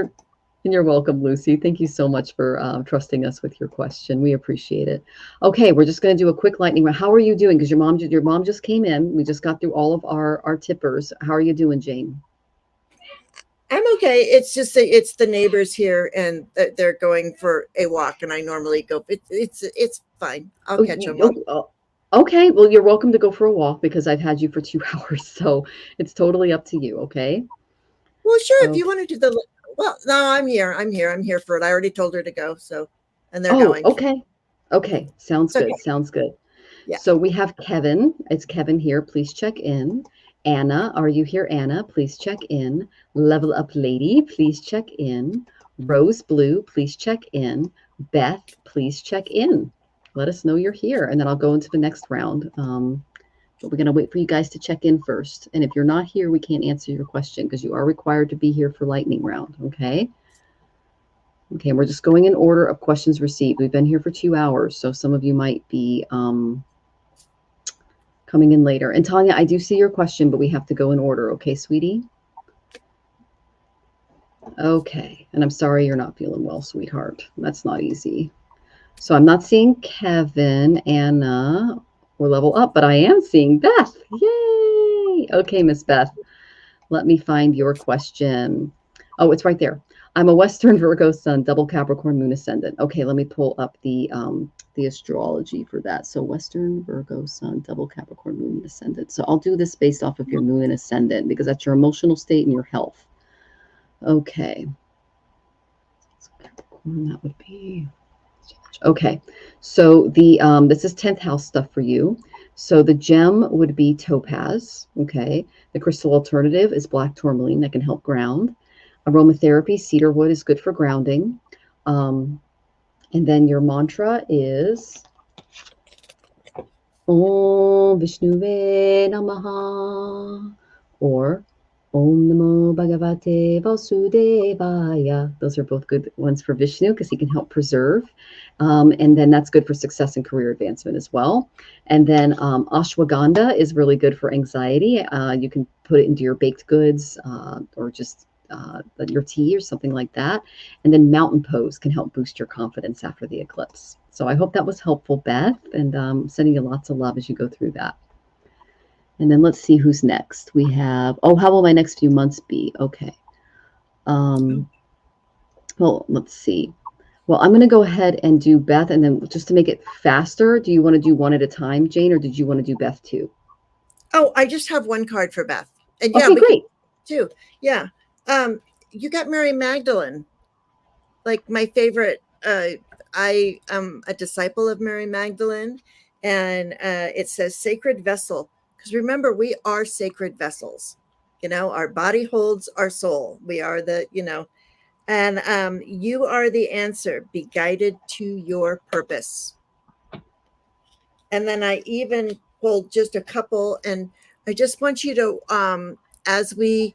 you're welcome, Lucy. Thank you so much for trusting us with your question. We appreciate it. Okay, we're just going to do a quick lightning round. How are you doing? Because your mom just came in. We just got through all of our tippers. How are you doing, Jane? I'm okay. It's just it's the neighbors here, and they're going for a walk, and I normally go. It's fine. I'll catch them. Okay, well, you're welcome to go for a walk, because I've had you for 2 hours, so it's totally up to you. Okay. Well, sure. If Okay. you want to do the. Well, no, I'm here. I'm here for it. I already told her to go. So, and they're Oh, going. okay. Okay. Sounds Okay. good. Sounds good. Yeah. So we have Kevin. It's Kevin here. Please check in. Anna, are you here, Anna? Please check in. Level Up Lady, please check in. Rose Blue, please check in. Beth, please check in. Let us know you're here, and then I'll go into the next round. But we're going to wait for you guys to check in first. And if you're not here, we can't answer your question, because you are required to be here for lightning round. Okay. Okay. We're just going in order of questions received. We've been here for 2 hours, so some of you might be coming in later. And Tanya, I do see your question, but we have to go in order. Okay, sweetie? Okay. And I'm sorry you're not feeling well, sweetheart. That's not easy. So I'm not seeing Kevin, Anna, or Level Up, but I am seeing Beth. Yay! Okay, Miss Beth, let me find your question. Oh, it's right there. I'm a Western Virgo sun, double Capricorn moon ascendant. Okay, let me pull up the astrology for that. So Western Virgo sun, double Capricorn moon ascendant. So I'll do this based off of your moon and ascendant because that's your emotional state and your health. Okay. So Capricorn, that would be okay. So the this is 10th house stuff for you. So the gem would be topaz. Okay. The crystal alternative is black tourmaline that can help ground. Aromatherapy, cedar wood is good for grounding. And then your mantra is Om Vishnuve Namaha or Om Namo Bhagavate Vasudevaya. Those are both good ones for Vishnu because he can help preserve. And then that's good for success and career advancement as well. And then ashwagandha is really good for anxiety. You can put it into your baked goods or just your tea or something like that. And then mountain pose can help boost your confidence after the eclipse. So I hope that was helpful, Beth, and sending you lots of love as you go through that. And then let's see who's next. We have, oh, how will my next few months be? Okay. Well, let's see. Well, I'm going to go ahead and do Beth, and then just to make it faster, do you want to do one at a time, Jane, or did you want to do Beth too? Oh, I just have one card for Beth. And yeah, okay, great. Too. Yeah. You got Mary Magdalene, like my favorite. I am a disciple of Mary Magdalene, and it says sacred vessel. Because remember, we are sacred vessels. You know, our body holds our soul. We are the, you know, and you are the answer. Be guided to your purpose. And then I even pulled just a couple, and I just want you to, as we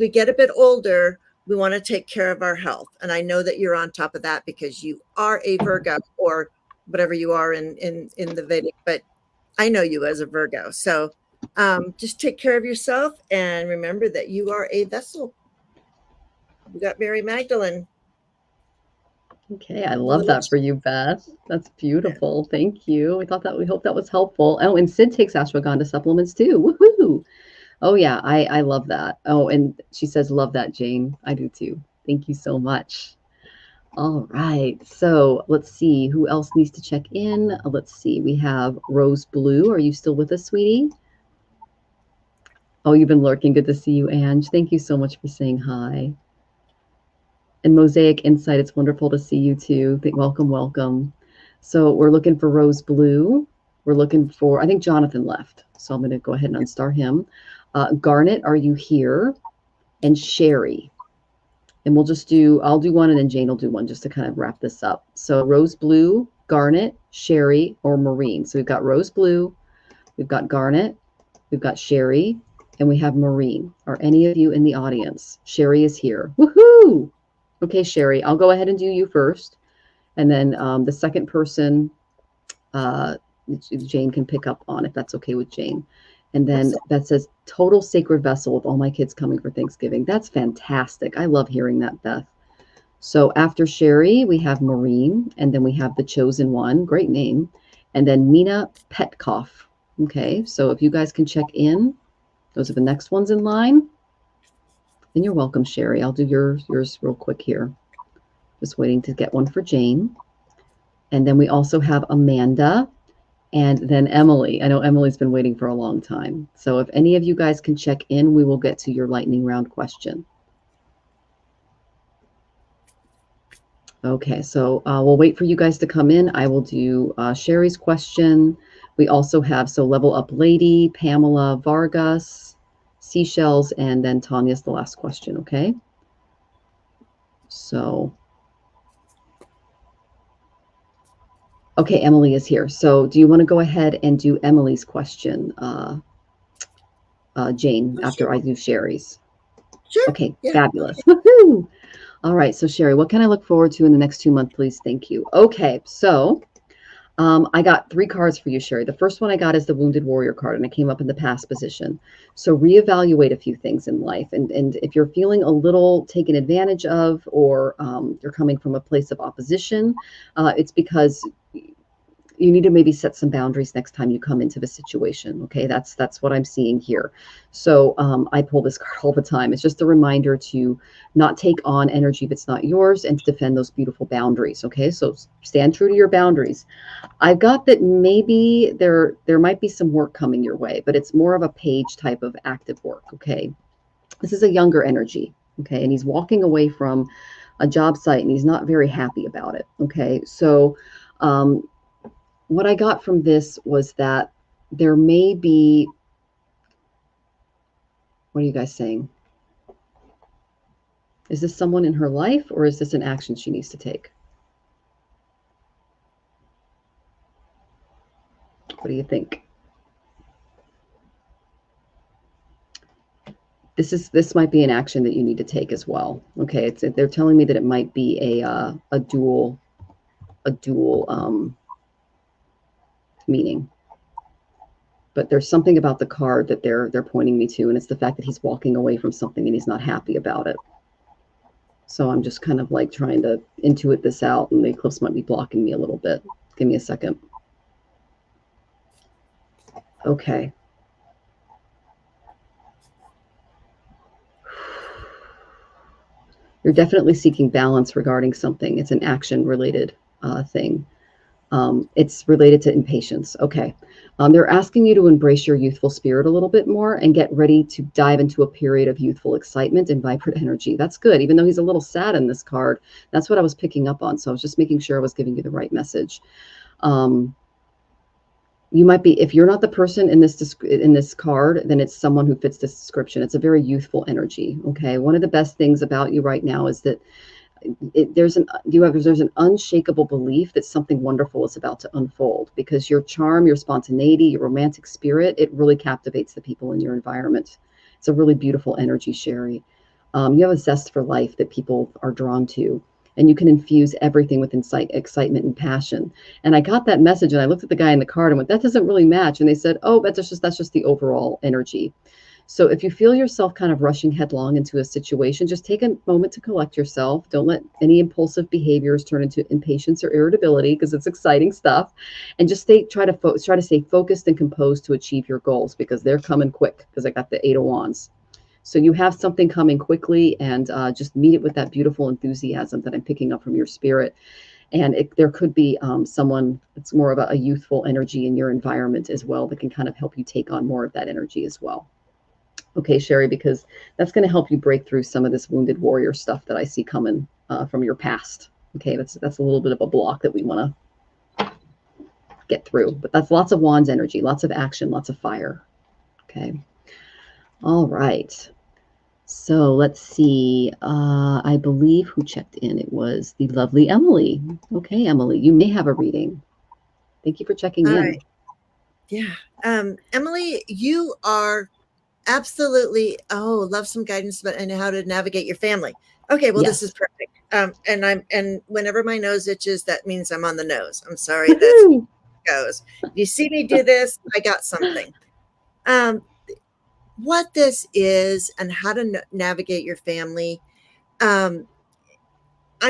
get a bit older, we want to take care of our health. And I know that you're on top of that because you are a Virgo or whatever you are in the Vedic, but I know you as a Virgo. So just take care of yourself and remember that you are a vessel. You got Mary Magdalene. Okay, I love that for you, Beth. That's beautiful. Yeah. Thank you. We hope that was helpful. Oh, and Sid takes ashwagandha supplements too. Woohoo! Oh yeah, I love that. Oh, and she says, love that, Jane. I do too. Thank you so much. All right. So let's see who else needs to check in. Let's see. We have Rose Blue. Are you still with us, sweetie? Oh, you've been lurking. Good to see you, Ange. Thank you so much for saying hi. And Mosaic Insight, it's wonderful to see you too. Welcome, welcome. So we're looking for Rose Blue. We're looking for, I think Jonathan left. So I'm going to go ahead and unstar him. Garnet, are you here? And Sherry. And we'll just I'll do one and then Jane will do one just to kind of wrap this up. So Rose Blue, Garnet, Sherry, or Maureen. So we've got Rose Blue, we've got Garnet, we've got Sherry, and we have Maureen. Are any of you in the audience? Sherry is here. Woohoo! Okay, Sherry, I'll go ahead and do you first. And then the second person, Jane can pick up on if that's okay with Jane. And then that says total sacred vessel with all my kids coming for Thanksgiving. That's fantastic. I love hearing that, Beth. So after Sherry, we have Maureen, and then we have the chosen one. Great name. And then Mina Petkoff. Okay, so if you guys can check in, those are the next ones in line. And you're welcome, Sherry. I'll do yours real quick here. Just waiting to get one for Jane. And then we also have Amanda and then Emily. I know Emily's been waiting for a long time. So if any of you guys can check in, we will get to your lightning round question. Okay, so we'll wait for you guys to come in. I will do Sherry's question. We also have, so Level Up Lady, Pamela Vargas, Seashells, and then Tanya's the last question, okay? So, okay, Emily is here. So do you want to go ahead and do Emily's question, Jane, after I do Sherry's? Sure. Okay, yeah. Fabulous. Woohoo! All right, so Sherry, what can I look forward to in the next 2 months, please? Thank you. Okay, so I got 3 cards for you, Sherry. The first one I got is the Wounded Warrior card, and it came up in the past position. So reevaluate a few things in life. And if you're feeling a little taken advantage of, or you're coming from a place of opposition, it's because you need to maybe set some boundaries next time you come into the situation. Okay, that's what I'm seeing here. So I pull this card all the time. It's just a reminder to not take on energy that's not yours and to defend those beautiful boundaries. Okay, so stand true to your boundaries. I've got that maybe there might be some work coming your way, but it's more of a page type of active work. Okay, this is a younger energy. Okay, and he's walking away from a job site and he's not very happy about it. Okay, so what I got from this was that there may be, what are you guys saying? Is this someone in her life, or is this an action she needs to take? What do you think? This might be an action that you need to take as well. Okay, they're telling me that it might be a dual meaning. But there's something about the card that they're pointing me to, and it's the fact that he's walking away from something and he's not happy about it. So I'm just kind of like trying to intuit this out, and the eclipse might be blocking me a little bit. Give me a second. Okay. You're definitely seeking balance regarding something. It's an action-related thing. It's related to impatience. Okay. They're asking you to embrace your youthful spirit a little bit more and get ready to dive into a period of youthful excitement and vibrant energy. That's good. Even though he's a little sad in this card, that's what I was picking up on. So I was just making sure I was giving you the right message. You might be, if you're not the person in this card, then it's someone who fits this description. It's a very youthful energy. Okay. One of the best things about you right now is that there's an unshakable belief that something wonderful is about to unfold, because your charm, your spontaneity, your romantic spirit, it really captivates the people in your environment. It's a really beautiful energy, Sherry. You have a zest for life that people are drawn to, and you can infuse everything with excitement and passion. And I got that message, and I looked at the guy in the card and went, that doesn't really match. And they said, oh, that's just the overall energy. So if you feel yourself kind of rushing headlong into a situation, just take a moment to collect yourself. Don't let any impulsive behaviors turn into impatience or irritability, because it's exciting stuff. And just try to stay focused and composed to achieve your goals, because they're coming quick, because I got the 8 of Wands. So you have something coming quickly, and just meet it with that beautiful enthusiasm that I'm picking up from your spirit. And there could be someone that's more of a youthful energy in your environment as well that can kind of help you take on more of that energy as well. Okay, Sherry, because that's going to help you break through some of this wounded warrior stuff that I see coming from your past. Okay, that's a little bit of a block that we want to get through. But that's lots of Wands energy, lots of action, lots of fire. Okay. All right. So let's see. I believe who checked in. It was the lovely Emily. Okay, Emily, you may have a reading. Thank you for checking in. Right. Yeah. Emily, you are absolutely, love some guidance on how to navigate your family. Okay, well, Yes. This is perfect. And whenever my nose itches, that means I'm on the nose. I'm sorry, that's how it goes. If you see me do this, I got something. What this is and how to navigate your family. I'm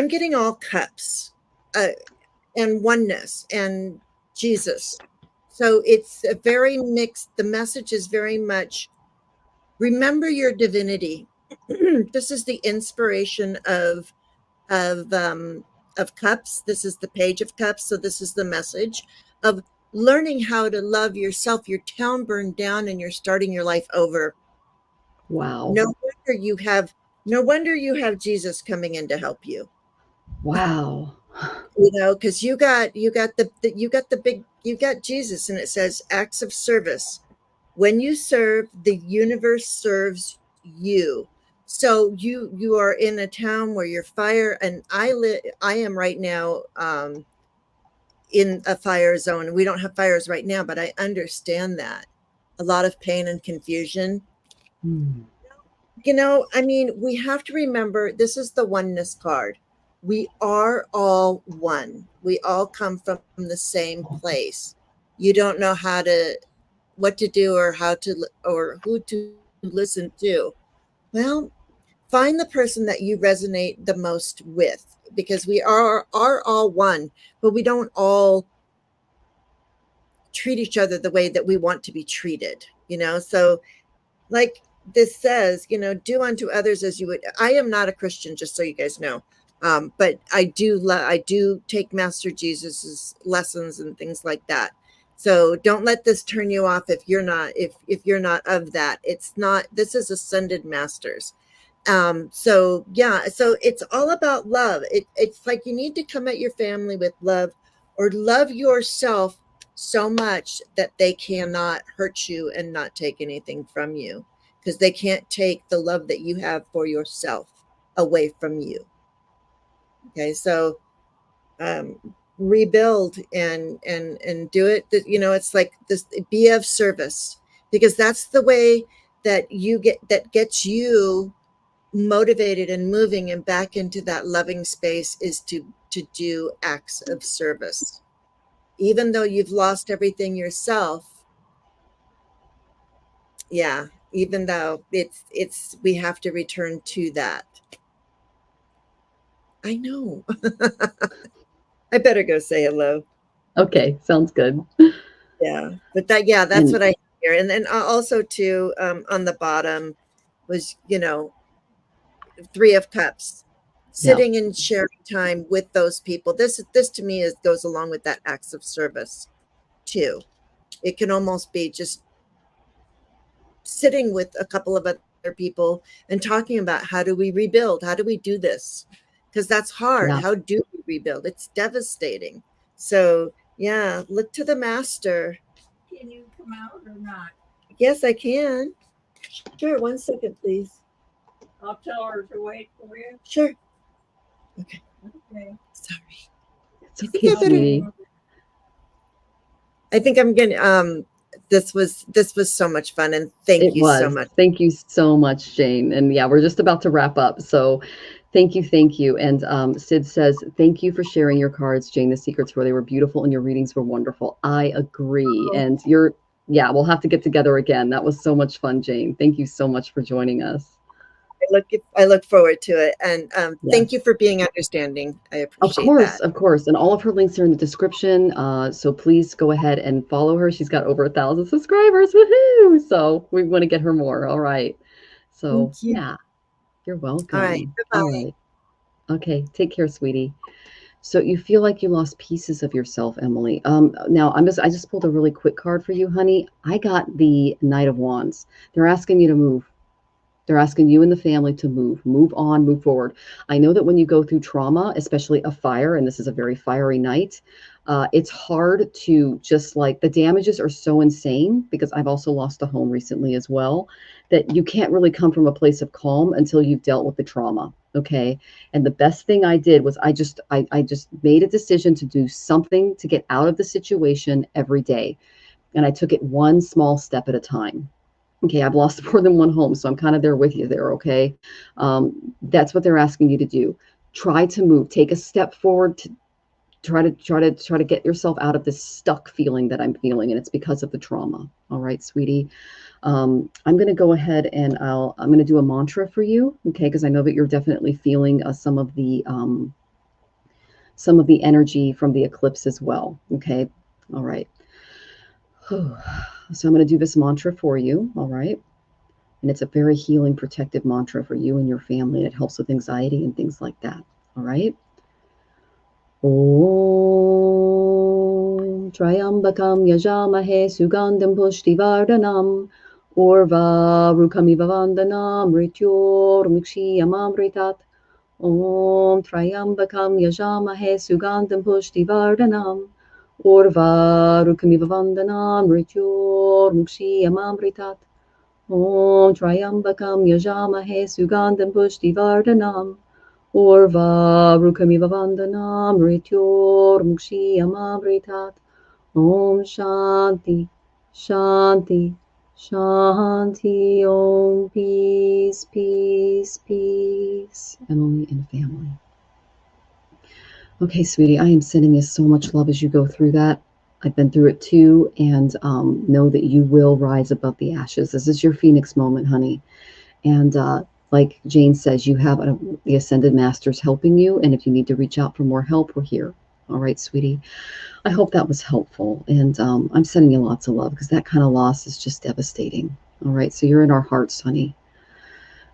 getting all cups and oneness and Jesus. So it's a very mixed, the message is very much, remember your divinity. This is the inspiration of cups. This is the page of cups. So this is the message of learning how to love yourself. Your town burned down and you're starting your life over. Wow. No wonder you have Jesus coming in to help you. Wow. Because you got Jesus, and it says acts of service. When you serve, the universe serves you. So you are in a town where you're fire, and I am right now in a fire zone. We don't have fires right now, but I understand that. A lot of pain and confusion. We have to remember, this is the oneness card. We are all one. We all come from the same place. You don't know what to do or who to listen to. Well, find the person that you resonate the most with, because we are all one, but we don't all treat each other the way that we want to be treated, you know? So like this says, you know, do unto others as you would. I am not a Christian, just so you guys know. But I do take Master Jesus's lessons and things like that. So don't let this turn you off if you're not, if you're not of that. It's not, this is ascended masters. So yeah, so it's all about love. It's like you need to come at your family with love, or love yourself so much that they cannot hurt you and not take anything from you, because they can't take the love that you have for yourself away from you. Okay, so rebuild and do it. You know, it's like this, be of service, because that's the way that you get, that gets you motivated and moving and back into that loving space, is to do acts of service. Even though you've lost everything yourself, yeah, even though it's we have to return to that. I know. I better go say hello. Okay, sounds good. Yeah, but that, yeah, that's what I hear. And then also too, on the bottom was, you know, 3 of Cups, sitting and sharing time with those people. This to me goes along with that acts of service too. It can almost be just sitting with a couple of other people and talking about, how do we rebuild? How do we do this? Because that's hard. Yeah. How do we rebuild? It's devastating. So yeah, look to the master. Can you come out or not? Yes, I can. Sure. 1 second, please. I'll tell her to wait for you. Sure. Okay. Okay. Sorry. It's okay, sweetie. I think I'm gonna this was so much fun, and thank you so much. Thank you so much, Jane. And yeah, we're just about to wrap up. So thank you. And Sid says, thank you for sharing your cards, Jane. The secrets they were beautiful and your readings were wonderful. I agree. And we'll have to get together again. That was so much fun, Jane. Thank you so much for joining us. I look forward to it. And thank you for being understanding. I appreciate that. Of course. And all of her links are in the description. So please go ahead and follow her. She's got over 1,000 subscribers. Woohoo! So we want to get her more. All right. So yeah, you're welcome. All right. Bye-bye. All right. Okay. Take care, sweetie. So you feel like you lost pieces of yourself, Emily. Now I just pulled a really quick card for you, honey. I got the Knight of Wands. They're asking you to move. They're asking you and the family to move on, move forward. I know that when you go through trauma, especially a fire, and this is a very fiery night, it's hard to just like, the damages are so insane, because I've also lost a home recently as well, that you can't really come from a place of calm until you've dealt with the trauma. Okay. And the best thing I did was I just made a decision to do something to get out of the situation every day. And I took it one small step at a time. Okay, I've lost more than one home, so I'm kind of there with you there, okay? That's what they're asking you to do. Try to move. Take a step forward to try to get yourself out of this stuck feeling that I'm feeling, and it's because of the trauma. All right, sweetie. I'm going to go ahead and I'm going to do a mantra for you, okay? Because I know that you're definitely feeling some of the energy from the eclipse as well, okay? All right. So I'm going to do this mantra for you, all right? And it's a very healing, protective mantra for you and your family. And it helps with anxiety and things like that, all right? Om Triambakam Yajamahe Sugandham Pushtivardhanam Urva Rukamiva Vandanam Rityor Mukshiyamamritat Om Triambakam Yajamahe Sugandham Pushtivardhanam Urva Rukamiva Vandanam Rityor Mukshiyamamritat Om Triambakam Yajamahe Sugandham Pushtivardhanam Urva Rukamiva Vandanam Rityor Mukshiyamamritat Om Shanti Shanti Shanti Om Peace Peace Peace. Emily and family. Okay, sweetie, I am sending you so much love as you go through that. I've been through it too, and know that you will rise above the ashes. This is your Phoenix moment, honey. And like Jane says, you have the Ascended Masters helping you, and if you need to reach out for more help, we're here. All right, sweetie. I hope that was helpful. And I'm sending you lots of love because that kind of loss is just devastating. All right, so you're in our hearts, honey.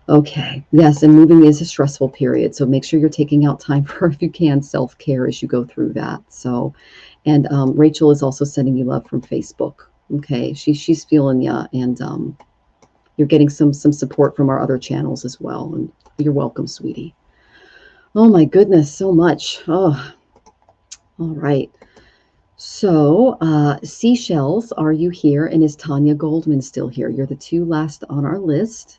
Okay. Yes, and moving is a stressful period. So make sure you're taking out time for, if you can, self-care as you go through that. So, and Rachel is also sending you love from Facebook. Okay. She's feeling you, and you're getting some support from our other channels as well. And you're welcome, sweetie. Oh my goodness, so much. Oh, all right. So, Seashells, are you here? And is Tanya Goldman still here? You're the two last on our list.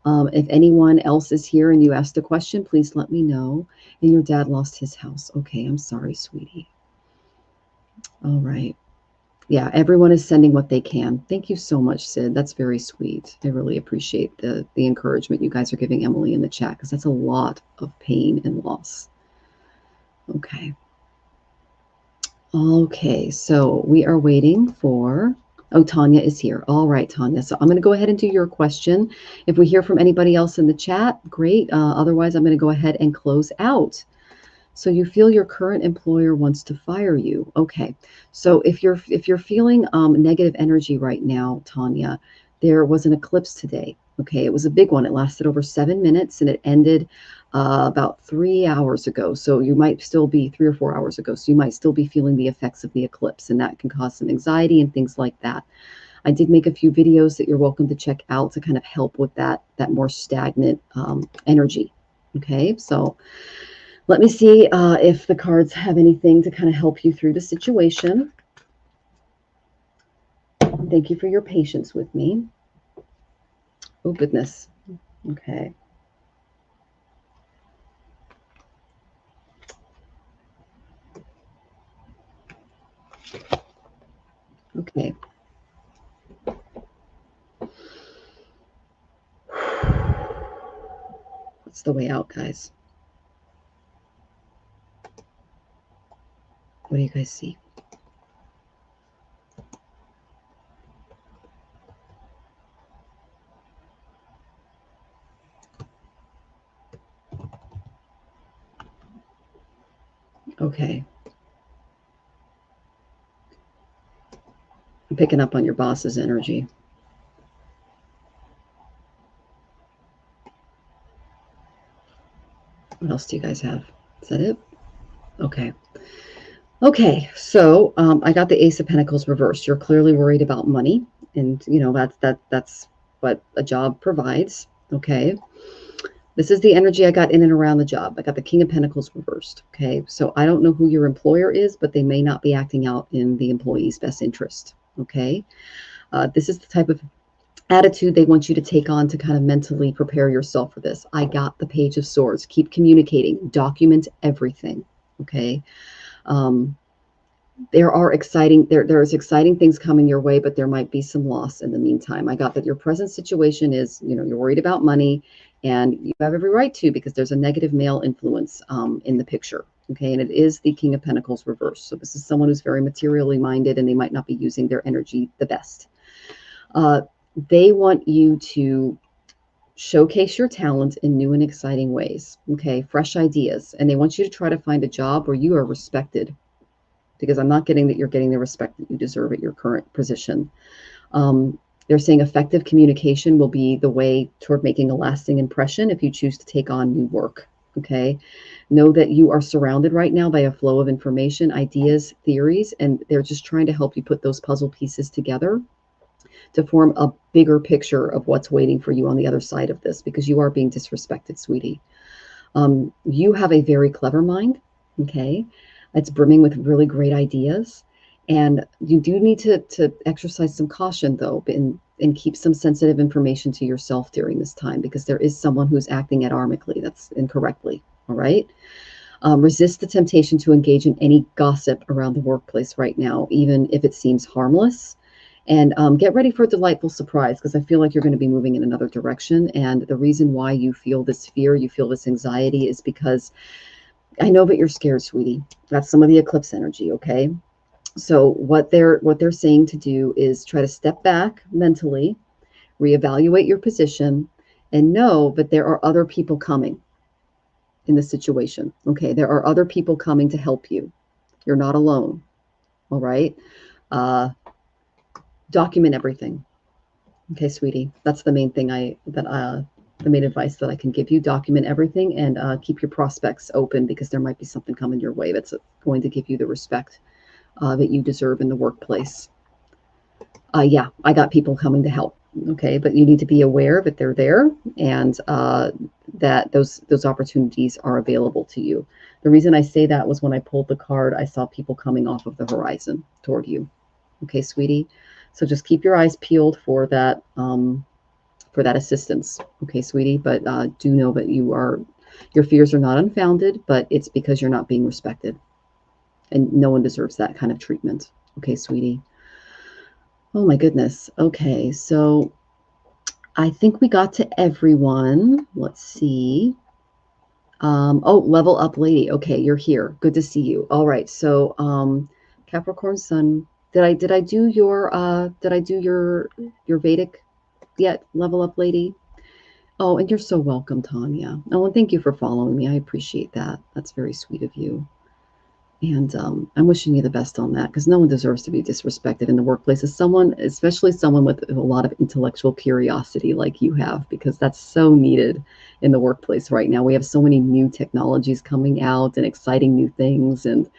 If anyone else is here and you asked a question, please let me know. And your dad lost his house. Okay, I'm sorry, sweetie. All right. Yeah, everyone is sending what they can. Thank you so much, Sid. That's very sweet. I really appreciate the encouragement you guys are giving Emily in the chat, because that's a lot of pain and loss. Okay. Okay, so we are waiting for... Oh, Tanya is here. All right, Tanya. So I'm going to go ahead and do your question. If we hear from anybody else in the chat, great. Otherwise, I'm going to go ahead and close out. So you feel your current employer wants to fire you. Okay. So if you're feeling negative energy right now, Tanya, there was an eclipse today. Okay. It was a big one. It lasted over 7 minutes and it ended about 3 hours ago. So you might still be 3 or 4 hours ago. So you might still be feeling the effects of the eclipse, and that can cause some anxiety and things like that. I did make a few videos that you're welcome to check out to kind of help with that more stagnant energy. Okay. So let me see if the cards have anything to kind of help you through the situation. Thank you for your patience with me. Oh, goodness. Okay. Okay. That's the way out, guys. What do you guys see? Okay. I'm picking up on your boss's energy. What else do you guys have? Is that it? Okay. Okay, so I got the Ace of Pentacles reversed. You're clearly worried about money, and you know that's what a job provides. Okay. This is the energy I got in and around the job. I got the King of Pentacles reversed. Okay. So I don't know who your employer is, but they may not be acting out in the employee's best interest. Okay. This is the type of attitude they want you to take on to kind of mentally prepare yourself for this. I got the Page of Swords. Keep communicating. Document everything. Okay. There's exciting things coming your way, but there might be some loss in the meantime. I got that your present situation is, you're worried about money, and you have every right to, because there's a negative male influence in the picture. Okay. And it is the King of Pentacles reversed. So this is someone who's very materially minded, and they might not be using their energy the best. They want you to showcase your talent in new and exciting ways. Okay. Fresh ideas. And they want you to try to find a job where you are respected, because I'm not getting that you're getting the respect that you deserve at your current position. They're saying effective communication will be the way toward making a lasting impression if you choose to take on new work. Okay. Know that you are surrounded right now by a flow of information, ideas, theories, and they're just trying to help you put those puzzle pieces together to form a bigger picture of what's waiting for you on the other side of this, because you are being disrespected, sweetie. You have a very clever mind. Okay. It's brimming with really great ideas. And you do need to exercise some caution, though, and keep some sensitive information to yourself during this time, because there is someone who's acting alarmically, that's incorrectly. All right. Resist the temptation to engage in any gossip around the workplace right now, even if it seems harmless. And get ready for a delightful surprise, because I feel like you're going to be moving in another direction. And the reason why you feel this fear, you feel this anxiety, is because I know that you're scared, sweetie. That's some of the eclipse energy. Okay. So what they're saying to do is try to step back mentally, reevaluate your position, and know that there are other people coming in the situation. Okay. There are other people coming to help you. You're not alone. All right. Document everything. Okay, sweetie. That's the main thing the main advice that I can give you. Document everything and keep your prospects open, because there might be something coming your way that's going to give you the respect that you deserve in the workplace. Yeah, I got people coming to help. Okay, but you need to be aware that they're there, and that those opportunities are available to you. The reason I say that was when I pulled the card, I saw people coming off of the horizon toward you. Okay, sweetie. So just keep your eyes peeled for that assistance. Okay, sweetie. But do know that your fears are not unfounded, but it's because you're not being respected, and no one deserves that kind of treatment. Okay, sweetie. Oh my goodness. Okay, so I think we got to everyone. Let's see. Oh, level up lady. Okay, you're here. Good to see you. All right. So Capricorn Sun. Did I do your Vedic yet? Level up lady. Oh, and you're so welcome, Tanya. Oh, and thank you for following me. I appreciate that. That's very sweet of you. And I'm wishing you the best on that, because no one deserves to be disrespected in the workplace, especially someone with a lot of intellectual curiosity like you have, because that's so needed in the workplace right now. We have so many new technologies coming out and exciting new things. And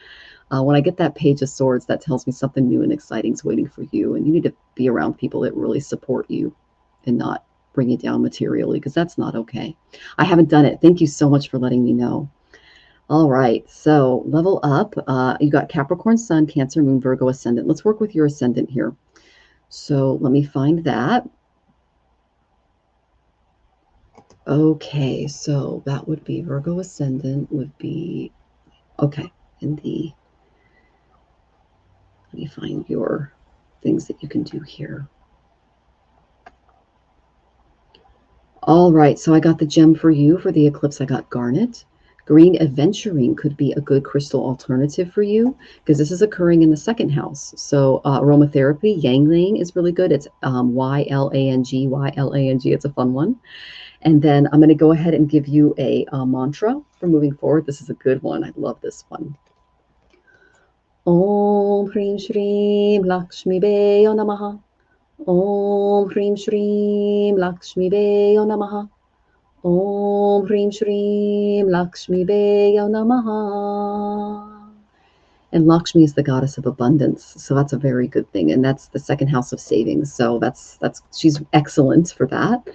when I get that Page of Swords, that tells me something new and exciting is waiting for you. And you need to be around people that really support you and not bring you down materially, because that's not okay. I haven't done it. Thank you so much for letting me know. All right, so level up. You got Capricorn Sun, Cancer Moon, Virgo Ascendant. Let's work with your Ascendant here. So let me find that. Okay, so that would be Virgo Ascendant would be, okay, let me find your things that you can do here. All right, so I got the gem for you. For the eclipse, I got garnet. Green aventurine could be a good crystal alternative for you, because this is occurring in the second house. So aromatherapy, Yangling is really good. It's Y-L-A-N-G, Y-L-A-N-G. It's a fun one. And then I'm going to go ahead and give you a mantra for moving forward. This is a good one. I love this one. Om Hrim Shrim Lakshmi Beyo Namaha. Om Hrim Shrim Lakshmi Beyo Namaha. Om Hrim Shrim Lakshmi Beyo Namaha. And Lakshmi is the goddess of abundance, so that's a very good thing. And that's the second house of savings, so that's she's excellent for that,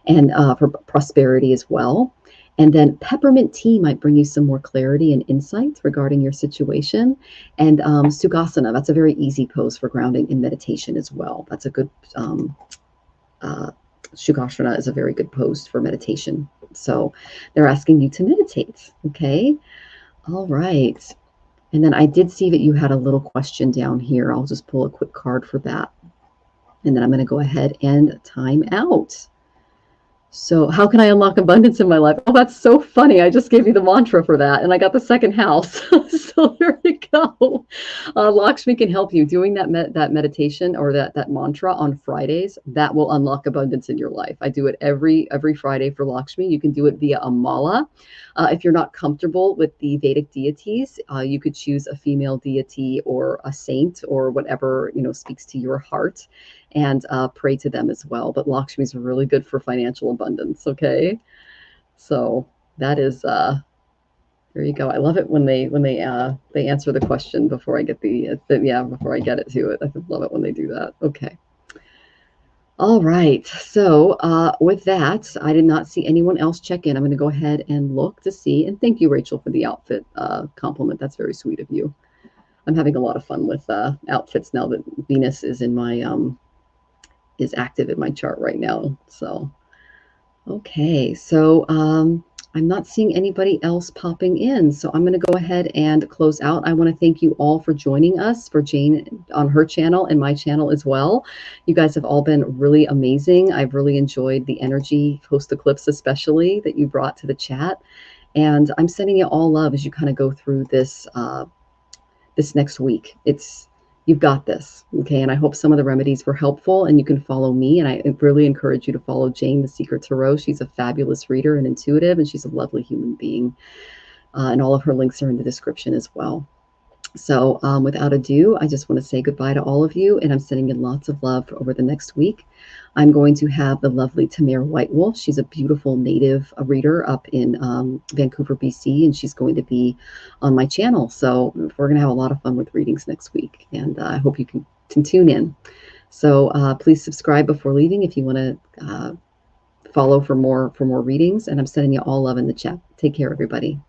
and for prosperity as well. And then peppermint tea might bring you some more clarity and insight regarding your situation. And Sukhasana, that's a very easy pose for grounding in meditation as well. That's a good Sukhasana is a very good pose for meditation. So they're asking you to meditate. Okay. All right. And then I did see that you had a little question down here. I'll just pull a quick card for that. And then I'm going to go ahead and time out. So how can I unlock abundance in my life? Oh, that's so funny. I just gave you the mantra for that, and I got the second house. So there you go. Lakshmi can help you doing that meditation or that mantra on Fridays. That will unlock abundance in your life. I do it every Friday for Lakshmi. You can do it via a mala. If you're not comfortable with the Vedic deities, you could choose a female deity or a saint or whatever speaks to your heart, and pray to them as well. But Lakshmi is really good for financial abundance. Okay, so that is there you go. I love it when they answer the question before I get before I get it to it. I love it when they do that. Okay. All right. So with that, I did not see anyone else check in. I'm going to go ahead and look to see. And thank you, Rachel, for the outfit compliment. That's very sweet of you. I'm having a lot of fun with outfits now that Venus is in my is active in my chart right now. So, okay. So I'm not seeing anybody else popping in. So I'm going to go ahead and close out. I want to thank you all for joining us, for Jane on her channel and my channel as well. You guys have all been really amazing. I've really enjoyed the energy, post eclipse especially, that you brought to the chat. And I'm sending you all love as you kind of go through this this next week. You've got this, okay? And I hope some of the remedies were helpful, and you can follow me. And I really encourage you to follow Jane, the Secret Tarot. She's a fabulous reader and intuitive, and she's a lovely human being. And all of her links are in the description as well. So without ado, I just want to say goodbye to all of you, and I'm sending you lots of love over the next week. I'm going to have the lovely Tamara Whitewolf. She's a beautiful native reader up in Vancouver, BC, and she's going to be on my channel. So we're going to have a lot of fun with readings next week, and I hope you can tune in. So please subscribe before leaving if you want to follow for more readings, and I'm sending you all love in the chat. Take care, everybody.